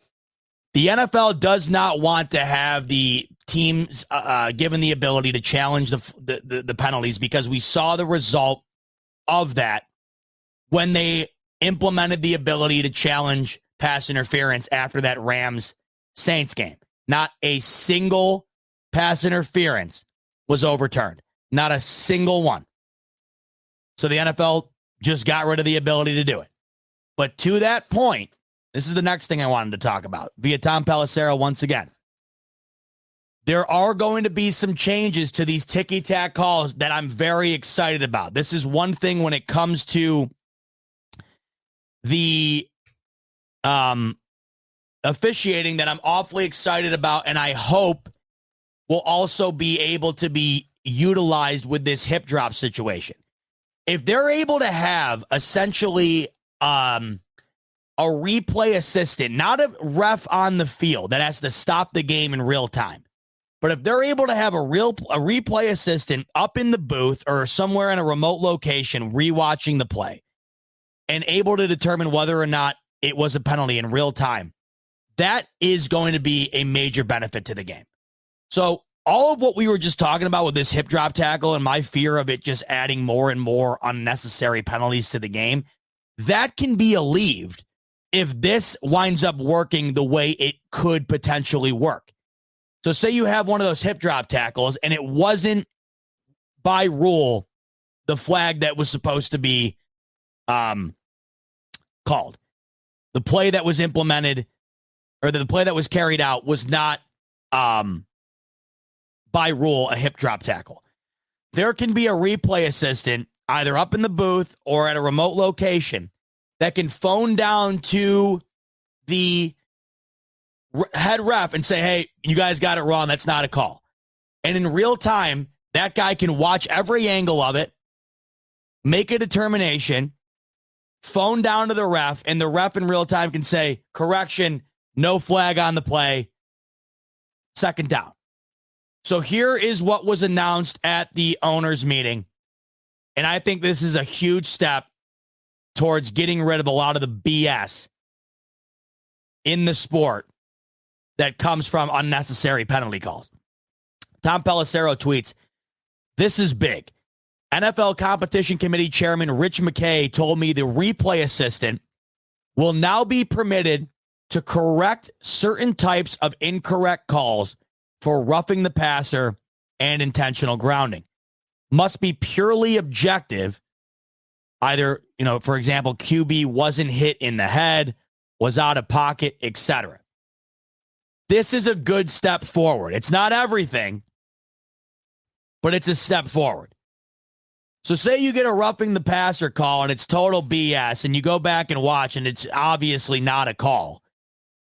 The NFL does not want to have the teams given the ability to challenge the penalties, because we saw the result of that when they implemented the ability to challenge pass interference after that Rams-Saints game. Not a single pass interference was overturned. Not a single one. So the NFL just got rid of the ability to do it. But to that point, this is the next thing I wanted to talk about via Tom Pelissero once again. There are going to be some changes to these ticky-tack calls that I'm very excited about. This is one thing when it comes to the officiating that I'm awfully excited about, and I hope will also be able to be utilized with this hip drop situation. If they're able to have essentially a replay assistant, not a ref on the field that has to stop the game in real time, but if they're able to have a replay assistant up in the booth or somewhere in a remote location rewatching the play and able to determine whether or not it was a penalty in real time, that is going to be a major benefit to the game. So all of what we were just talking about with this hip drop tackle and my fear of it just adding more and more unnecessary penalties to the game, that can be alleviated if this winds up working the way it could potentially work. So say you have one of those hip drop tackles and it wasn't by rule the flag that was supposed to be called. The play that was implemented or the play that was carried out was not by rule a hip drop tackle. There can be a replay assistant either up in the booth or at a remote location that can phone down to the head ref and say, hey, you guys got it wrong. That's not a call. And in real time, that guy can watch every angle of it, make a determination, phone down to the ref, and the ref in real time can say, correction, no flag on the play, second down. So here is what was announced at the owners' meeting. And I think this is a huge step towards getting rid of a lot of the BS in the sport that comes from unnecessary penalty calls. Tom Pelissero tweets, "This is big. NFL Competition Committee Chairman Rich McKay told me the replay assistant will now be permitted to correct certain types of incorrect calls for roughing the passer and intentional grounding. Must be purely objective. Either, for example, QB wasn't hit in the head, was out of pocket, etc. This is a good step forward. It's not everything, but it's a step forward. So say you get a roughing the passer call and it's total BS and you go back and watch and it's obviously not a call.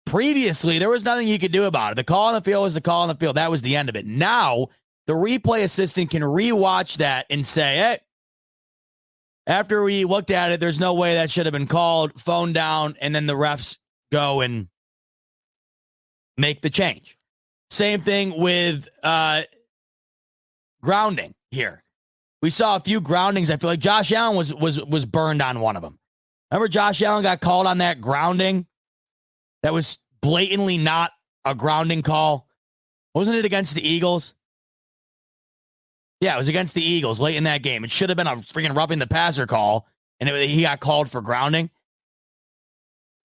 Previously, there was nothing you could do about it. The call on the field was the call on the field. That was the end of it. Now, the replay assistant can rewatch that and say, hey, after we looked at it, there's no way that should have been called, phone down, and then the refs go and make the change. Same thing with grounding here. We saw a few groundings. I feel like Josh Allen was burned on one of them. Remember Josh Allen got called on that grounding? That was blatantly not a grounding call. Wasn't it against the Eagles? Yeah, it was against the Eagles late in that game. It should have been a freaking roughing the passer call, and he got called for grounding.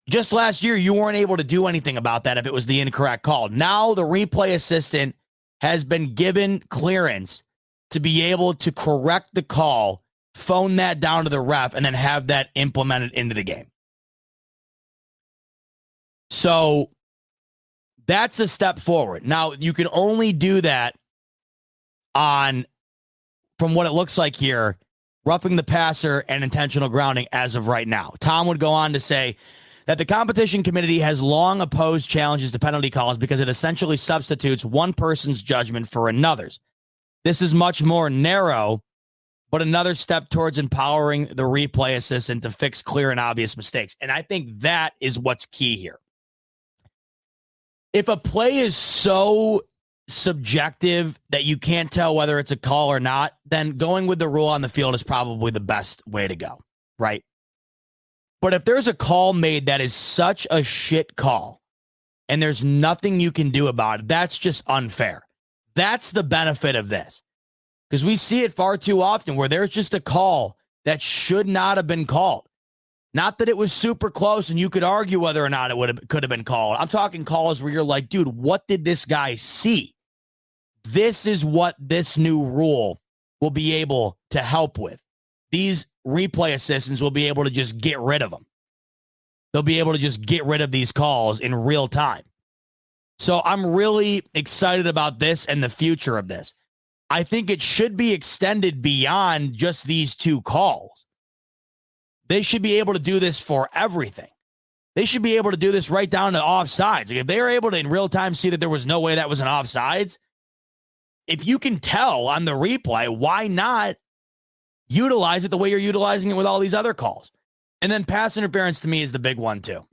Just last year, you weren't able to do anything about that if it was the incorrect call. Now the replay assistant has been given clearance to be able to correct the call, phone that down to the ref, and then have that implemented into the game. So that's a step forward. Now, you can only do that on, from what it looks like here, roughing the passer and intentional grounding as of right now. Tom would go on to say that the competition committee has long opposed challenges to penalty calls because it essentially substitutes one person's judgment for another's. This is much more narrow, but another step towards empowering the replay assistant to fix clear and obvious mistakes. And I think that is what's key here. If a play is so subjective that you can't tell whether it's a call or not, then going with the rule on the field is probably the best way to go, right? But if there's a call made that is such a shit call and there's nothing you can do about it, that's just unfair. That's the benefit of this. Because we see it far too often where there's just a call that should not have been called. Not that it was super close and you could argue whether or not it could have been called. I'm talking calls where you're like, dude, what did this guy see? This is what this new rule will be able to help with. These replay assistants will be able to just get rid of them. They'll be able to just get rid of these calls in real time. So I'm really excited about this and the future of this. I think it should be extended beyond just these two calls. They should be able to do this for everything. They should be able to do this right down to offsides. Like if they were able to in real time see that there was no way that was an offsides, if you can tell on the replay, why not utilize it the way you're utilizing it with all these other calls? And then pass interference to me is the big one too.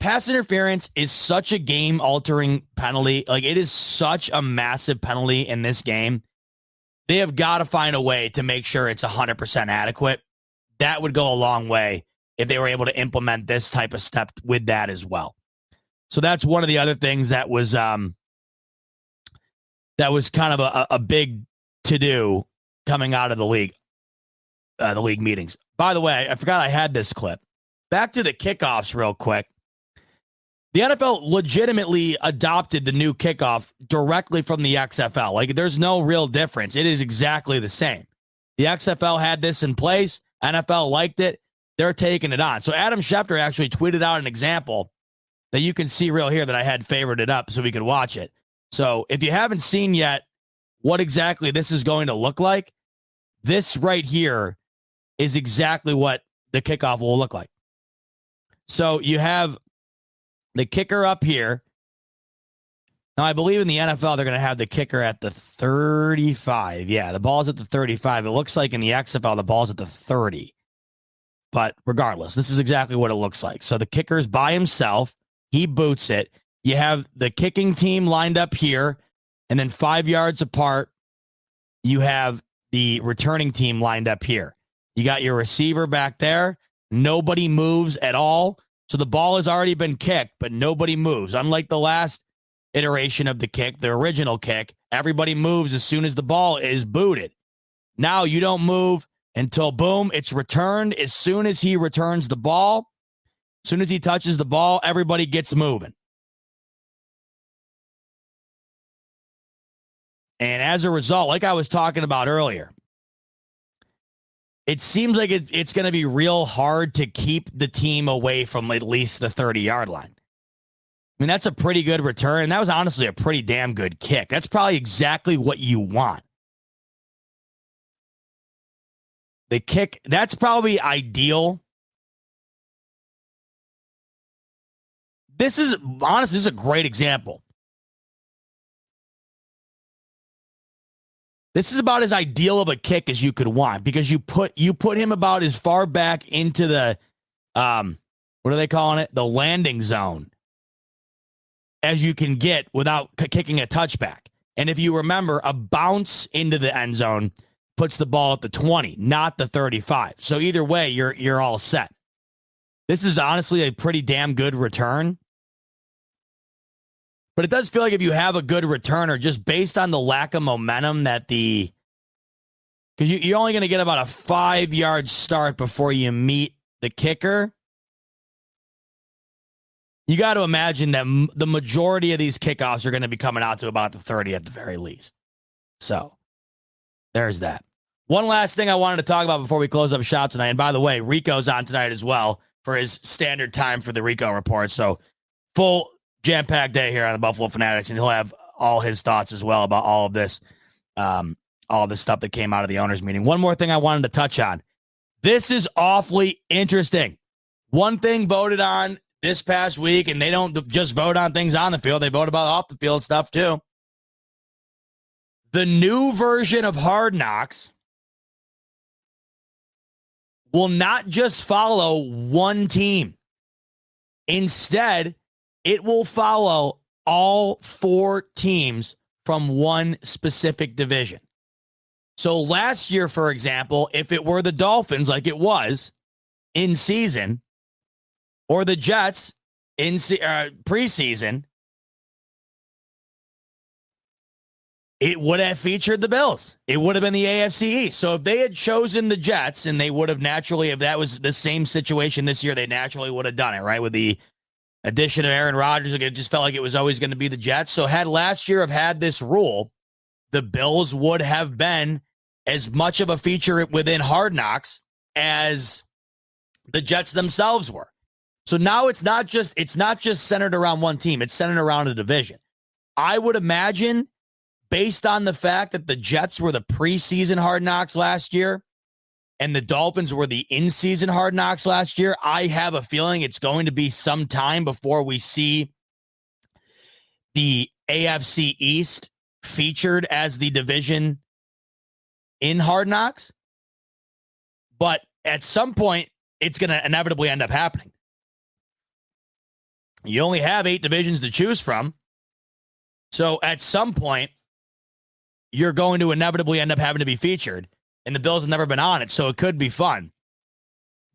Pass interference is such a game-altering penalty. Like it is such a massive penalty in this game. They have got to find a way to make sure it's 100% adequate. That would go a long way if they were able to implement this type of step with that as well. So that's one of the other things that was kind of a big to-do coming out of the league meetings. By the way, I forgot I had this clip. Back to the kickoffs real quick. The NFL legitimately adopted the new kickoff directly from the XFL. Like, there's no real difference. It is exactly the same. The XFL had this in place. NFL liked it. They're taking it on. So Adam Schefter actually tweeted out an example that you can see real here that I had favored it up so we could watch it. So if you haven't seen yet what exactly this is going to look like, this right here is exactly what the kickoff will look like. So you have the kicker up here. Now, I believe in the NFL, they're going to have the kicker at the 35. Yeah, the ball's at the 35. It looks like in the XFL, the ball's at the 30. But regardless, this is exactly what it looks like. So the kicker's by himself. He boots it. You have the kicking team lined up here. And then 5 yards apart, you have the returning team lined up here. You got your receiver back there. Nobody moves at all. So the ball has already been kicked, but nobody moves. Unlike the last iteration of the kick, the original kick, everybody moves as soon as the ball is booted. Now you don't move until, boom, it's returned. As soon as he returns the ball, as soon as he touches the ball, everybody gets moving. And as a result, like I was talking about earlier, it seems like it's going to be real hard to keep the team away from at least the 30-yard line. I mean, that's a pretty good return. And that was honestly a pretty damn good kick. That's probably exactly what you want. The kick, that's probably ideal. This is a great example. This is about as ideal of a kick as you could want because you put him about as far back into the, what are they calling it? The landing zone as you can get without kicking a touchback. And if you remember, a bounce into the end zone puts the ball at the 20, not the 35. So either way, you're all set. This is honestly a pretty damn good return. But it does feel like if you have a good returner, just based on the lack of momentum because you're only going to get about a 5-yard start before you meet the kicker. You got to imagine that the majority of these kickoffs are going to be coming out to about the 30 at the very least. So there's that. One last thing I wanted to talk about before we close up shop tonight. And by the way, Rico's on tonight as well for his standard time for the Rico Report. So full jam-packed day here on the Buffalo Fanatics, and he'll have all his thoughts as well about all of this, all this stuff that came out of the owners' meeting. One more thing I wanted to touch on. This is awfully interesting. One thing voted on this past week, and they don't just vote on things on the field. They vote about off the field stuff too. The new version of Hard Knocks will not just follow one team. Instead, it will follow all 4 teams from one specific division. So last year, for example, if it were the Dolphins like it was in season, or the Jets in preseason, it would have featured the Bills. It would have been the AFC East. So if they had chosen the Jets, and they would have naturally, if that was the same situation this year, they naturally would have done it, right? With the addition of Aaron Rodgers, it just felt like it was always going to be the Jets. So had last year have had this rule, the Bills would have been as much of a feature within Hard Knocks as the Jets themselves were. So now it's not just centered around one team. It's centered around a division. I would imagine, based on the fact that the Jets were the preseason Hard Knocks last year and the Dolphins were the in-season Hard Knocks last year, I have a feeling it's going to be some time before we see the AFC East featured as the division in Hard Knocks. But at some point, it's going to inevitably end up happening. You only have 8 divisions to choose from. So at some point, you're going to inevitably end up having to be featured. And the Bills have never been on it, so it could be fun.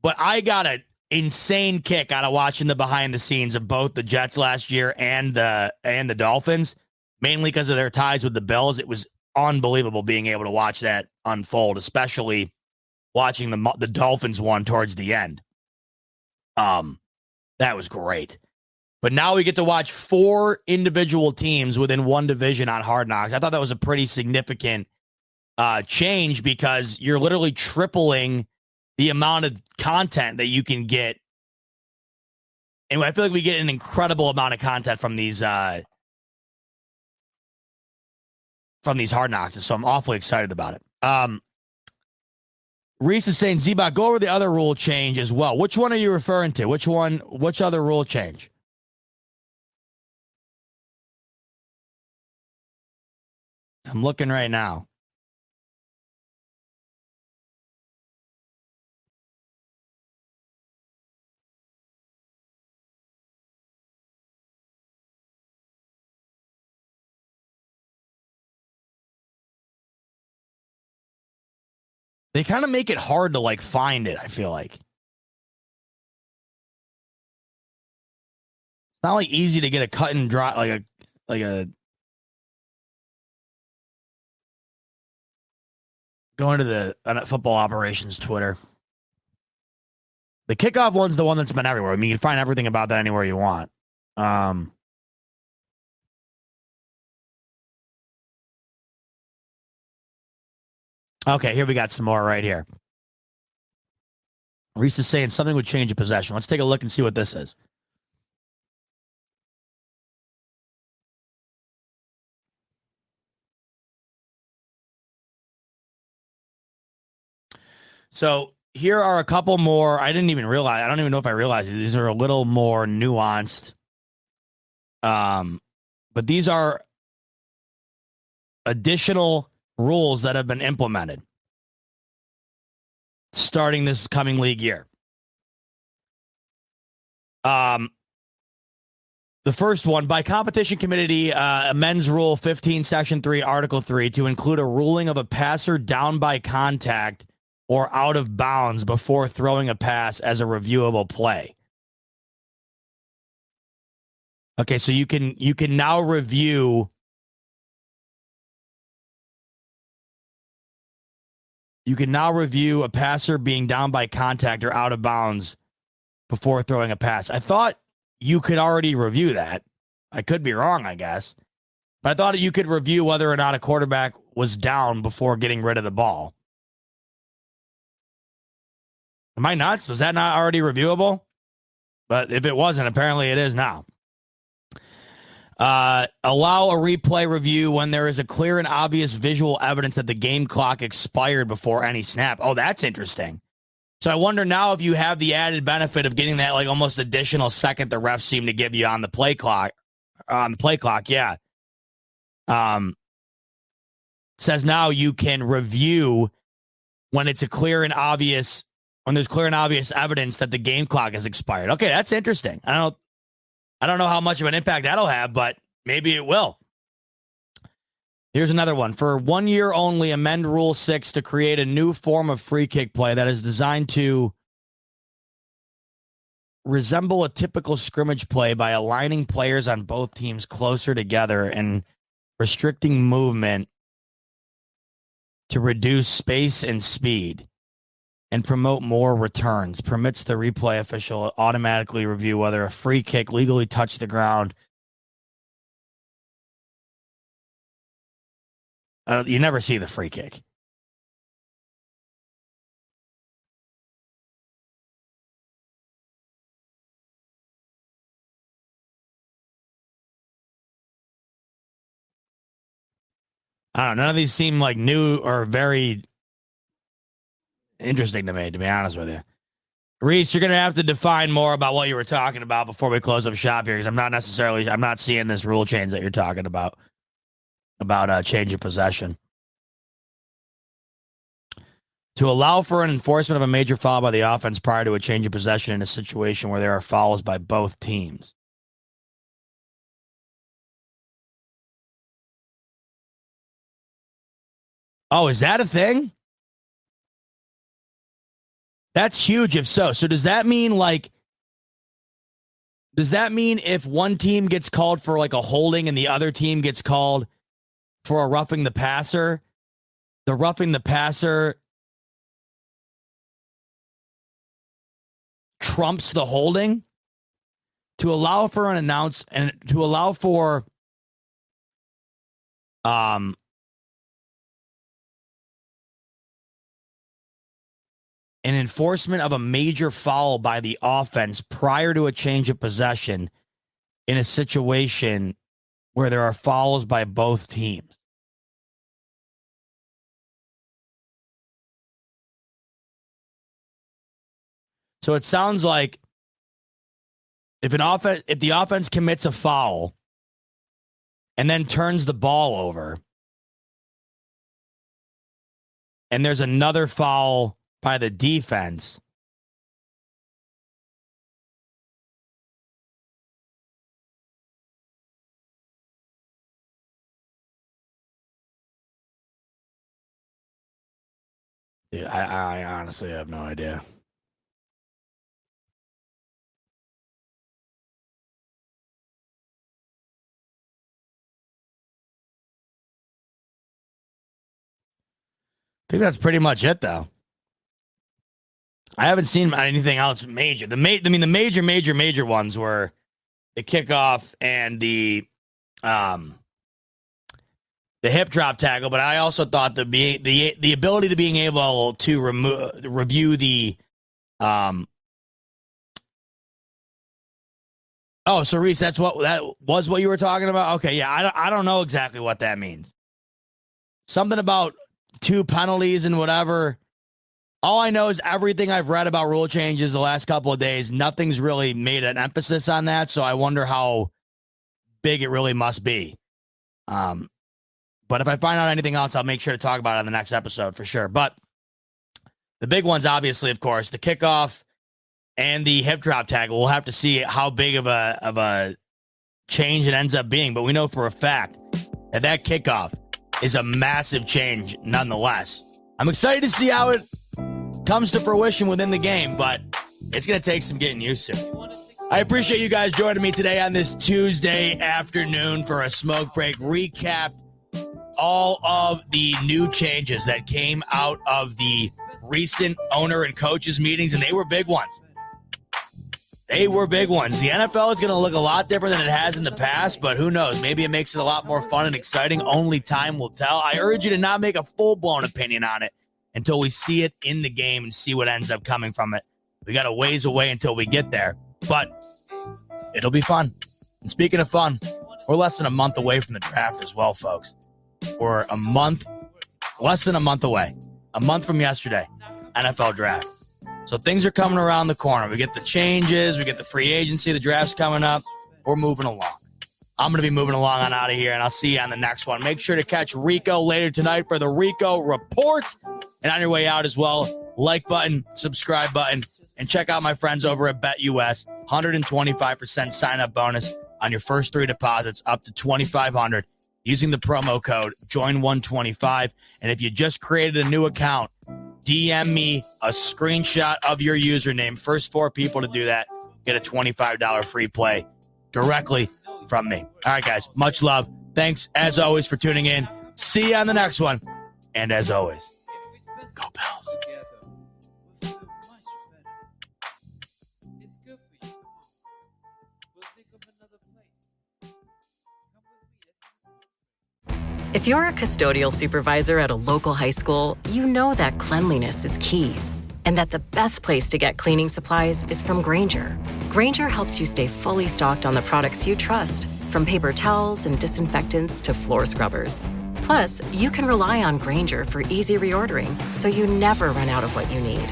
But I got an insane kick out of watching the behind the scenes of both the Jets last year and the Dolphins, mainly because of their ties with the Bills. It was unbelievable being able to watch that unfold, especially watching the Dolphins one towards the end. That was great. But now we get to watch 4 individual teams within one division on Hard Knocks. I thought that was a pretty significant change, because you're literally tripling the amount of content that you can get. And I feel like we get an incredible amount of content from these Hard Knocks. So I'm awfully excited about it. Reese is saying, Zebot, go over the other rule change as well. Which one are you referring to? Which other rule change? I'm looking right now. They kind of make it hard to find it, I feel like. It's not easy to get a cut and dry, like a going to the football operations Twitter. The kickoff one's the one that's been everywhere. I mean, you can find everything about that anywhere you want. Okay, here we got some more right here. Reese is saying something would change a possession. Let's take a look and see what this is. So here are a couple more. I don't even know if I realized it. These are a little more nuanced. But these are additional rules that have been implemented starting this coming league year. The first one, by competition committee, amends Rule 15, Section 3, Article 3 to include a ruling of a passer down by contact or out of bounds before throwing a pass as a reviewable play. Okay, so you can now review a passer being down by contact or out of bounds before throwing a pass. I thought you could already review that. I could be wrong, I guess. But I thought you could review whether or not a quarterback was down before getting rid of the ball. Am I nuts? Was that not already reviewable? But if it wasn't, apparently it is now. Allow a replay review when there is a clear and obvious visual evidence that the game clock expired before any snap. Oh, that's interesting. So I wonder now if you have the added benefit of getting that like almost additional second the refs seem to give you on the play clock. Yeah. Says now you can review when it's a clear and obvious, when there's clear and obvious evidence that the game clock has expired. Okay, that's interesting. I don't know how much of an impact that'll have, but maybe it will. Here's another one. For 1 year only, amend Rule 6 to create a new form of free kick play that is designed to resemble a typical scrimmage play by aligning players on both teams closer together and restricting movement to reduce space and speed and promote more returns. Permits the replay official automatically review whether a free kick legally touched the ground. You never see the free kick. I don't know. None of these seem like new or very interesting to me, to be honest with you. Reese, you're going to have to define more about what you were talking about before we close up shop here, because I'm not seeing this rule change that you're talking about change of possession. To allow for an enforcement of a major foul by the offense prior to a change of possession in a situation where there are fouls by both teams. Oh, is that a thing? That's huge if so. So does that mean if one team gets called for like a holding and the other team gets called for a roughing the passer, the roughing the passer trumps the holding? To allow for an announce and to allow for an enforcement of a major foul by the offense prior to a change of possession in a situation where there are fouls by both teams. So it sounds like if the offense commits a foul and then turns the ball over, and there's another foul by the defense, dude, I honestly have no idea. I think that's pretty much it, though. I haven't seen anything else major. The major ones were the kickoff and the hip drop tackle. But I also thought the ability to being able to review the Oh, so Reese, that was what you were talking about? Okay, yeah, I don't know exactly what that means. Something about 2 penalties and whatever. All I know is everything I've read about rule changes the last couple of days, nothing's really made an emphasis on that, so I wonder how big it really must be. But if I find out anything else, I'll make sure to talk about it on the next episode for sure. But the big ones, obviously, of course, the kickoff and the hip drop tackle. We'll have to see how big of a change it ends up being, but we know for a fact that kickoff is a massive change nonetheless. I'm excited to see how it comes to fruition within the game, but it's going to take some getting used to. I appreciate you guys joining me today on this Tuesday afternoon for a smoke break recap. All of the new changes that came out of the recent owner and coaches meetings, and they were big ones. They were big ones. The NFL is going to look a lot different than it has in the past, but who knows? Maybe it makes it a lot more fun and exciting. Only time will tell. I urge you to not make a full-blown opinion on it until we see it in the game and see what ends up coming from it. We got a ways away until we get there, but it'll be fun. And speaking of fun, we're less than a month away from the draft as well, folks. We're less than a month away. A month from yesterday, NFL draft. So things are coming around the corner. We get the changes, we get the free agency, the draft's coming up. We're moving along. I'm going to be moving along on out of here, and I'll see you on the next one. Make sure to catch Rico later tonight for the Rico Report. And on your way out as well, like button, subscribe button, and check out my friends over at BetUS. 125% sign-up bonus on your first 3 deposits up to $2,500 using the promo code JOIN125. And if you just created a new account, DM me a screenshot of your username. First 4 people to do that get a $25 free play directly from me. All right, guys, much love. Thanks, as always, for tuning in. See you on the next one. And as always, go Bills. If you're a custodial supervisor at a local high school, you know that cleanliness is key, and that the best place to get cleaning supplies is from Grainger. Grainger helps you stay fully stocked on the products you trust, from paper towels and disinfectants to floor scrubbers. Plus, you can rely on Grainger for easy reordering, so you never run out of what you need.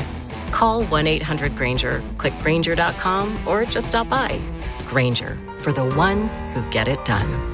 Call 1-800-GRAINGER, click Grainger.com, or just stop by. Grainger, for the ones who get it done.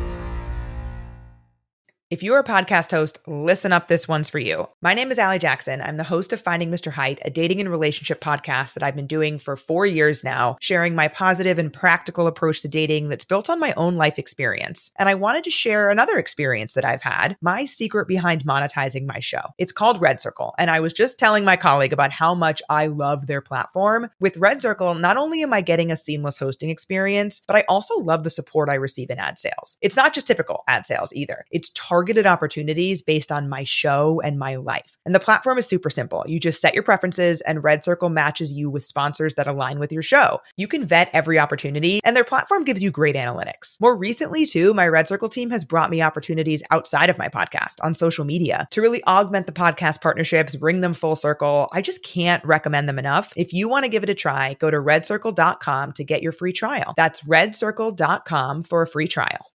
If you're a podcast host, listen up, this one's for you. My name is Allie Jackson. I'm the host of Finding Mr. Height, a dating and relationship podcast that I've been doing for 4 years now, sharing my positive and practical approach to dating that's built on my own life experience. And I wanted to share another experience that I've had, my secret behind monetizing my show. It's called Red Circle, and I was just telling my colleague about how much I love their platform. With Red Circle, not only am I getting a seamless hosting experience, but I also love the support I receive in ad sales. It's not just typical ad sales either. It's targeted opportunities based on my show and my life. And the platform is super simple. You just set your preferences and Red Circle matches you with sponsors that align with your show. You can vet every opportunity and their platform gives you great analytics. More recently too, my Red Circle team has brought me opportunities outside of my podcast on social media to really augment the podcast partnerships, bring them full circle. I just can't recommend them enough. If you want to give it a try, go to redcircle.com to get your free trial. That's redcircle.com for a free trial.